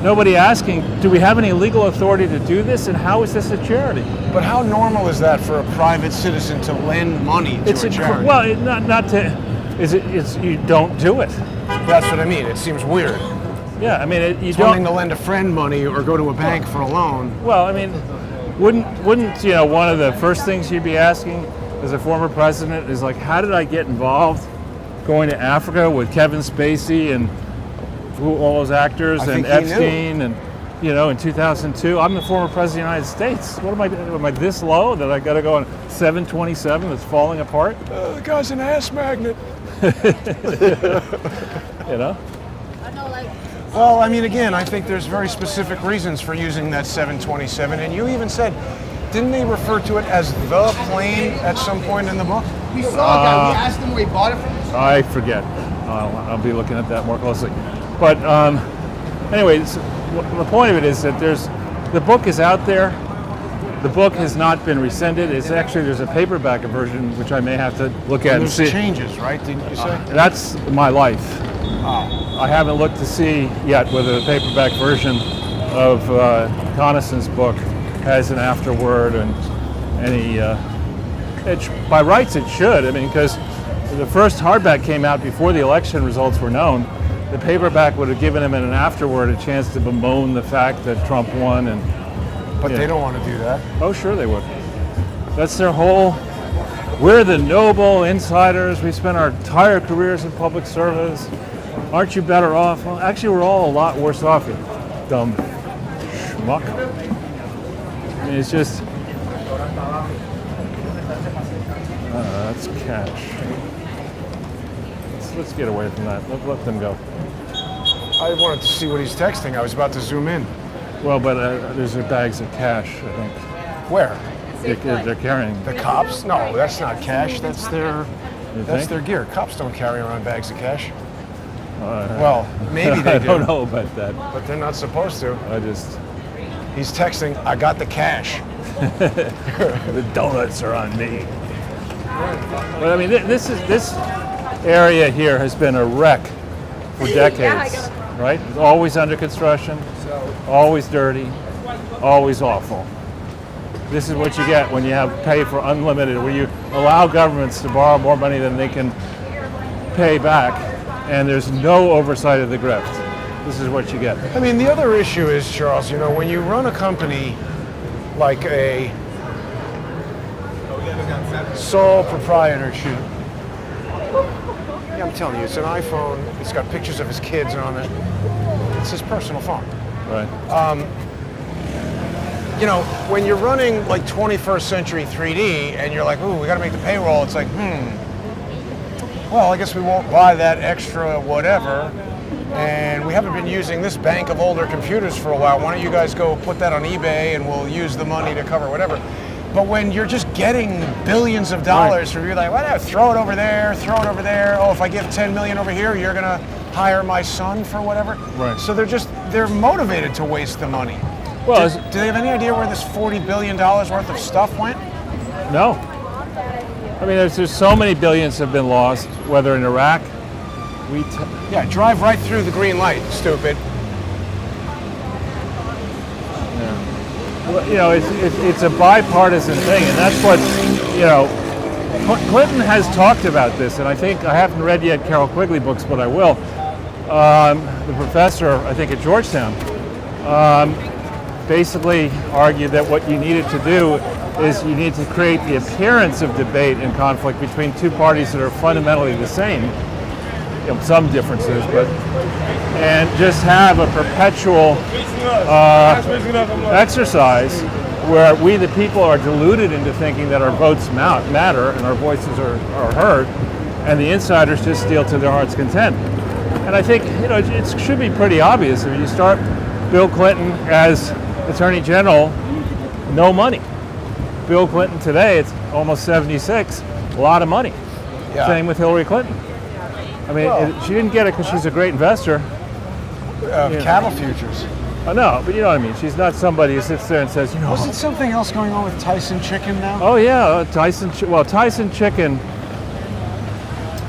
nobody asking, do we have any legal authority to do this, and how is this a charity? But how normal is that for a private citizen to lend money to a charity? Well, you don't do it. That's what I mean. It seems weird. Yeah, I mean, you It's one don't. thing to lend a friend money or go to a bank for a loan. Well, I mean, wouldn't one of the first things you'd be asking as a former president is like, how did I get involved going to Africa with Kevin Spacey and all those actors I and think he Epstein and in 2002, I'm the former president of the United States. What am I doing? Am I this low that I got to go on 727 that's falling apart? The guy's an ass magnet. Well, I mean, again, I think there's very specific reasons for using that 727, and you even said, didn't they refer to it as the plane at some point in the book? We saw a guy, we asked him where he bought it from. I forget. I'll be looking at that more closely. But anyways, the point of it is that the book is out there. The book has not been rescinded. There's a paperback version which I may have to look at and There's see. changes, right? Didn't you say? That's my life. Oh. I haven't looked to see yet whether the paperback version of Coniston's book has an afterword and any. By rights, it should. I mean, because the first hardback came out before the election results were known. The paperback would have given him in an afterword a chance to bemoan the fact that Trump won, But they don't want to do that. Oh, sure they would. That's their whole. We're the noble insiders. We spent our entire careers in public service. Aren't you better off? Well, actually, we're all a lot worse off, you dumb schmuck. I mean, it's just. That's cash. Let's get away from that. Let them go. I wanted to see what he's texting. I was about to zoom in. Well, but there's their bags of cash, I think. Where? They're carrying. The cops? No, that's not cash. That's their gear. Cops don't carry around bags of cash. Well, maybe they I do. don't know about that. But they're not supposed to. He's texting, I got the cash. The donuts are on me. But I mean, this area here has been a wreck for decades, right? It's always under construction, always dirty, always awful. This is what you get when you pay for unlimited, where you allow governments to borrow more money than they can pay back, and there's no oversight of the grift. This is what you get. I mean, the other issue is, Charles, when you run a company like a sole proprietorship, yeah, I'm telling you, it's an iPhone, it's got pictures of his kids on it, it's his personal phone. Right. When you're running like 21st century 3D and you're like, ooh, we got to make the payroll, it's like, well, I guess we won't buy that extra whatever. and we haven't been using this bank of older computers for a while. Why don't you guys go put that on eBay and we'll use the money to cover whatever. But when you're just getting billions of dollars from you, like, whatever, throw it over there, throw it over there. Oh, if I give 10 million over here, you're gonna hire my son for whatever. Right. So they're motivated to waste the money. Well, do they have any idea where this $40 billion worth of stuff went? no. I mean, there's so many billions have been lost, whether in Iraq, Yeah, drive right through the green light, stupid. you know, it's a bipartisan thing, and that's what, you know, Clinton has talked about this, and I think, I haven't read yet Carol Quigley books, but I will. The professor, I think at Georgetown, basically argued that what you needed to do is you need to create the appearance of debate and conflict between two parties that are fundamentally the same, you know, some differences, but, and just have a perpetual exercise where we the people are deluded into thinking that our votes matter and our voices are heard, and the insiders just steal to their heart's content. And I think, you know, it should be pretty obvious. If you start Bill Clinton as Attorney General, no money. Bill Clinton today, it's almost 76, a lot of money. Yeah. Same with Hillary Clinton. I mean, she didn't get it because she's a great investor. Cattle futures. No, but you know what I mean. She's not somebody who sits there and says, you know. Wasn't something else going on with Tyson Chicken now? Oh yeah, Tyson Chicken,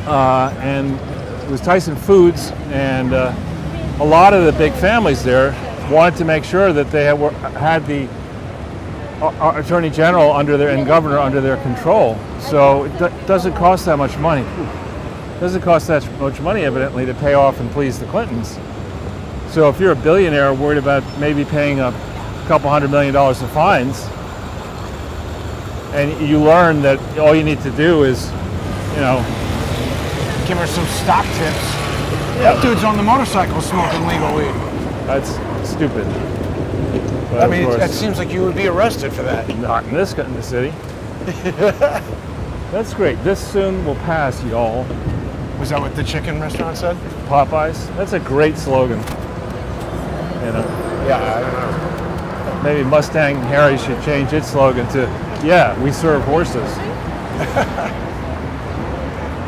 and it was Tyson Foods, and a lot of the big families there wanted to make sure that they had the Attorney General and Governor under their control. So it doesn't cost that much money. It doesn't cost that much money, evidently, to pay off and please the Clintons. So if you're a billionaire worried about maybe paying a couple $100 million of fines, and you learn that all you need to do is, you know, give her some stock tips. That dude's on the motorcycle smoking legal weed. that's stupid. But I mean, of course, it seems like you would be arrested for that. not in the city. That's great. This soon will pass, y'all. Was that what the chicken restaurant said? Popeyes. That's a great slogan. You know, Yeah, I don't know. maybe Mustang Harry should change its slogan to, "Yeah, we serve horses."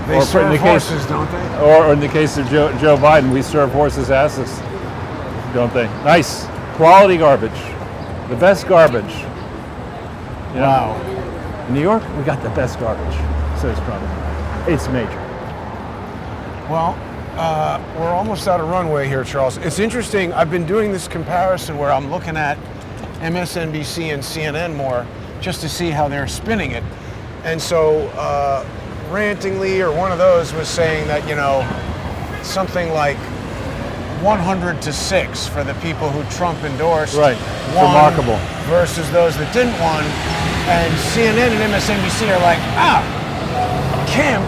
They Or serve in the horses, don't they? Or in the case of Joe Biden, we serve horses' asses, don't they? Nice, quality garbage, the best garbage. You know, Wow. in New York, we got the best garbage, says Trump. It's major. Well, we're almost out of runway here, Charles. It's interesting. I've been doing this comparison where I'm looking at MSNBC and CNN more just to see how they're spinning it. And so Rantingly or one of those was saying that, you know, something like 100-6 for the people who Trump endorsed. Right. Won Remarkable. versus those that didn't won. And CNN and MSNBC are like, Kemp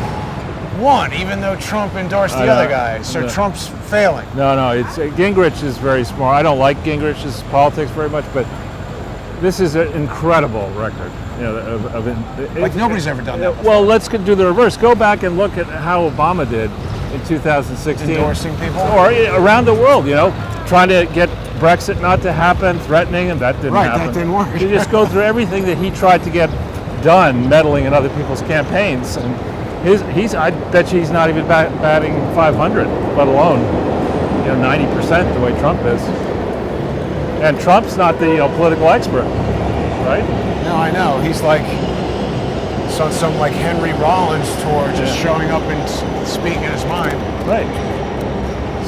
won, even though Trump endorsed the other guy. So Trump's failing. No, it's Gingrich is very smart. I don't like Gingrich's politics very much, but this is an incredible record. You know, Like nobody's ever done that. Well, let's do the reverse. Go back and look at how Obama did in 2016. Endorsing people? Or around the world, you know, trying to get Brexit not to happen, threatening, and that didn't happen. Right, that didn't work. You just go through everything that he tried to get done, meddling in other people's campaigns. And I bet you he's not even batting 500, let alone, you know, 90% the way Trump is. And Trump's not the political expert, right? No, I know. He's like on some like Henry Rollins tour, just showing up and speaking his mind. Right.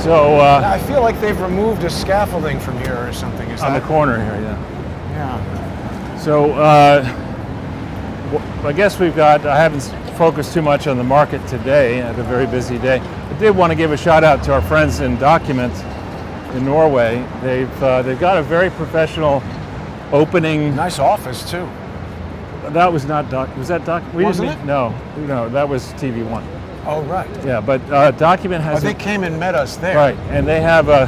So I feel like they've removed a scaffolding from here or something. Is on that? the corner here, yeah. Yeah. So I guess I haven't focused too much on the market today. I had a very busy day. I did want to give a shout out to our friends in Document in Norway. They've got a very professional opening. Nice office too. That was not was that Wasn't it? No, that was TV1. Oh right. Yeah, but Document has. They came and met us there. Right, and they have a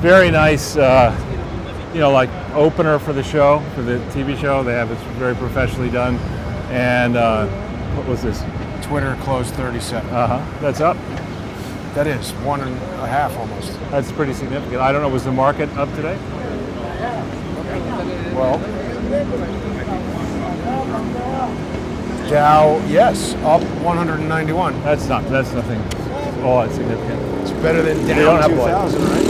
very nice, like opener for the show, for the TV show. They have it very professionally done. And what was this? Twitter closed 37. That's up. That is 1.5 almost. That's pretty significant. I don't know, was the market up today? Well, Dow, yes, up 191. That's nothing all that significant. It's better than don't down have 2,000, right?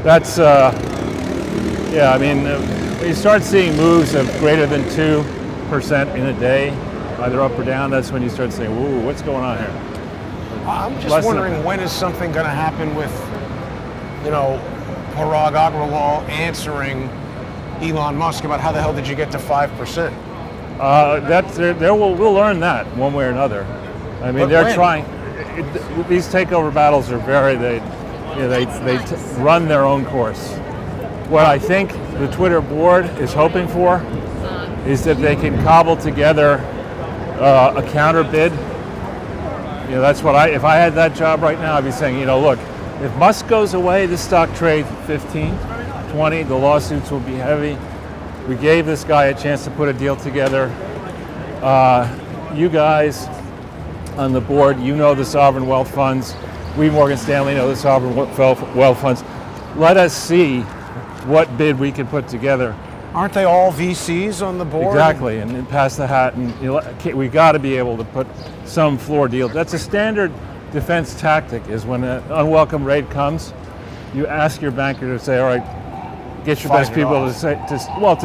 That's, yeah, I mean, when you start seeing moves of greater than 2% in a day, either up or down, that's when you start saying, "Ooh, what's going on here?" I'm just Less than wondering when is something going to happen with, Parag Agrawal answering Elon Musk about how the hell did you get to 5%? We'll learn that one way or another. I mean, But they're when? trying. These takeover battles are they run their own course. What I think the Twitter board is hoping for is that they can cobble together a counter bid. That's what if I had that job right now, I'd be saying, look, if Musk goes away, this stock trades 15, 20, the lawsuits will be heavy. We gave this guy a chance to put a deal together. You guys on the board, the sovereign wealth funds. We, Morgan Stanley, know the sovereign wealth funds. Let us see what bid we can put together. Aren't they all VCs on the board? Exactly, and then pass the hat, and we got to be able to put some floor deal. That's a standard defense tactic. Is when an unwelcome raid comes, you ask your banker to say, "All right, get your best people to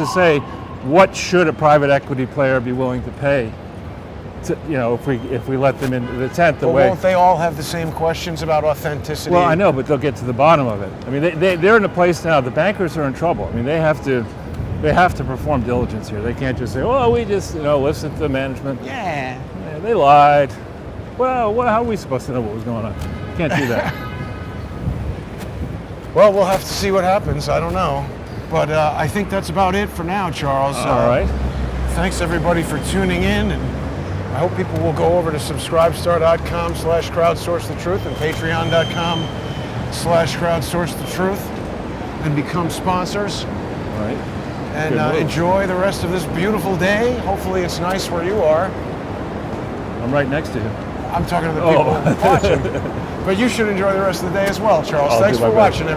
say what should a private equity player be willing to pay? If we let them into the tent, Won't they all have the same questions about authenticity? Well, I know, but they'll get to the bottom of it. I mean, they're in a place now. The bankers are in trouble. I mean, they have to perform diligence here. They can't just say, "Oh, we just listen to the management." Yeah, they lied. Well, how are we supposed to know what was going on? Can't do that. Well, we'll have to see what happens. I don't know. But I think that's about it for now, Charles. All right. Thanks, everybody, for tuning in. And I hope people will go over to subscribestar.com/crowdsourcethetruth and patreon.com/crowdsourcethetruth and become sponsors. All right. And enjoy the rest of this beautiful day. Hopefully it's nice where you are. I'm right next to you. I'm talking to the people watching. But you should enjoy the rest of the day as well, Charles. Thanks for watching, everybody.